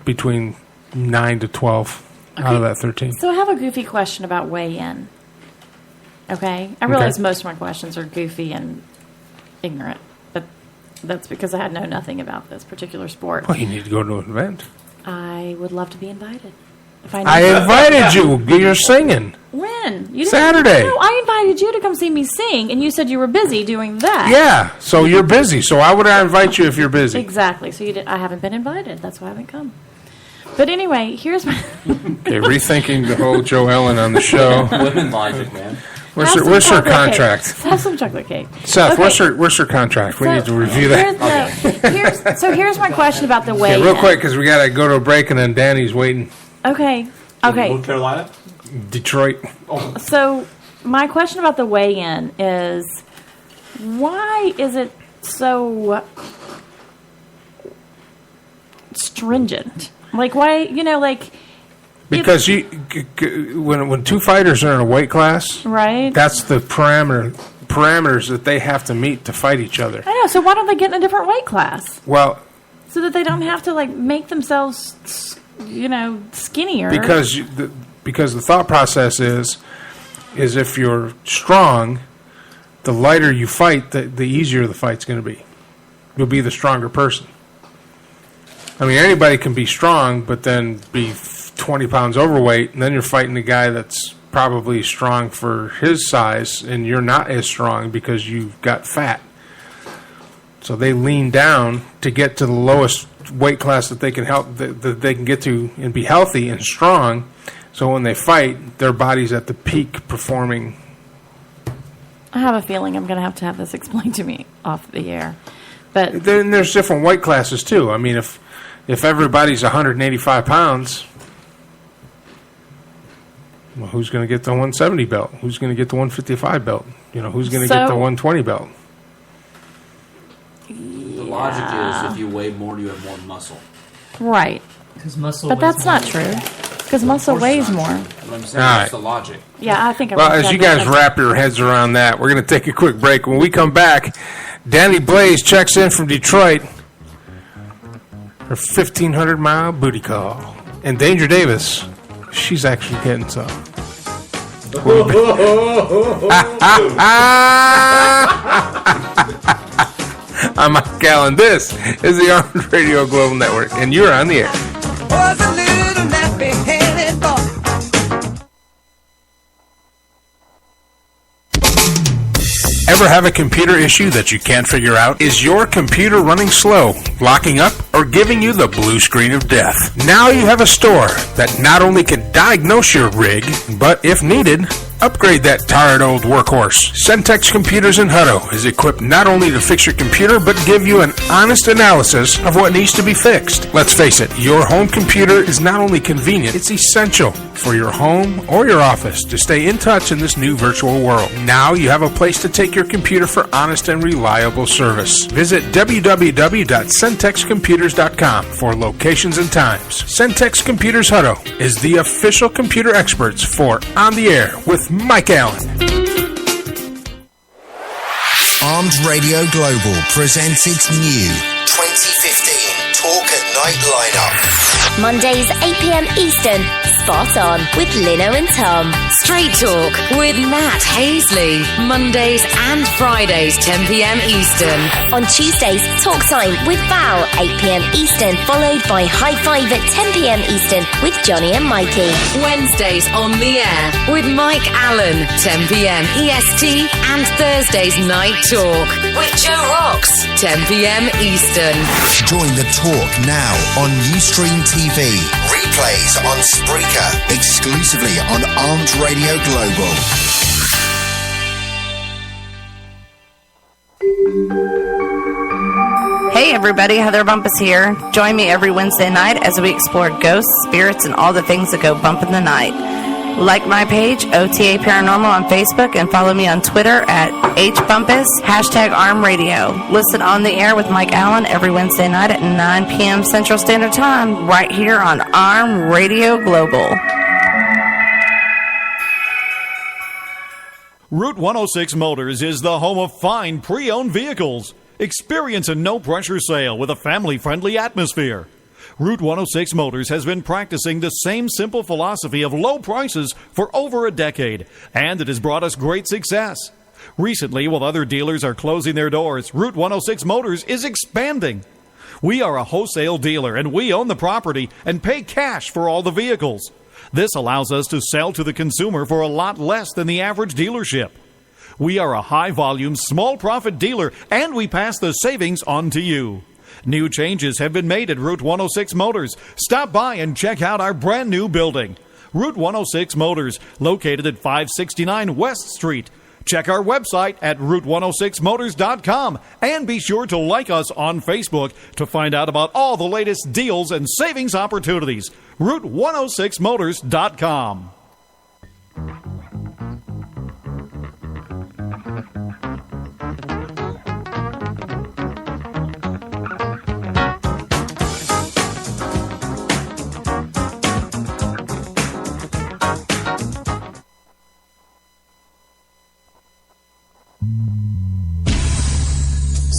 between 9 to 12 out of that 13. So I have a goofy question about weigh-in. Okay? I realize most of my questions are goofy and ignorant, but that's because I know nothing about this particular sport. Well, you need to go to an event. I would love to be invited. If I invited you. You're singing. When? You didn't- Saturday. No, I invited you to come see me sing, and you said you were busy doing that. Yeah, so you're busy. So why would I invite you if you're busy? Exactly. So I haven't been invited. That's why I haven't come. But anyway, here's my... Okay, rethinking the whole Joe Ellen on the show. Women logic, man. Where's her contract? Have some chocolate cake. Seth, Okay. where's her contract? We need to review that. Here's my question about the weigh-in. Okay, real quick, because we got to go to a break, and then Danny's waiting. Okay. North Carolina? Detroit. So my question about the weigh-in is, why is it so stringent? Like, why, Because when 2 fighters are in a weight class, right? That's the parameters that they have to meet to fight each other. I know. So why don't they get in a different weight class Well, so that they don't have to make themselves, skinnier? Because the thought process is if you're strong, the lighter you fight, the easier the fight's going to be. You'll be the stronger person. I mean, anybody can be strong, but then be 20 pounds overweight, and then you're fighting a guy that's probably strong for his size, and you're not as strong because you've got fat. So they lean down to get to the lowest weight class that they can that they can get to and be healthy and strong. So when they fight, their body's at the peak performing. I have a feeling I'm going to have this explained to me off the air. But then there's different weight classes too. I mean, if everybody's 185 pounds, well, who's going to get the 170 belt? Who's going to get the 155 belt? Who's going to get the 120 belt? The logic is if you weigh more, you have more muscle. Right. But that's not true. Because muscle weighs more. I'm saying that's the logic. Yeah, I think. Well, as you guys wrap your heads around that, we're going to take a quick break. When we come back, Dani Blaze checks in from Detroit. Her 1,500-mile booty call. And Danger Davis, she's actually getting some. I'm Mike Allen. This is the Armed Radio Global Network, and you're on the air. Was a little nappy-headed boy. Ever have a computer issue that you can't figure out? Is your computer running slow, locking up, or giving you the blue screen of death? Now you have a store that not only can diagnose your rig, but if needed, upgrade that tired old workhorse. Centex Computers in Hutto is equipped not only to fix your computer, but give you an honest analysis of what needs to be fixed. Let's face it, your home computer is not only convenient, it's essential for your home or your office to stay in touch in this new virtual world. Now you have a place to take your computer for honest and reliable service. Visit www.centexcomputers.com for locations and times. Centex Computers Hutto is the official computer experts for On the Air with Mike Allen. Armed Radio Global presents its new 2015 Talk at Night lineup. Mondays 8 p.m. Eastern, Spot On with Lino and Tom. Straight Talk with Matt Hazley. Mondays and Fridays 10 p.m. Eastern. On Tuesdays, Talk Time with Val 8 p.m. Eastern, followed by High Five at 10 p.m. Eastern with Johnny and Mikey. Wednesdays on the air with Mike Allen 10 p.m. EST, and Thursdays Night Talk with Joe Rocks 10 p.m. Eastern. Join the talk now on Ustream TV. Replays on Spreaker, exclusively on Armed Radio Global. Hey everybody, Heather Bumpus here. Join me every Wednesday night as we explore ghosts, spirits, and all the things that go bump in the night. Like my page, OTA Paranormal on Facebook, and follow me on Twitter at HBumpus, #ArmRadio. Listen on the air with Mike Allen every Wednesday night at 9 p.m. Central Standard Time, right here on Arm Radio Global. Route 106 Motors is the home of fine pre-owned vehicles. Experience a no-pressure sale with a family-friendly atmosphere. Route 106 Motors has been practicing the same simple philosophy of low prices for over a decade, and it has brought us great success. Recently, while other dealers are closing their doors, Route 106 Motors is expanding. We are a wholesale dealer, and we own the property and pay cash for all the vehicles. This allows us to sell to the consumer for a lot less than the average dealership. We are a high-volume, small-profit dealer, and we pass the savings on to you. New changes have been made at Route 106 Motors. Stop by and check out our brand new building. Route 106 Motors, located at 569 West Street. Check our website at route106motors.com and be sure to like us on Facebook to find out about all the latest deals and savings opportunities. route106motors.com.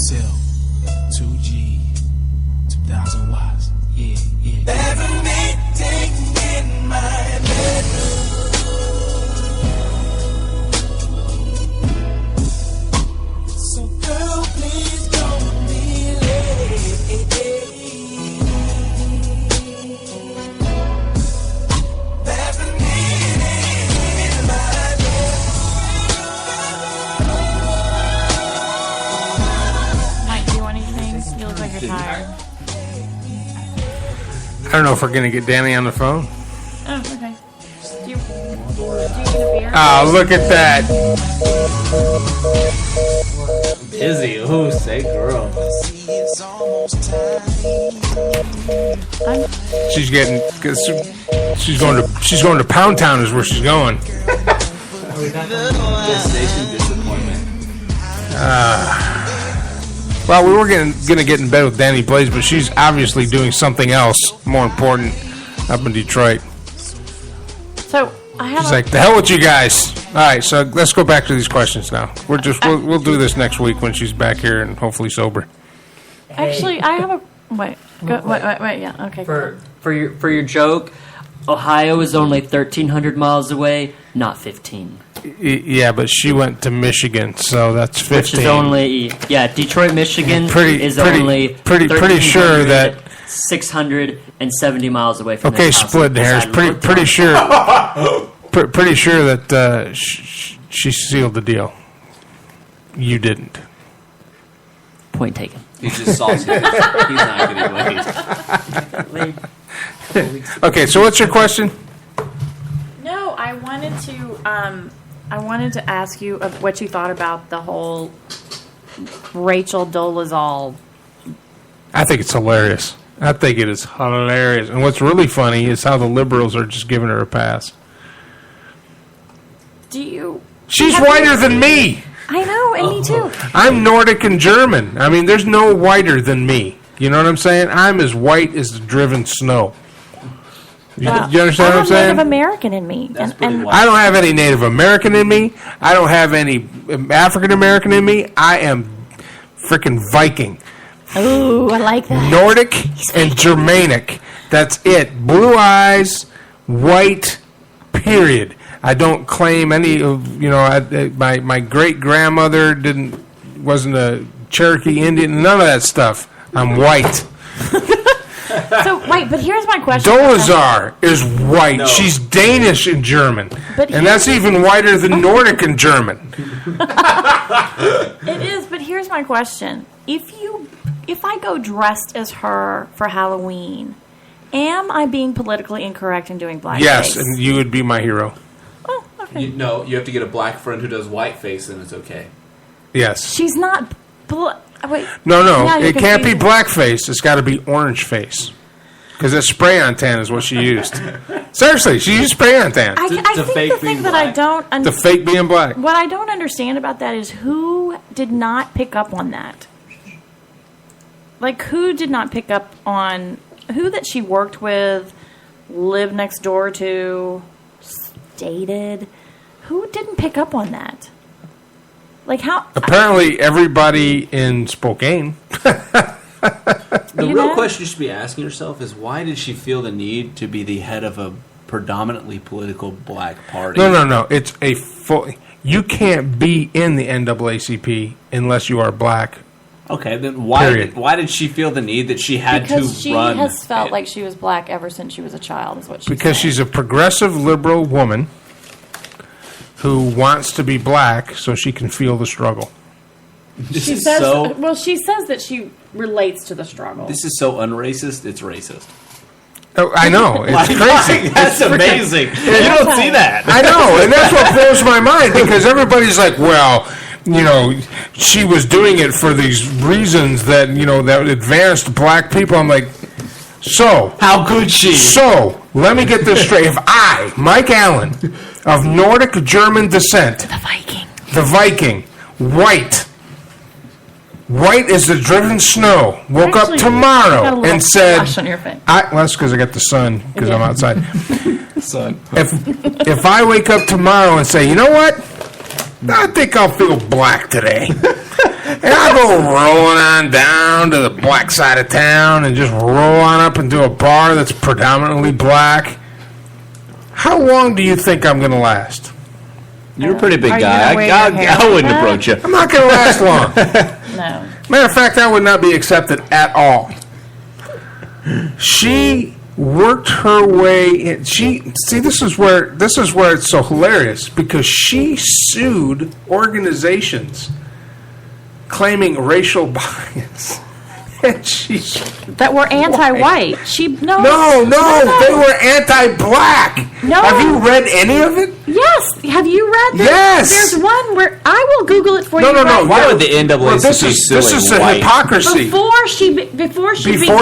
Cell, 2G, 2,000 watts. Yeah, yeah. Every meeting in my bedroom. You look like you're tired. I don't know if we're going to get Danny on the phone. Oh, okay. Do you need a beer? Oh, look at that. Busy. Ooh, say girl. She's getting. She's going to Pound Town is where she's going. Destination disappointment. Well, we were going to get in bed with Dani Blaze, but she's obviously doing something else more important up in Detroit. So I have. She's like, the hell with you guys. All right, so let's go back to these questions now. We'll do this next week when she's back here and hopefully sober. Actually, I have a wait. Yeah, okay. For your joke, Ohio is only 1,300 miles away, not 15. Yeah, but she went to Michigan, so that's 15. Which is only Detroit, Michigan is only pretty sure that 670 miles away from. Okay, this house. split hairs. Pretty sure. Pretty sure that she sealed the deal. You didn't. Point taken. He's just saucy. He's not getting laid. Okay, so what's your question? No, I wanted to ask you of what you thought about the whole Rachel Dolezal. I think it's hilarious. I think it is hilarious. And what's really funny is how the liberals are just giving her a pass. She's whiter than me. I know, and me too. I'm Nordic and German. I mean, there's no whiter than me. You know what I'm saying? I'm as white as the driven snow. You understand what I'm saying? I have Native American in me. And I don't have any Native American in me. I don't have any African American in me. I am freaking Viking. Ooh, I like that. Nordic and Germanic. That's it. Blue eyes, white, period. I don't claim any of, my great grandmother wasn't a Cherokee Indian, none of that stuff. I'm white. So wait, but here's my question. Dolezal is white. No. She's Danish and German, and that's even whiter than Nordic and German. It is, but here's my question: if I go dressed as her for Halloween, am I being politically incorrect in doing blackface? Yes, and you would be my hero. Oh, okay. You have to get a black friend who does whiteface, and it's okay. Yes. She's not. Wait. No, it can't be blackface. It's got to be orange face. Because that spray-on tan is what she used. Seriously, she used spray-on tan. I think the thing that I don't the fake being black. What I don't understand about that is who did not pick up on that. Like, who did not pick up on who that she worked with, lived next door to, dated? Who didn't pick up on that? Like how? Apparently, everybody in Spokane. The real question you should be asking yourself is why did she feel the need to be the head of a predominantly political black party? No. It's a full. You can't be in the NAACP unless you are black. Okay, then why did she feel the need that she had to run? Because she has felt like she was black ever since she was a child, is what she Because she's a progressive liberal woman who wants to be black so she can feel the struggle. She says that she relates to the struggle. This is so unracist, it's racist. Oh, I know. It's crazy. That's amazing. You don't see that. I know, and that's what blows my mind, because everybody's like, well, she was doing it for these reasons that, that advanced black people. I'm like, so. How could she? So, let me get this straight. If I, Mike Allen, of Nordic German descent. The Viking. White as the driven snow. Woke up tomorrow and said, that's because I got the sun, because I'm outside. Sun. If I wake up tomorrow and say, you know what? I think I'll feel black today. And I'll go rolling on down to the black side of town and just roll on up into a bar that's predominantly black. How long do you think I'm going to last? You're a pretty big guy. I wouldn't approach you. I'm not going to last long. No. Matter of fact, I would not be accepted at all. She worked her way in. This is where it's so hilarious, because she sued organizations claiming racial bias. that were anti-white. No, they were anti-black. No. Have you read any of it? Yes. Have you read this? Yes. There's one where I will Google it for you. No. Why would the NAACP Well, this is a white? hypocrisy. Before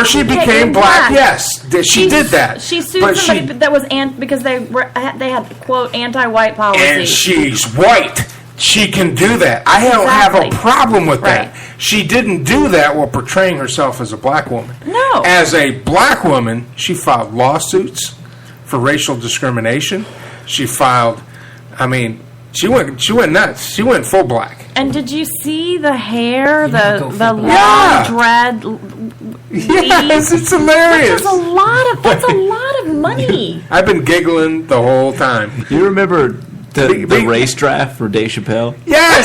she became black, yes, she did that. She sued somebody that was because they had quote anti-white policy. And she's white. She can do that. I don't have a problem with that. She didn't do that while portraying herself as a black woman. No. As a black woman, she filed lawsuits for racial discrimination. She filed, she went nuts. She went full black. And did you see the hair, the long dread? Yes, it's hilarious. That's a lot of money. I've been giggling the whole time. You remember the race draft for Dave Chappelle? Yes!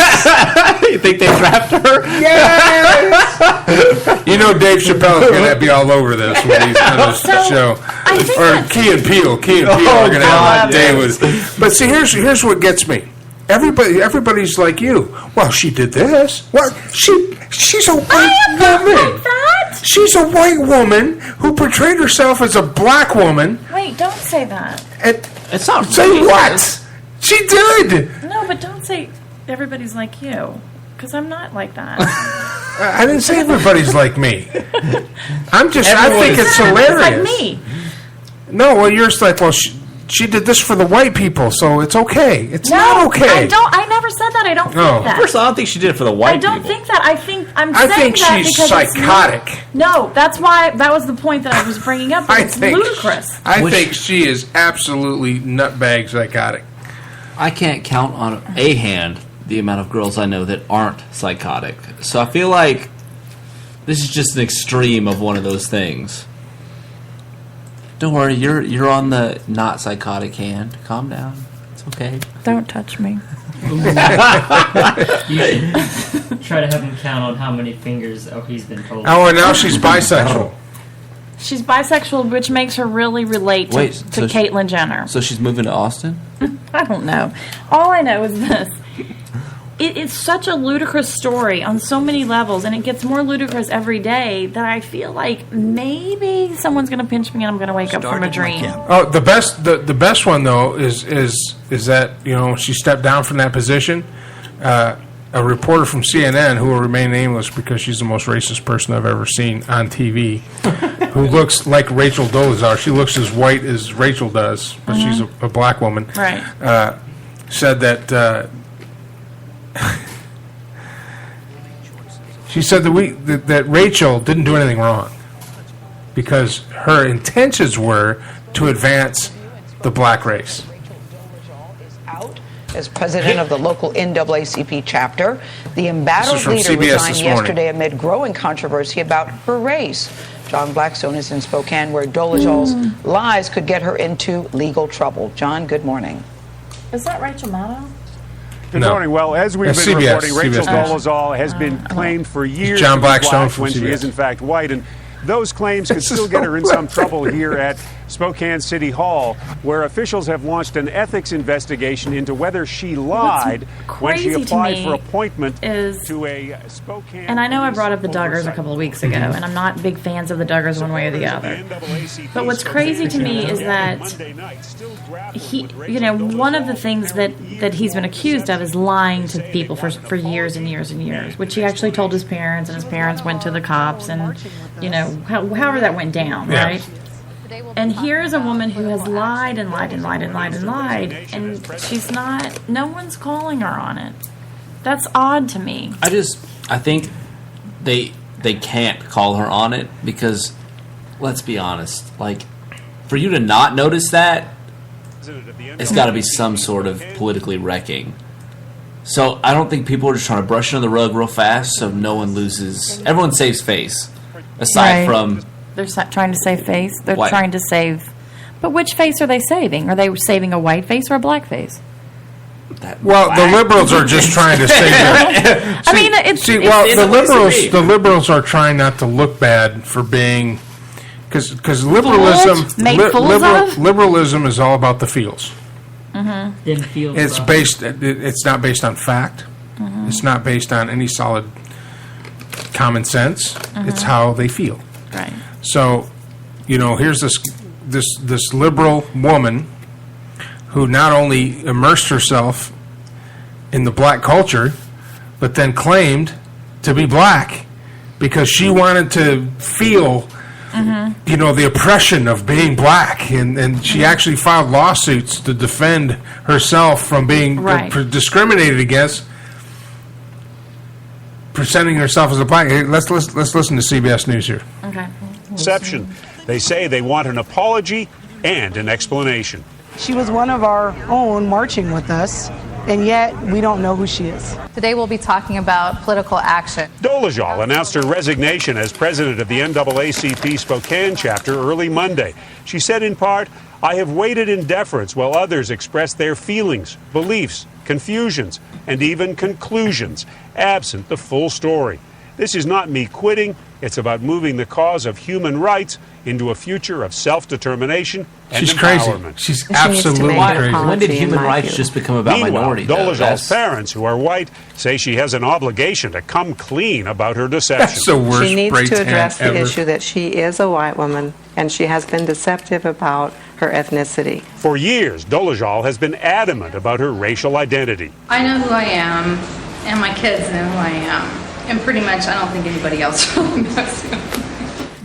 You think they drafted her? Yes! You know Dave Chappelle is going to be all over this when he's on this show. Or Key and Peele. Key and Peele are going to have a day with. But see, here's what gets me. Everybody's like you. Well, she did this. Well, she's a white woman. Like that. She's a white woman who portrayed herself as a black woman. Wait, don't say that. It's not. Say what? She did. No, but don't say everybody's like you, because I'm not like that. I didn't say everybody's like me. I think it's hilarious. Like me. No, well, you're just like, well, she did this for the white people, so it's okay. It's not okay. I never said that. I don't think that. First of all, I don't think she did it for the white people. I don't think that. I think she's because psychotic. No, that's why. That was the point that I was bringing up. It's ludicrous. I think she is absolutely nutbag psychotic. I can't count on a hand the amount of girls I know that aren't psychotic. So I feel like this is just an extreme of one of those things. Don't worry, you're on the not psychotic hand. Calm down. It's okay. Don't touch me. Try to have him count on how many fingers he's been told. Oh, and now she's bisexual. She's bisexual, which makes her really relate to Caitlyn Jenner. So she's moving to Austin? I don't know. All I know is this. It's such a ludicrous story on so many levels, and it gets more ludicrous every day that I feel like maybe someone's going to pinch me and I'm going to wake up from a dream. Oh, the best one though is that she stepped down from that position. A reporter from CNN, who will remain nameless because she's the most racist person I've ever seen on TV, who looks like Rachel Dolezal. She looks as white as Rachel does, but she's a black woman. Right. Said that she said that Rachel didn't do anything wrong because her intentions were to advance the black race. As president of the local NAACP chapter, the embattled leader resigned yesterday amid growing controversy about her race. John Blackstone is in Spokane, where Dolezal's lies could get her into legal trouble. John, good morning. Is that Rachel Maddow? Good morning. Well, as we've been reporting, Rachel Dolezal has been claimed for years John to be Blackstone black when from she CBS. is in fact white, and those claims could still get her in some trouble here at Spokane City Hall, where officials have launched an ethics investigation into whether she lied when she applied for appointment to a Spokane. And I know I brought up the Duggars a couple of weeks ago, and I'm not big fans of the Duggars one way or the other. But what's crazy to me is that one of the things that he's been accused of is lying to people for years and years and years, which he actually told his parents, and his parents went to the cops, and however that went down, right? And here's a woman who has lied and lied and lied and lied and lied, and no one's calling her on it. That's odd to me. I think they can't call her on it because, let's be honest, like, for you to not notice that, it's got to be some sort of politically wrecking. So I don't think people are just trying to brush it under the rug real fast so no one loses. Everyone saves face, aside from... They're trying to save face. They're White. trying to save. But which face are they saving? Are they saving a white face or a black face? Well, the liberals are just trying to save their... the liberals are trying not to look bad for being... Because liberalism is all about the feels. Mm-hmm. It's not based on fact. Mm-hmm. It's not based on any solid common sense. It's how they feel. Right. So, here's this liberal woman who not only immersed herself in the black culture, but then claimed to be black because she wanted to feel, the oppression of being black, and she actually filed lawsuits to defend herself from being discriminated against, presenting herself as a black. Hey, let's listen to CBS News here. Okay. Exception. They say they want an apology and an explanation. She was one of our own marching with us, and yet we don't know who she is. Today we'll be talking about political action. Dolezal announced her resignation as president of the NAACP Spokane chapter early Monday. She said in part, "I have waited in deference while others express their feelings, beliefs, confusions, and even conclusions, absent the full story. This is not me quitting. It's about moving the cause of human rights into a future of self-determination and She's empowerment." crazy. She's absolutely crazy. When did human rights just become about minorities? Dolezal's parents, who are white, say she has an obligation to come clean about her deception. That's the worst She needs to address the ever. issue that she is a white woman and she has been deceptive about her ethnicity. For years, Dolezal has been adamant about her racial identity. I know who I am, and my kids know who I am. And pretty much, I don't think anybody else really knows who I am.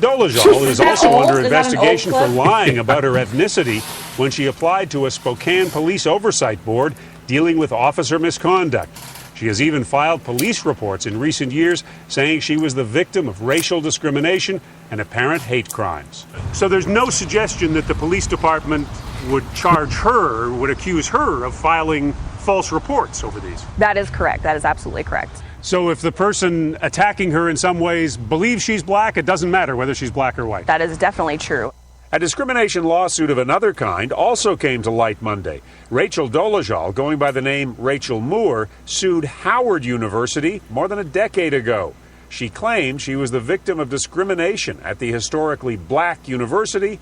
Dolezal is also under Is that an investigation old for clip? lying about her ethnicity when she applied to a Spokane Police Oversight Board dealing with officer misconduct. She has even filed police reports in recent years saying she was the victim of racial discrimination and apparent hate crimes. So there's no suggestion that the police department would charge her, would accuse her of filing false reports over these. That is correct. That is absolutely correct. So if the person attacking her in some ways believes she's black, it doesn't matter whether she's black or white. That is definitely true. A discrimination lawsuit of another kind also came to light Monday. Rachel Dolezal, going by the name Rachel Moore, sued Howard University more than a decade ago. She claimed she was the victim of discrimination at the historically black university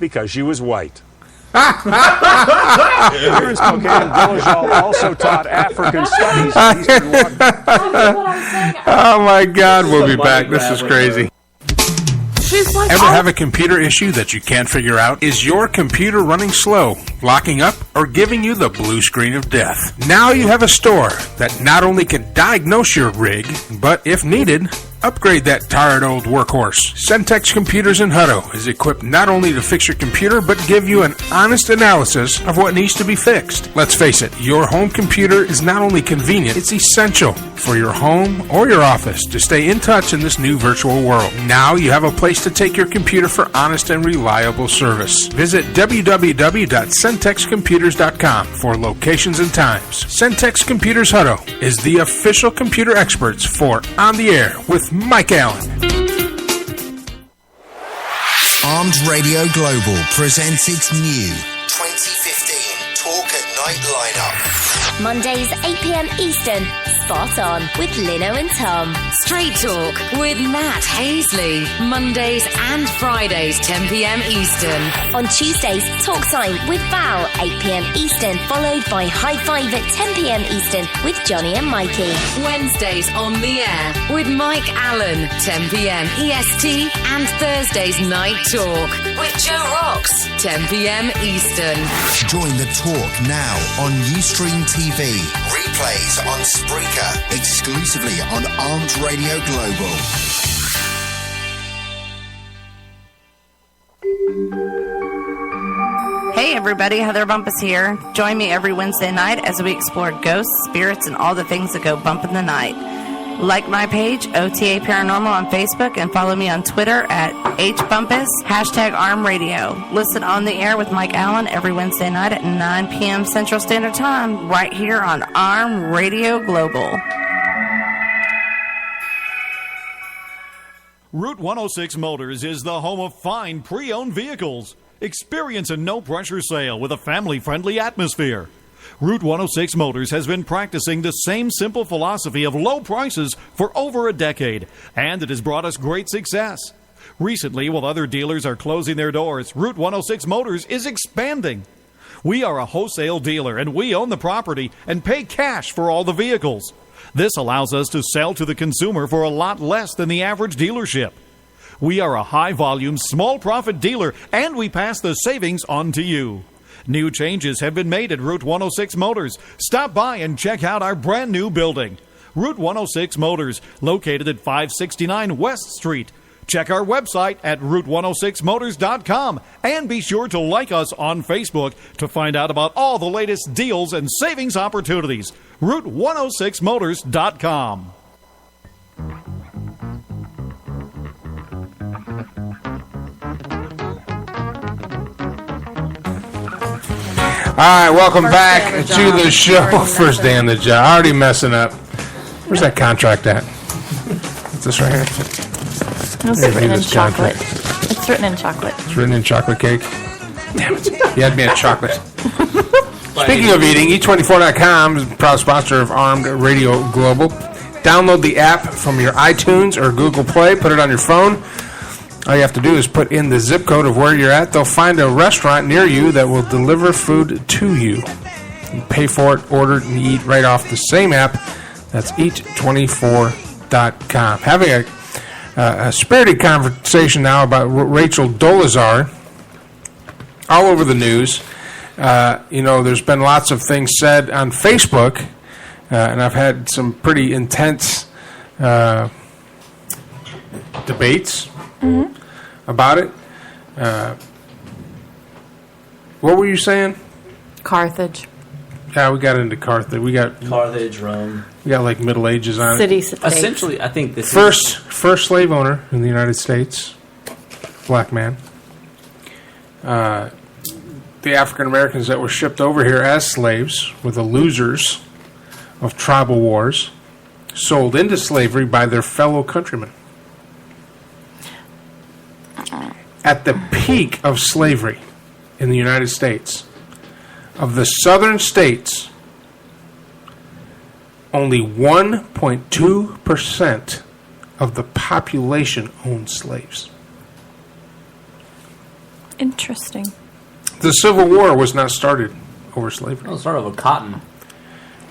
because she was white. Here in Spokane, Dolezal also taught African studies in Eastern Washington. Oh my God, we'll be back. This is crazy. Ever have a computer issue that you can't figure out? Is your computer running slow, locking up, or giving you the blue screen of death? Now you have a store that not only can diagnose your rig, but if needed, upgrade that tired old workhorse. Centex Computers in Hutto is equipped not only to fix your computer, but give you an honest analysis of what needs to be fixed. Let's face it, your home computer is not only convenient, it's essential for your home or your office to stay in touch in this new virtual world. Now you have a place to take your computer for honest and reliable service. Visit www.centexcomputers.com for locations and times. Centex Computers Hutto is the official computer experts for On the Air with Mike Allen. Armed Radio Global presents its new 2015 Talk at Night lineup. Mondays 8 p.m. Eastern. Spot on with Lino and Tom. Straight Talk with Matt Hazley. Mondays and Fridays, 10 p.m. Eastern. On Tuesdays, Talk Time with Val, 8 p.m. Eastern, followed by High Five at 10 p.m. Eastern with Johnny and Mikey. Wednesdays on the air with Mike Allen, 10 p.m. EST, and Thursdays Night Talk with Joe Rocks, 10 p.m. Eastern. Join the talk now on Ustream TV. Replays on Spreaker. Exclusively on Armed Radio Global. Hey everybody, Heather Bumpus here. Join me every Wednesday night as we explore ghosts, spirits, and all the things that go bump in the night. Like my page, OTA Paranormal on Facebook, and follow me on Twitter at HBumpus, #ArmRadio. Listen on the air with Mike Allen every Wednesday night at 9 p.m. Central Standard Time, right here on Arm Radio Global. Route 106 Motors is the home of fine pre-owned vehicles. Experience a no-pressure sale with a family-friendly atmosphere. Route 106 Motors has been practicing the same simple philosophy of low prices for over a decade, and it has brought us great success. Recently, while other dealers are closing their doors, Route 106 Motors is expanding. We are a wholesale dealer, and we own the property and pay cash for all the vehicles. This allows us to sell to the consumer for a lot less than the average dealership. We are a high-volume, small-profit dealer, and we pass the savings on to you. New changes have been made at Route 106 Motors. Stop by and check out our brand-new building. Route 106 Motors, located at 569 West Street. Check our website at route106motors.com and be sure to like us on Facebook to find out about all the latest deals and savings opportunities. route106motors.com. All right, welcome back to the show. First day on the job. Already messing up. Where's that contract at? Is this right here? It's written in chocolate. It's written in chocolate. It's written in chocolate cake. Damn it. You had me at chocolate. Speaking of eating, E24.com is a proud sponsor of Armed Radio Global. Download the app from your iTunes or Google Play. Put it on your phone. All you have to do is put in the zip code of where you're at. They'll find a restaurant near you that will deliver food to you. You pay for it, order it, and eat right off the same app. That's Eat24.com. Having a spirited conversation now about Rachel Dolezal all over the news. There's been lots of things said on Facebook, and I've had some pretty intense debates about it. What were you saying? Carthage. Yeah, we got into Carthage. We got Carthage, Rome. We got like Middle Ages on City it. States. Essentially, I think this first slave owner in the United States, black man. The African Americans that were shipped over here as slaves were the losers of tribal wars, sold into slavery by their fellow countrymen. At the peak of slavery in the United States, of the southern states, only 1.2% of the population owned slaves. Interesting. The Civil War was not started over slavery. No, it started over cotton.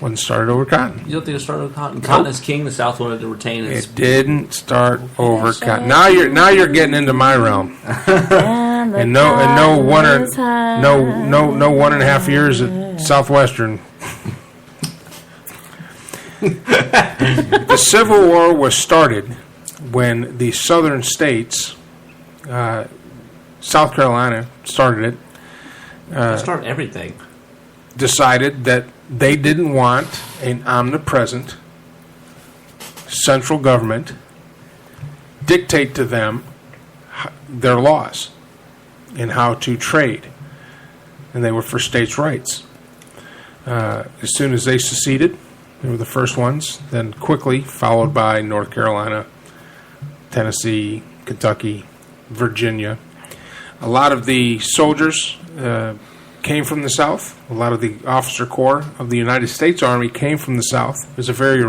Wasn't started over cotton. You don't think it started over cotton? Cotton is king. The South wanted to retain its. It didn't start over cotton. Now you're getting into my realm. And no 1.5 years at Southwestern. The Civil War was started when the southern states, South Carolina started it. Start everything. Decided that they didn't want an omnipresent central government dictate to them their laws and how to trade. And they were for states' rights. As soon as they seceded, they were the first ones, then quickly followed by North Carolina, Tennessee, Kentucky, Virginia. A lot of the soldiers came from the South. A lot of the officer corps of the United States Army came from the South. It was a very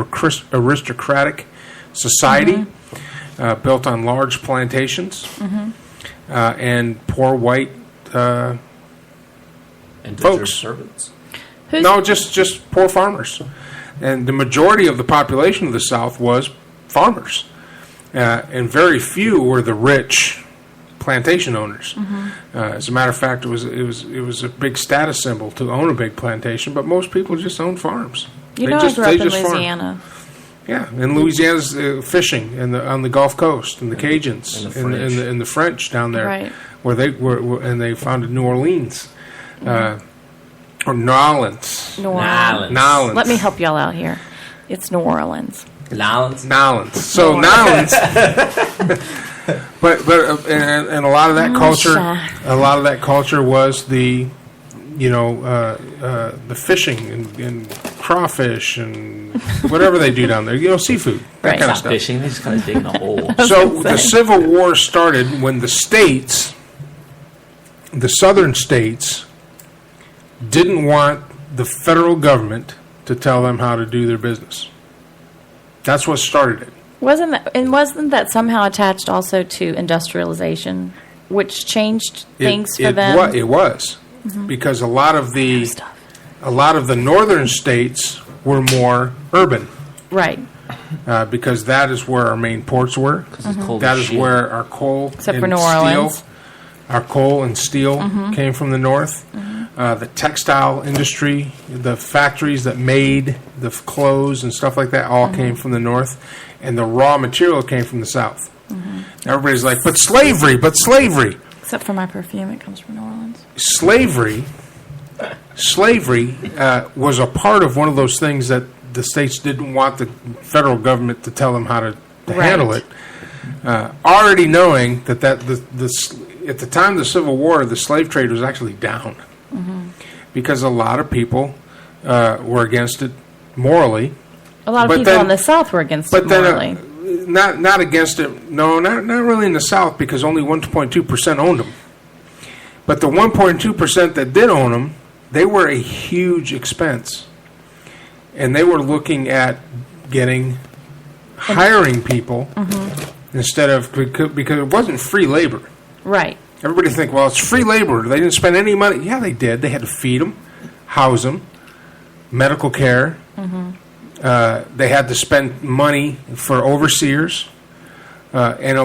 aristocratic society built on large plantations and poor white folks. Servants. No, just poor farmers. And the majority of the population of the South was farmers. And very few were the rich plantation owners. As a matter of fact, it was a big status symbol to own a big plantation, but most people just owned farms. I grew up in Louisiana. Yeah, in Louisiana's fishing on the Gulf Coast, and the Cajuns, and the French down there, right. where they were, and they founded New Orleans, or Nolens. New Orleans. Let me help y'all out here. It's New Orleans. Nolens. So Nolens. But and a lot of that culture, was the the fishing and crawfish and whatever they do down there, seafood, that kind of stuff. Fishing, they just kind of dig in a hole. So the Civil War started when the southern states, didn't want the federal government to tell them how to do their business. That's what started it. Wasn't that somehow attached also to industrialization, which changed things for them? It was because a lot of the northern states were more urban. Right. Because that is where our main ports were. That is where our coal Except and for New steel, Orleans. our coal and steel came from the north. The textile industry, the factories that made the clothes and stuff like that all came from the north. And the raw material came from the south. Everybody's like, but slavery. Except for my perfume, it comes from New Orleans. Slavery was a part of one of those things that the states didn't want the federal government to tell them how to handle it. Already knowing that at the time of the Civil War, the slave trade was actually down because a lot of people were against it morally. A lot of people in the South were against it morally. Not against it. No, not really in the South because only 1.2% owned them. But the 1.2% that did own them, they were a huge expense. And they were looking at hiring people instead of, because it wasn't free labor. Right. Everybody think, well, it's free labor. They didn't spend any money. Yeah, they did. They had to feed them, house them, medical care. They had to spend money for overseers. And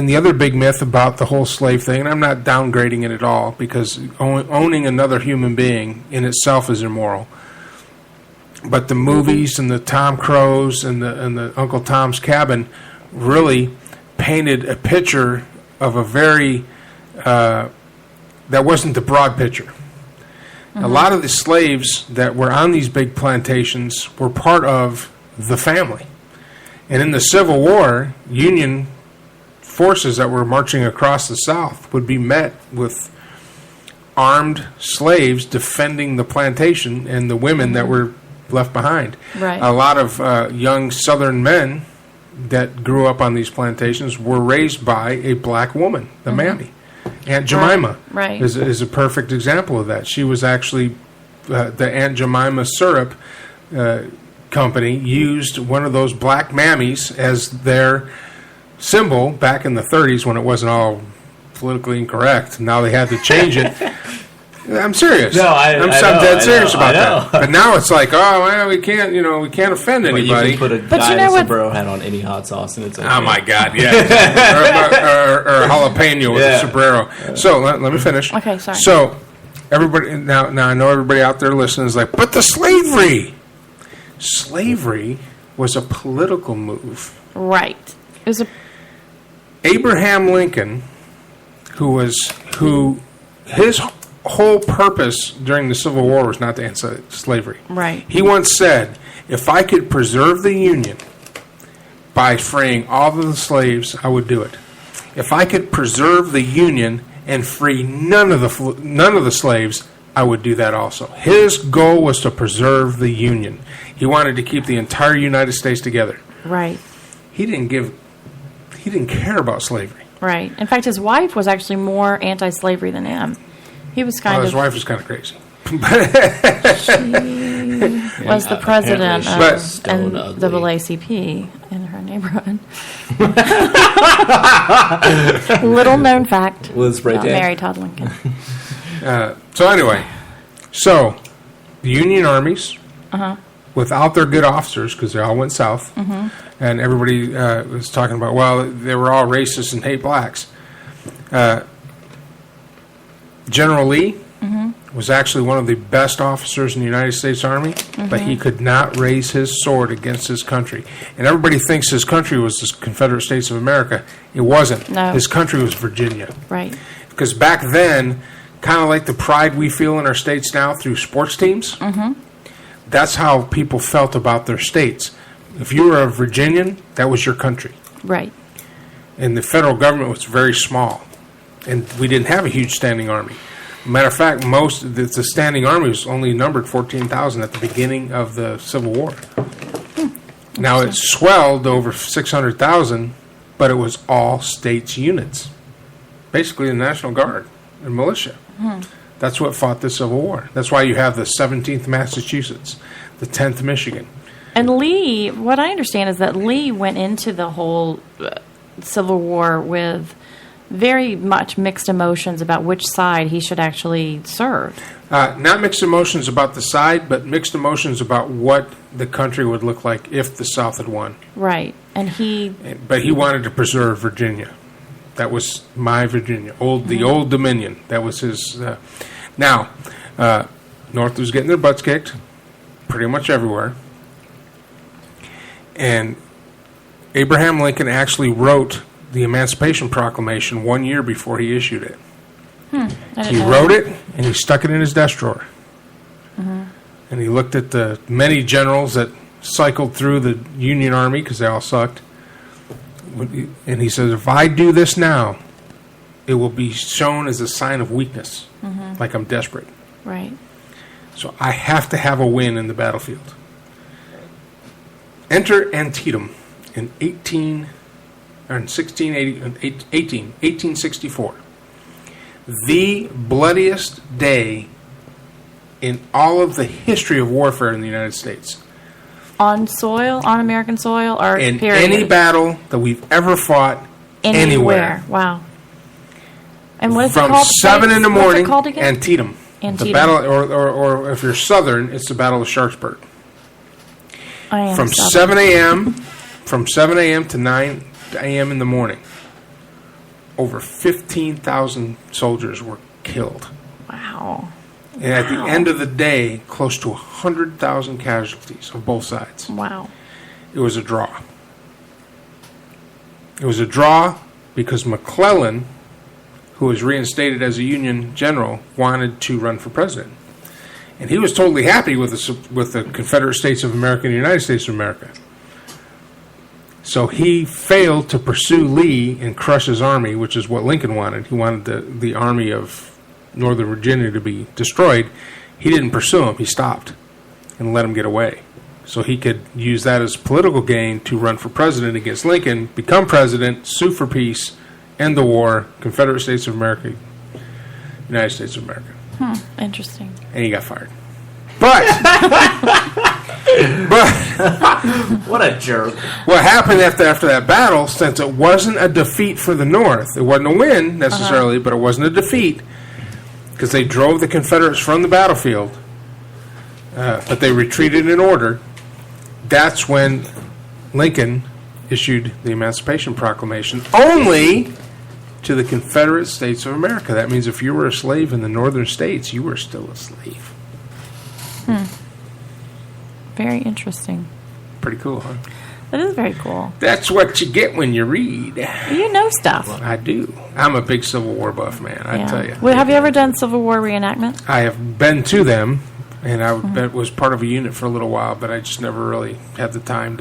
the other big myth about the whole slave thing, and I'm not downgrading it at all, because owning another human being in itself is immoral. But the movies and the Tom Cruise and the Uncle Tom's Cabin really painted a picture of a very that wasn't the broad picture. A lot of the slaves that were on these big plantations were part of the family. And in the Civil War, Union forces that were marching across the South would be met with armed slaves defending the plantation and the women that were left behind. Right. A lot of young Southern men that grew up on these plantations were raised by a black woman, the mammy. Aunt Jemima is a perfect example of that. She was actually the Aunt Jemima syrup company used one of those black mammies as their symbol back in the 30s when it wasn't all politically incorrect. Now they had to change it. I'm serious. No, I'm dead serious about that. But now it's like, oh, well, we can't offend anybody. You can put a guy in a sombrero hat on any hot sauce, and it's okay. Oh my God, yeah, or jalapeno with a sombrero. So let me finish. Okay, sorry. So everybody now I know everybody out there listening is like, but the slavery was a political move. Right. It was Abraham Lincoln, his whole purpose during the Civil War was not to end slavery. Right. He once said, if I could preserve the Union by freeing all of the slaves, I would do it. If I could preserve the Union and free none of the slaves, I would do that also. His goal was to preserve the Union. He wanted to keep the entire United States together. Right. He didn't care about slavery. Right. In fact, his wife was actually more anti-slavery than him. He was his wife was kind of crazy. She was the president of the NAACP in her neighborhood. Little known fact. Mary Todd Lincoln. So anyway, the Union armies, without their good officers, because they all went south, and everybody was talking about, well, they were all racist and hate blacks. General Lee was actually one of the best officers in the United States Army, but he could not raise his sword against his country. And everybody thinks his country was the Confederate States of America. It wasn't. No. His country was Virginia. Right. Because back then, kind of like the pride we feel in our states now through sports teams, that's how people felt about their states. If you were a Virginian, that was your country. Right. And the federal government was very small. And we didn't have a huge standing army. Matter of fact, the standing army was only numbered 14,000 at the beginning of the Civil War. Now it swelled to over 600,000, but it was all states units. Basically the National Guard and militia. That's what fought the Civil War. That's why you have the 17th Massachusetts, the 10th Michigan. And Lee, what I understand is that Lee went into the whole Civil War with very much mixed emotions about which side he should actually serve. Not mixed emotions about the side, but mixed emotions about what the country would look like if the South had won. Right. But he wanted to preserve Virginia. That was my Virginia, the old Dominion. That was his. Now, North was getting their butts kicked pretty much everywhere. And Abraham Lincoln actually wrote the Emancipation Proclamation 1 year before he issued it. He wrote it, and he stuck it in his desk drawer. And he looked at the many generals that cycled through the Union Army, because they all sucked. And he says, if I do this now, it will be shown as a sign of weakness, like I'm desperate. Right. So I have to have a win in the battlefield. Enter Antietam in 1864. The bloodiest day in all of the history of warfare in the United States. On American soil, or in period? Any battle that we've ever fought anywhere. Wow. And what is From it called? 7 in the morning, What's it called again? Antietam. Antietam. The battle, or if you're Southern, it's the Battle of Sharpsburg. I am From Southern. 7 a.m. to 9 a.m. in the morning, over 15,000 soldiers were killed. Wow. And at the end of the day, close to 100,000 casualties of both sides. Wow. It was a draw. It was a draw because McClellan, who was reinstated as a Union general, wanted to run for president. And he was totally happy with the Confederate States of America and the United States of America. So he failed to pursue Lee and crush his army, which is what Lincoln wanted. He wanted the army of Northern Virginia to be destroyed. He didn't pursue him. He stopped and let him get away. So he could use that as political gain to run for president against Lincoln, become president, sue for peace, end the war, Confederate States of America, United States of America. Interesting. And he got fired. But what a jerk. What happened after that battle, since it wasn't a defeat for the North, it wasn't a win necessarily, but it wasn't a defeat, because they drove the Confederates from the battlefield, but they retreated in order. That's when Lincoln issued the Emancipation Proclamation only to the Confederate States of America. That means if you were a slave in the northern states, you were still a slave. Very interesting. Pretty cool, huh? That is very cool. That's what you get when you read. You know stuff. Well, I do. I'm a big Civil War buff, man. I tell you. Well, have you ever done Civil War reenactment? I have been to them, and I was part of a unit for a little while, but I just never really had the time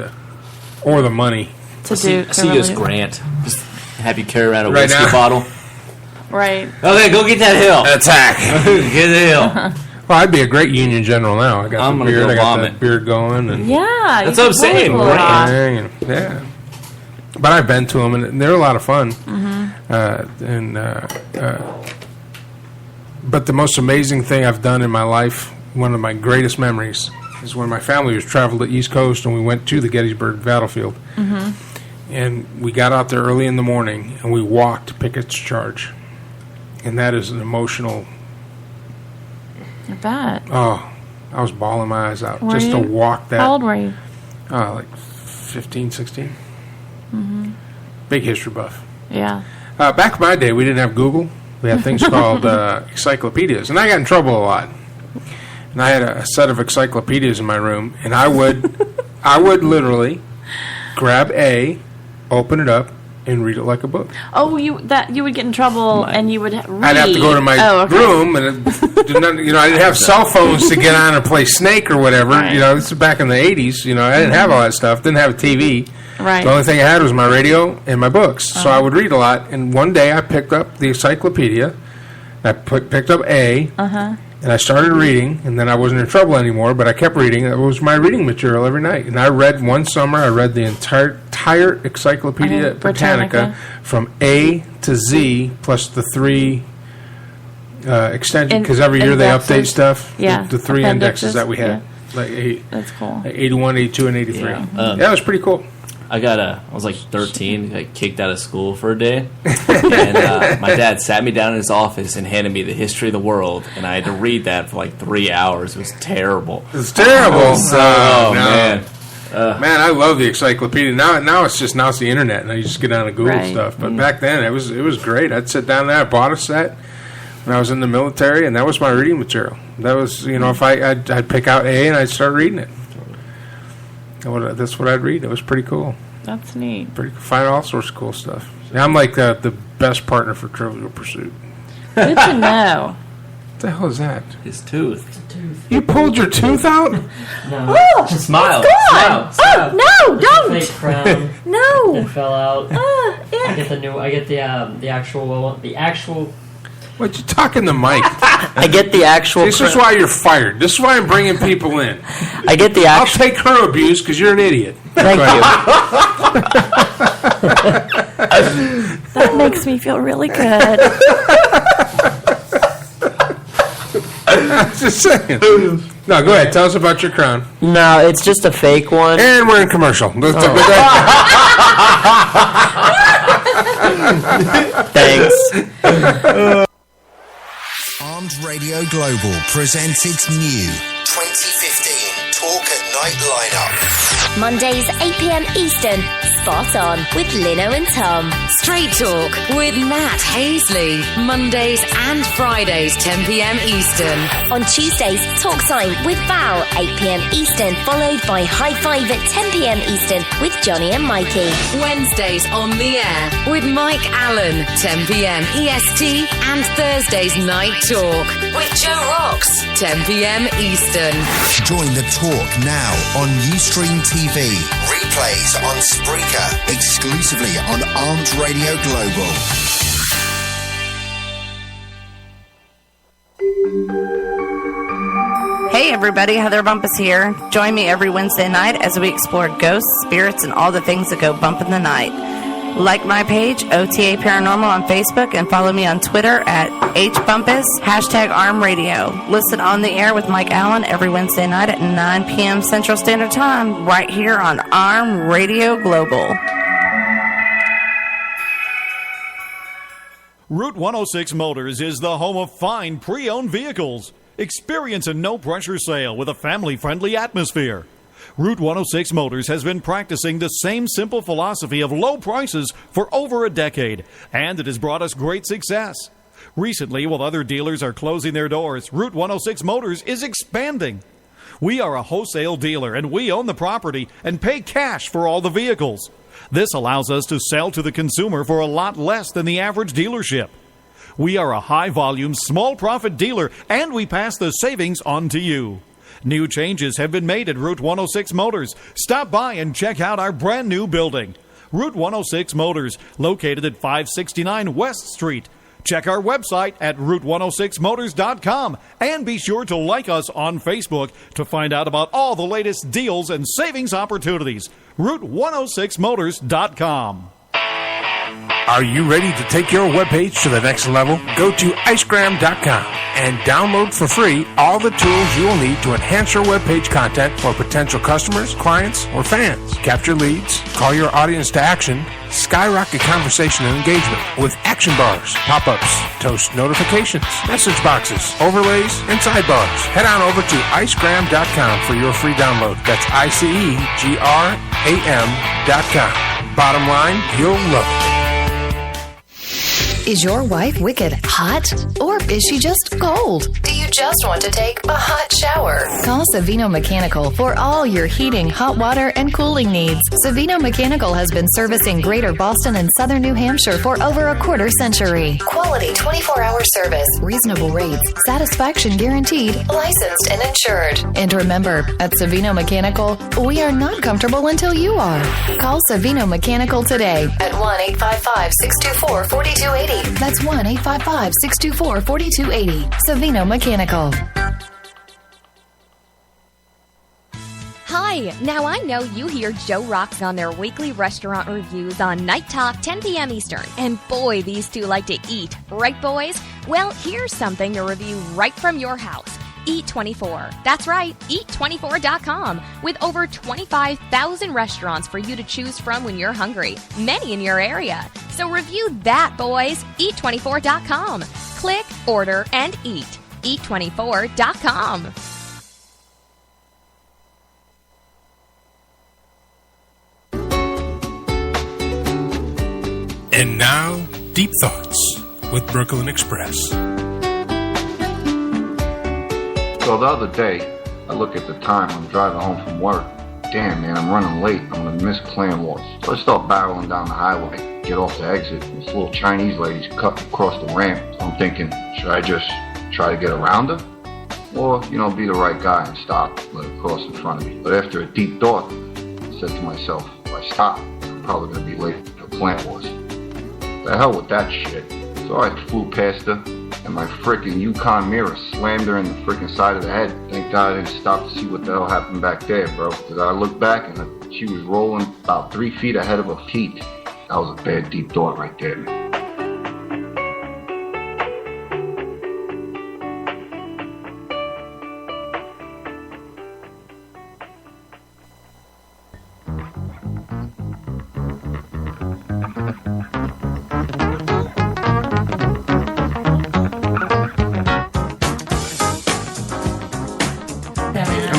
or the money to do. See you as Grant. Just have you carry around a right whiskey now. bottle. Right. Okay, go get that hill. Attack. Get the hill. Well, I'd be a great Union general now. I got I'm the gonna beard. go I got vomit. that beard going. And Yeah. That's what I'm saying. Yeah. But I've been to them, and they're a lot of fun. But the most amazing thing I've done in my life, one of my greatest memories, is when my family was traveled to the East Coast, and we went to the Gettysburg battlefield. And we got out there early in the morning, and we walked Pickett's Charge. And that is an emotional... I bet. Oh, I was bawling my eyes out Were just you? to walk that. How old were you? Like 15, 16. Big history buff. Yeah. Back in my day, we didn't have Google. We had things called encyclopedias, and I got in trouble a lot. And I had a set of encyclopedias in my room, and I would literally grab open it up, and read it like a book. Oh, you would get in trouble and you would read. I'd have to go to my room, and I didn't have cell phones to get on and play Snake or whatever. Right. This is back in the 80s. I didn't have all that stuff. Didn't have a TV. Right. The only thing I had was my radio and my books. So I would read a lot. And one day I picked up the encyclopedia. I picked up and I started reading, and then I wasn't in trouble anymore, but I kept reading. It was my reading material every night. And I read one summer, I read the entire Encyclopedia Britannica from A to Z, plus the 3 extensions, because every year they update stuff. Yeah. The 3 indexes that we had. Yeah. That's cool. 81, 82, and 83. Yeah, it was pretty cool. I was like 13, got kicked out of school for a day, and my dad sat me down in his office and handed me the history of the world, and I had to read that for like 3 hours. It was terrible. It's terrible. No. Man. Man, I love the encyclopedia. Now it's the internet, and I just get on and Google stuff. But back then, it was great. I'd sit down there. I bought a set when I was in the military, and that was my reading material. That was, if I'd pick out A and I'd start reading it. That's what I'd read. It was pretty cool. That's neat. Find all sorts of cool stuff. Yeah, I'm like the best partner for Trivial Pursuit. Good to know. What the hell is that? His tooth. You pulled your tooth out? No. Oh, Smile. It's gone. Smile. Oh, no, don't. Fake crown. No. It fell out. Yeah. I get the actual. What, you talking the mic? I get the actual. This is why you're fired. This is why I'm bringing people in. I get the actual. I'll take her abuse because you're an idiot. Thank you. That makes me feel really good. Just saying. No, go ahead. Tell us about your crown. No, it's just a fake one. And we're in commercial. Thanks. Armed Radio Global presents its new 2015 Talk at Night lineup. Mondays 8 p.m. Eastern, Spot On with Lino and Tom. Straight Talk with Matt Hazley. Mondays and Fridays 10 p.m. Eastern. On Tuesdays, Talk Time with Val, 8 p.m. Eastern, followed by High Five at 10 p.m. Eastern with Johnny and Mikey. Wednesdays on the air with Mike Allen, 10 p.m. EST, and Thursdays Night Talk with Joe Rocks, 10 p.m. Eastern. Join the talk now on Ustream TV. Replays on Spreaker, exclusively on Armed Radio Global. Hey everybody, Heather Bumpus here. Join me every Wednesday night as we explore ghosts, spirits, and all the things that go bump in the night. Like my page, OTA Paranormal on Facebook, and follow me on Twitter at HBumpus, #ArmRadio. Listen on the air with Mike Allen every Wednesday night at 9 p.m. Central Standard Time, right here on Arm Radio Global. Route 106 Motors is the home of fine pre-owned vehicles. Experience a no-pressure sale with a family-friendly atmosphere. Route 106 Motors has been practicing the same simple philosophy of low prices for over a decade, and it has brought us great success. Recently, while other dealers are closing their doors, Route 106 Motors is expanding. We are a wholesale dealer, and we own the property and pay cash for all the vehicles. This allows us to sell to the consumer for a lot less than the average dealership. We are a high-volume, small-profit dealer, and we pass the savings on to you. New changes have been made at Route 106 Motors. Stop by and check out our brand new building. Route 106 Motors, located at 569 West Street. Check our website at route106motors.com and be sure to like us on Facebook to find out about all the latest deals and savings opportunities. route106motors.com. Are you ready to take your webpage to the next level? Go to icegram.com and download for free all the tools you will need to enhance your webpage content for potential customers, clients, or fans. Capture leads, call your audience to action, skyrocket conversation and engagement with action bars, pop-ups, toast notifications, message boxes, overlays, and sidebars. Head on over to icegram.com for your free download. That's icegram.com. Bottom line, you'll love it. Is your wife wicked hot? Or is she just cold? Do you just want to take a hot shower? Call Savino Mechanical for all your heating, hot water, and cooling needs. Savino Mechanical has been servicing Greater Boston and Southern New Hampshire for over a quarter century. Quality 24-hour service, reasonable rates, satisfaction guaranteed, licensed and insured. And remember, at Savino Mechanical, we are not comfortable until you are. Call Savino Mechanical today at 1-855-624-4280. That's 1-855-624-4280. Savino Mechanical. Hi, now I know you hear Joe Rocks on their weekly restaurant reviews on Night Talk, 10 p.m. Eastern. And boy, these two like to eat. Right, boys? Well, here's something to review right from your house. Eat24. That's right, eat24.com. With over 25,000 restaurants for you to choose from when you're hungry, many in your area. So review that, boys. Eat24.com. Click, order, and eat. Eat24.com. And now, Deep Thoughts with Brooklyn Express. So the other day, I look at the time, I'm driving home from work. Damn, man, I'm running late. I'm going to miss Clan Wars. So I start barreling down the highway, get off the exit, and this little Chinese lady's cut across the ramp. So I'm thinking, should I just try to get around her? Or, be the right guy and stop, let her cross in front of me. But after a deep thought, I said to myself, if I stop, I'm probably going to be late for Clan Wars. The hell with that shit. So I flew past her, and my frickin' Yukon mirror slammed her in the frickin' side of the head. Thank God I didn't stop to see what the hell happened back there, bro. Because I looked back, and she was rolling about 3 feet ahead of her feet. That was a bad deep thought right there, man.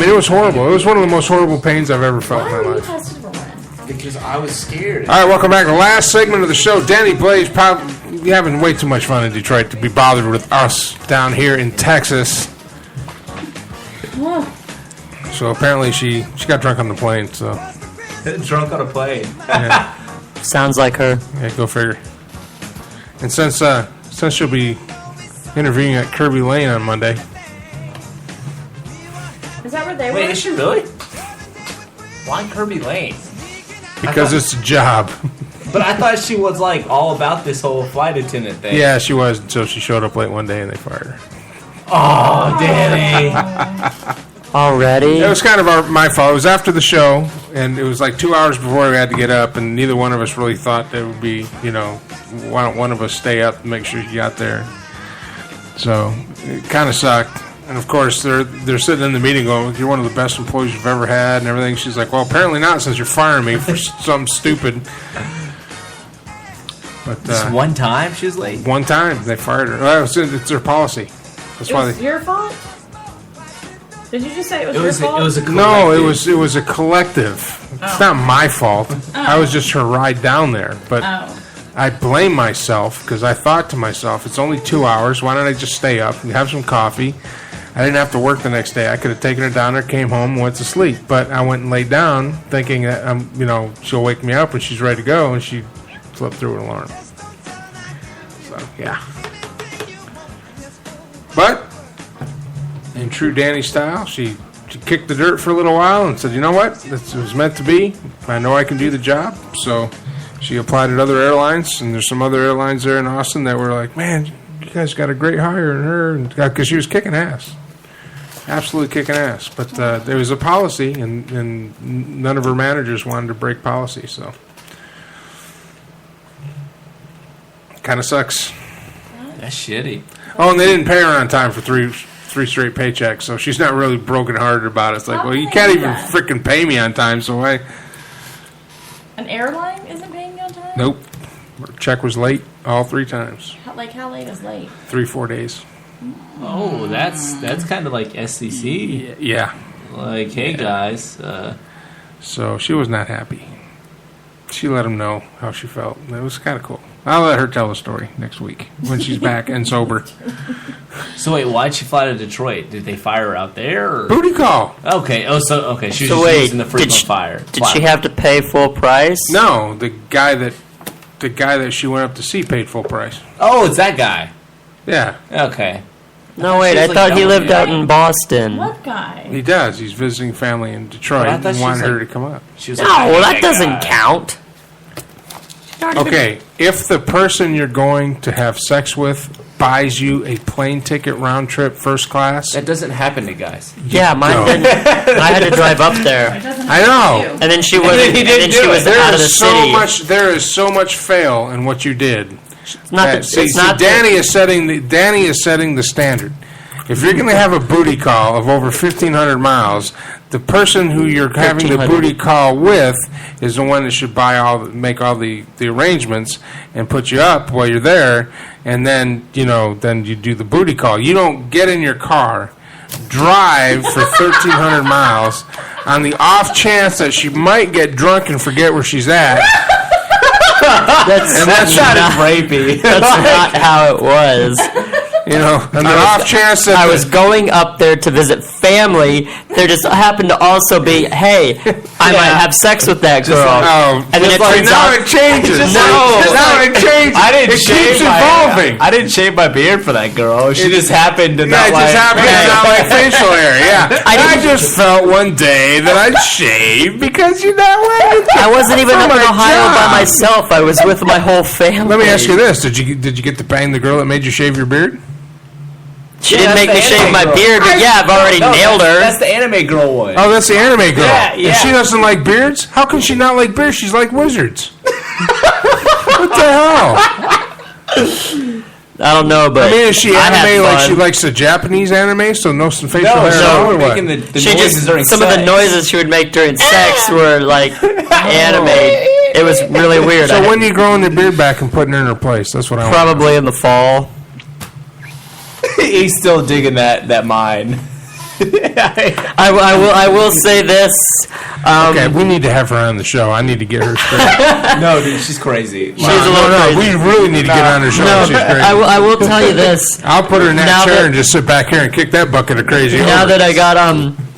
It was horrible. It was one of the most horrible pains I've ever felt in my life. Because I was scared. All right, welcome back to the last segment of the show. Dani Blaze, probably having way too much fun in Detroit to be bothered with us down here in Texas. So apparently she got drunk on the plane. So drunk on a plane. Yeah. Sounds like her. Yeah, go figure. And since she'll be interviewing at Kirby Lane on Monday. Is that where they were? Wait, is she really? Why Kirby Lane? Because it's a job. But I thought she was like all about this whole flight attendant thing. Yeah, she was until she showed up late one day and they fired her. Oh, Danny. Already? It was kind of my fault. It was after the show, and it was like 2 hours before we had to get up, and neither one of us really thought there would be, why don't one of us stay up and make sure she got there. So it kind of sucked. And of course, they're sitting in the meeting going, "You're one of the best employees you've ever had," and everything. She's like, "Well, apparently not, since you're firing me for something stupid." But just one time she was late. One time they fired her. Well, it's their policy. That's why It was your fault? Did you just say it was your fault? It was a collective. No, it was a collective. It's not my fault. I was just her ride down there, but. I blame myself because I thought to myself, it's only 2 hours. Why don't I just stay up and have some coffee? I didn't have to work the next day. I could have taken her down there, came home, and went to sleep. But I went and laid down thinking that, she'll wake me up when she's ready to go, and she slept through an alarm. So, yeah. But, in true Dani style, she kicked the dirt for a little while and said, you know what? This was meant to be. I know I can do the job, so... She applied at other airlines, and there's some other airlines there in Austin that were like, man, you guys got a great hire in her, because she was kicking ass. Absolutely kicking ass. But there was a policy, and none of her managers wanted to break policy, so. Kind of sucks. That's shitty. Oh, and they didn't pay her on time for three straight paychecks, so she's not really brokenhearted about it. It's like, well, you can't even freaking pay me on time, so why? An airline isn't paying you on time? Nope. Her check was late all 3 times. How late is late? 3-4 days. Oh, that's kind of like SCC. Yeah. Like, hey, guys. So she was not happy. She let him know how she felt. It was kind of cool. I'll let her tell the story next week when she's back and sober. So wait, why'd she fly to Detroit? Did they fire her out there? Or? Booty call. Okay. Oh, okay. She was so just wait, using the frequent fire. Did she have to pay full price? No, the guy that she went up to see paid full price. Oh, it's that guy. Yeah. Okay. No, wait, I thought he lived out in Boston. What guy? He does. He's visiting family in Detroit and wanted her to come up. That doesn't count. Okay, if the person you're going to have sex with buys you a plane ticket round trip first class, that doesn't happen to guys. Yeah, mine didn't. I had to drive up there. I know. And then she was. Out of the city. There is so much fail in what you did. Dani is setting the standard. If you're going to have a booty call of over 1,500 miles, the person who you're having the booty call with is the one that should make all the arrangements and put you up while you're there, and then you do the booty call. You don't get in your car, drive for 1,300 miles on the off chance that she might get drunk and forget where she's at. That's not rapey. That's not how it was. On the off chance that I was going up there to visit family, there just happened to also be, hey, I might have sex with that girl. And then it turns out it changes. It changes. It keeps evolving. I didn't shave my beard for that girl. She just happened to not like facial hair. Yeah, I just felt one day that I'd shave because I wasn't even up in Ohio by myself. I was with my whole family. Let me ask you this: Did you get to bang the girl that made you shave your beard? She didn't make me shave my beard, but I've already nailed her. That's the anime girl one. Oh, that's the anime girl. Yeah. And she doesn't like beards? How can she not like beards? She's like wizards. What the hell? I don't know, but is she anime like she likes the Japanese anime, so no facial hair? No, making the noises during some sex. Of the noises she would make during sex were like anime. It was really weird. So when are you growing the beard back and putting her in her place? That's what I want. Probably in the fall. He's still digging that mine. I will say this. Okay, we need to have her on the show. I need to get her straight. No, dude, she's crazy. She's a little crazy. We really need to get her on the show. No, she's crazy. I will tell you this. I'll put her in that chair and just sit back here and kick that bucket of crazy. Now that I got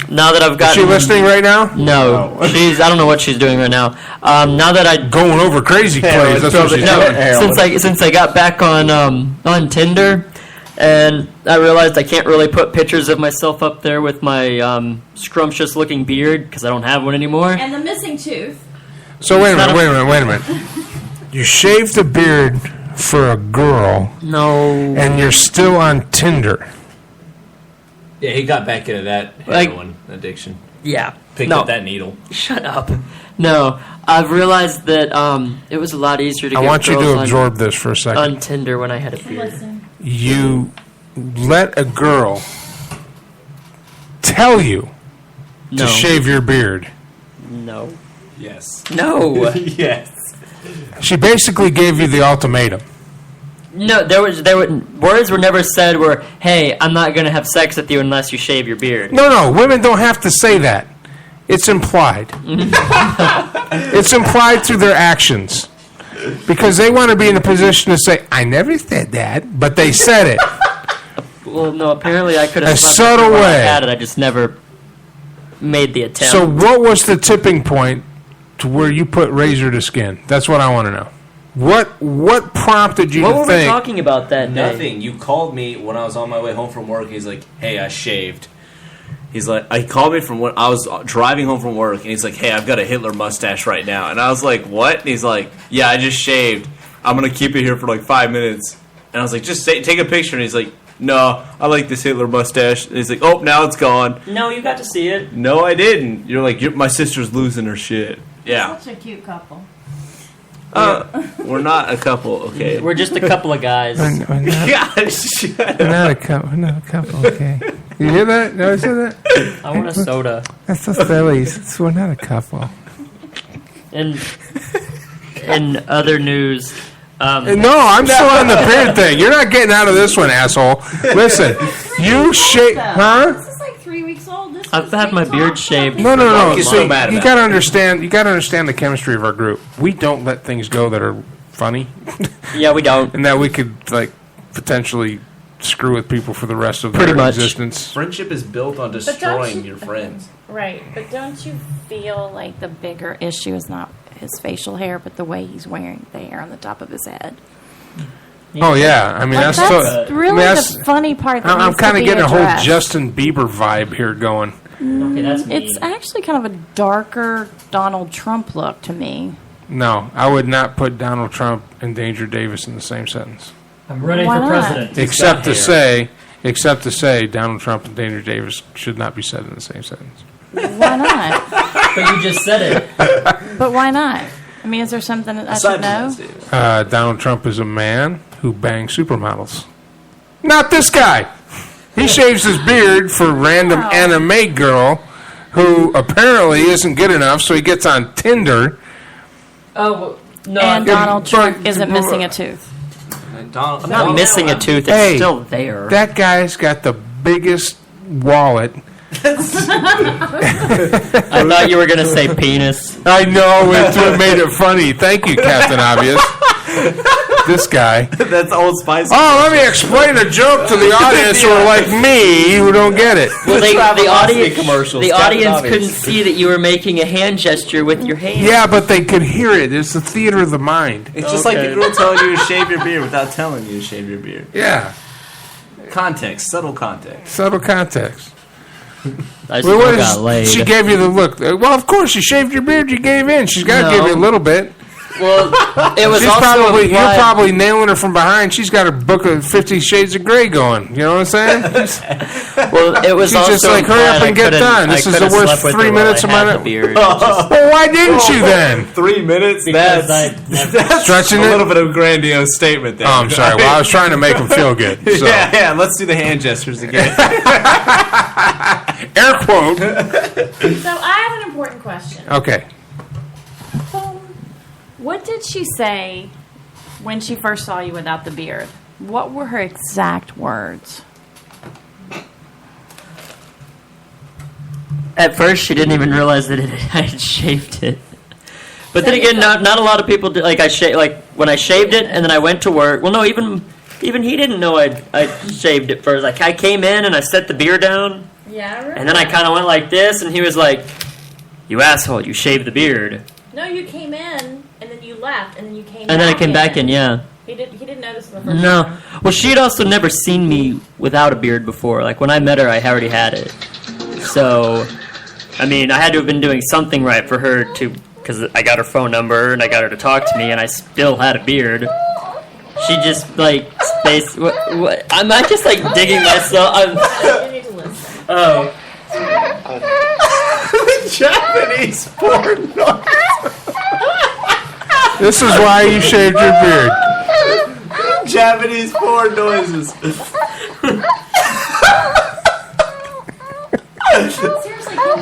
now that I've got. Is she listening right now? No, she's. I don't know what she's doing right now. Now that I going over crazy plays. That's what she's doing. Since I got back on Tinder. And I realized I can't really put pictures of myself up there with my scrumptious-looking beard because I don't have one anymore. And the missing tooth. So wait a minute. You shaved the beard for a girl. No. And you're still on Tinder. Yeah, he got back into that heroin addiction. Yeah. Picked up that needle. Shut up. No, I've realized that it was a lot easier to get I want you to girls absorb this for a second. on Tinder when I had a beard. You let a girl tell you to shave your beard. No. Yes. No. Yes. She basically gave you the ultimatum. No, words were never said where, hey, I'm not going to have sex with you unless you shave your beard. No, women don't have to say that. It's implied. It's implied through their actions. Because they want to be in a position to say, I never said that, but they said it. Well, no, apparently I could have a subtle way. I had it, I just never made the attempt. So what was the tipping point to where you put razor to skin? That's what I want to know. What prompted you to think? What were we talking about that day? Nothing. You called me when I was on my way home from work. He's like, hey, I shaved. He's like, he called me from when I was driving home from work, and he's like, hey, I've got a Hitler mustache right now. And I was like, what? And he's like, yeah, I just shaved. I'm going to keep it here for like 5 minutes. And I was like, just take a picture. And he's like, no, I like this Hitler mustache. And he's like, oh, now it's gone. No, you got to see it. No, I didn't. You're like, my sister's losing her shit. Yeah. Such a cute couple. We're not a couple, okay? We're just a couple of guys. We're not a couple, okay. You hear that? No, I said that? I want a soda. That's so silly. We're not a couple. In other news... no, I'm still on the beard thing. You're not getting out of this one, asshole. Listen, you shave... Huh? This is like 3 weeks old. I've had my beard shaved. No. See, you gotta understand the chemistry of our group. We don't let things go that are funny. Yeah, we don't. And that we could like potentially screw with people for the rest of Pretty their much. existence. Friendship is built on destroying your friends. Right, but don't you feel like the bigger issue is not his facial hair, but the way he's wearing the hair on the top of his head? Oh yeah, I mean like, that's really the funny part. That I'm kind of getting addressed. a whole Justin Bieber vibe here going. Okay, that's mean. It's actually kind of a darker Donald Trump look to me. No, I would not put Donald Trump and Danger Davis in the same sentence. I'm running Why for not? president. Except to say, Donald Trump and Danger Davis should not be said in the same sentence. Why not? But you just said it. But why not? I mean, is there something that I should know? Donald Trump is a man who bangs supermodels. Not this guy. He shaves his beard for random anime girl who apparently isn't good enough, so he gets on Tinder. Oh, no. And Donald Trump isn't missing a tooth. I'm not missing a tooth. It's still there. That guy's got the biggest wallet. I thought you were going to say penis. I know. It made it funny. Thank you, Captain Obvious. This guy. That's Old Spice. Oh, let me explain a joke to the audience who are like me who don't get it. Well, the audience couldn't see that you were making a hand gesture with your hand. Yeah, but they could hear it. It's the theater of the mind. It's just like the girl telling you to shave your beard without telling you to shave your beard. Yeah. Context. Subtle context. Subtle context. I still got laid. She gave you the look. Well, of course, you shaved your beard. You gave in. She's got to give you a little bit. Well, it was She's also you're probably nailing her from behind. She's got her book of 50 Shades of Grey going. You know what I'm saying? Well, it was She's also just like, hurry up and get done. This is the worst 3 minutes of my life. Well, why didn't you then? 3 minutes? That's stretching a little bit of a grandiose statement there. Oh, I'm sorry. Well, I was trying to make him feel good. So. Yeah. Let's do the hand gestures again. Air quote. So I have an important question. Okay. What did she say when she first saw you without the beard? What were her exact words? At first, she didn't even realize that I had shaved it. But then again, not a lot of people did. Like when I shaved it, and then I went to work. Well, no, even he didn't know I shaved it first. Like I came in and I set the beard down. Yeah, I remember. And then I kind of went like this, and he was like, "You asshole! You shaved the beard." No, you came in and then you left and then you came. And then I came back in. Yeah. He didn't notice the first No. time. Well, she had also never seen me without a beard before. Like when I met her, I already had it. So, I mean, I had to have been doing something right for her to, because I got her phone number and I got her to talk to me, and I still had a beard. She just like what? Am I just like digging myself? You need to listen. Oh. Japanese porn noise. This is why you shaved your beard. Japanese porn noises.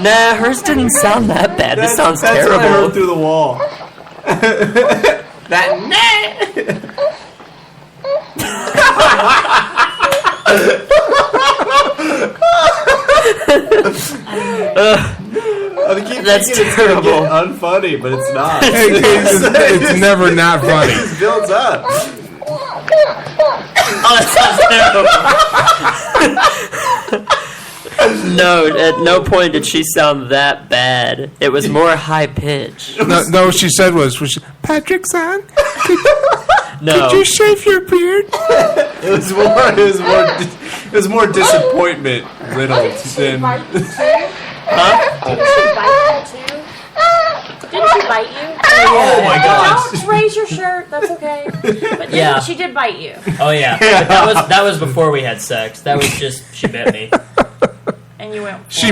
Nah, hers didn't sound that bad. This sounds terrible. That's what I heard through the wall. That That's terrible. Unfunny, but it's not. It's never not funny. It just builds up. Oh, that sounds terrible. No, at no point did she sound that bad. It was more high pitched. No, she said was Patrick son, No. could you shave your beard? It was more disappointment riddled than. Huh? Didn't she bite you? Oh my gosh. Don't raise your shirt. That's okay. But Yeah. she did bite you. Oh yeah. But that was before we had sex. That was just she bit me. And you went. She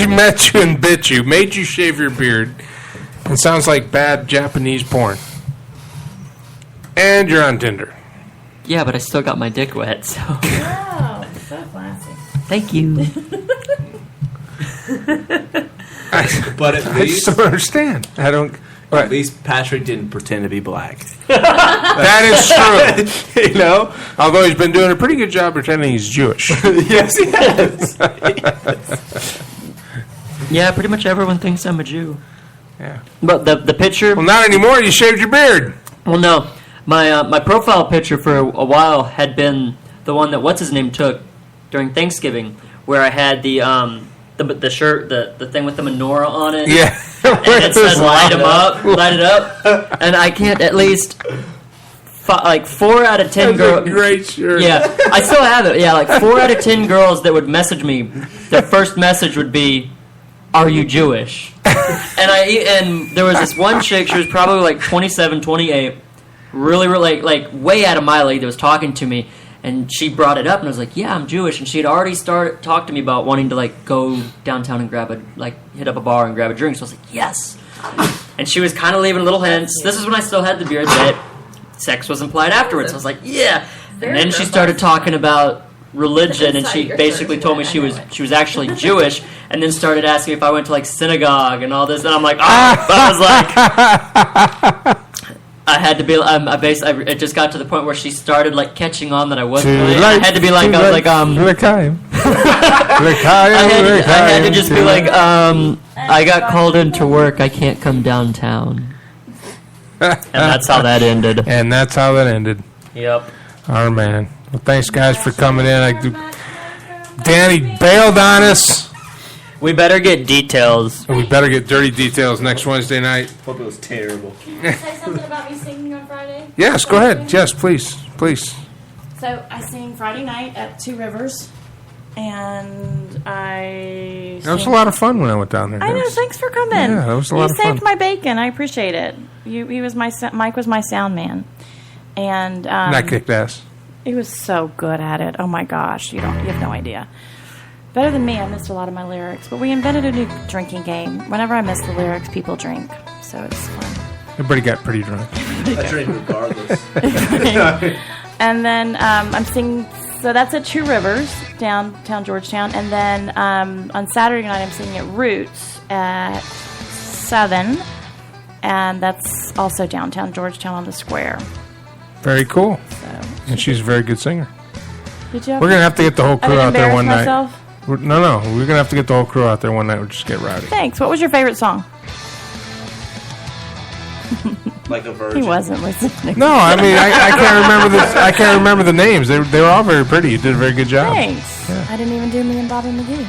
met you and bit you, made you shave your beard. It sounds like bad Japanese porn. And you're on Tinder. Yeah, but I still got my dick wet. So. Wow, so classy. Thank you. But at I least just don't understand. I don't. At least Patrick didn't pretend to be black. That is true. You know, although he's been doing a pretty good job pretending he's Jewish. Yes, he has. Yeah, pretty much everyone thinks I'm a Jew. Yeah. But the picture. Well, not anymore. You shaved your beard. Well, no. My profile picture for a while had been the one that what's his name took during Thanksgiving, where I had the shirt, the thing with the menorah on it. Yeah. And it says light it up, and I can't at least 4 out of 10 girls. Great shirt. Yeah, I still have it. Yeah, like 4 out of 10 girls that would message me, their first message would be, "Are you Jewish?" And there was this one chick. She was probably like 27, 28, really like way out of my league. That was talking to me. And she brought it up, and I was like, "Yeah, I'm Jewish." And she had already talked to me about wanting to go downtown and hit up a bar and grab a drink. So I was like, "Yes." And she was kind of leaving little hints. This is when I still had the beard, that sex was implied afterwards. So I was like, "Yeah." And then she started talking about religion, and she basically told me she was actually Jewish, and then started asking if I went to like synagogue and all this, and I'm like, I was like, I had to be. It just got to the point where she started like catching on that I wasn't. I had to be like, I was like, I had to just be like, I got called into work. I can't come downtown. And that's how that ended. And that's how that ended. Yep. Our man. Well, thanks, guys, for coming in. Danny bailed on us. We better get details. We better get dirty details next Wednesday night. Hope it was terrible. Can I say something about me singing on Friday? Yes, go ahead. Yes, please. So I sing Friday night at Two Rivers, and That was a lot of fun when I went down there. I know. Thanks for coming. Yeah, that was a lot of fun. You saved my bacon. I appreciate it. Mike was my sound man, and that kicked ass. He was so good at it. Oh my gosh, you have no idea. Better than me. I missed a lot of my lyrics, but we invented a new drinking game. Whenever I miss the lyrics, people drink, so it's fun. Everybody got pretty drunk. I drink regardless. And then I'm singing. So that's at Two Rivers, downtown Georgetown, and then on Saturday night I'm singing at Roots at 7, and that's also downtown Georgetown on the square. Very cool. And she's a very good singer. Did you? We're gonna have to get the whole crew out there one night. Myself? No, we're gonna have to get the whole crew out there one night. We'll just get rowdy. Thanks. What was your favorite song? Like a virgin. He wasn't listening. No, I mean I can't remember this. I can't remember the names. They were all very pretty. You did a very good job. Thanks. Yeah. I didn't even do me and Bobby McGee.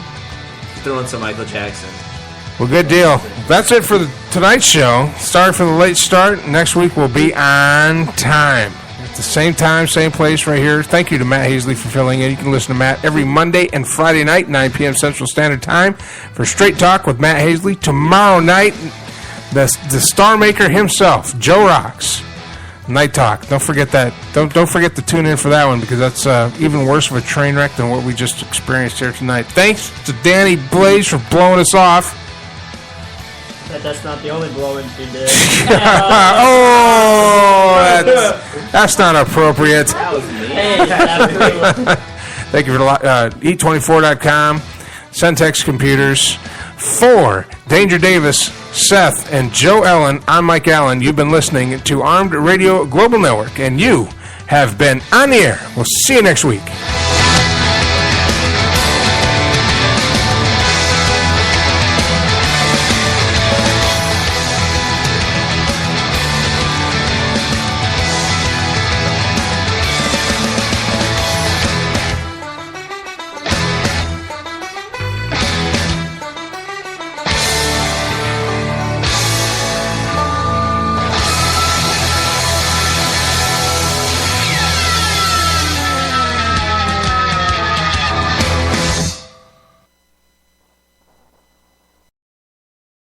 Throw in some Michael Jackson. Well, good deal. That's it for tonight's show. Sorry for the late start. Next week we'll be on time. At the same time, same place right here. Thank you to Matt Hazley for filling in. You can listen to Matt every Monday and Friday night, 9 p.m. Central Standard Time for Straight Talk with Matt Hazley. Tomorrow night, the star maker himself, Joe Rocks. Night Talk. Don't forget that. Don't forget to tune in for that one, because that's even worse of a train wreck than what we just experienced here tonight. Thanks to Dani Blaze for blowing us off. That's not the only blowing she did. That's not appropriate. That was me. Hey, thank you for eat24.com, Centex Computers. For Danger Davis, Seth, and Joe Ellen, I'm Mike Allen. You've been listening to Armed Radio Global Network, and you have been on the air. We'll see you next week.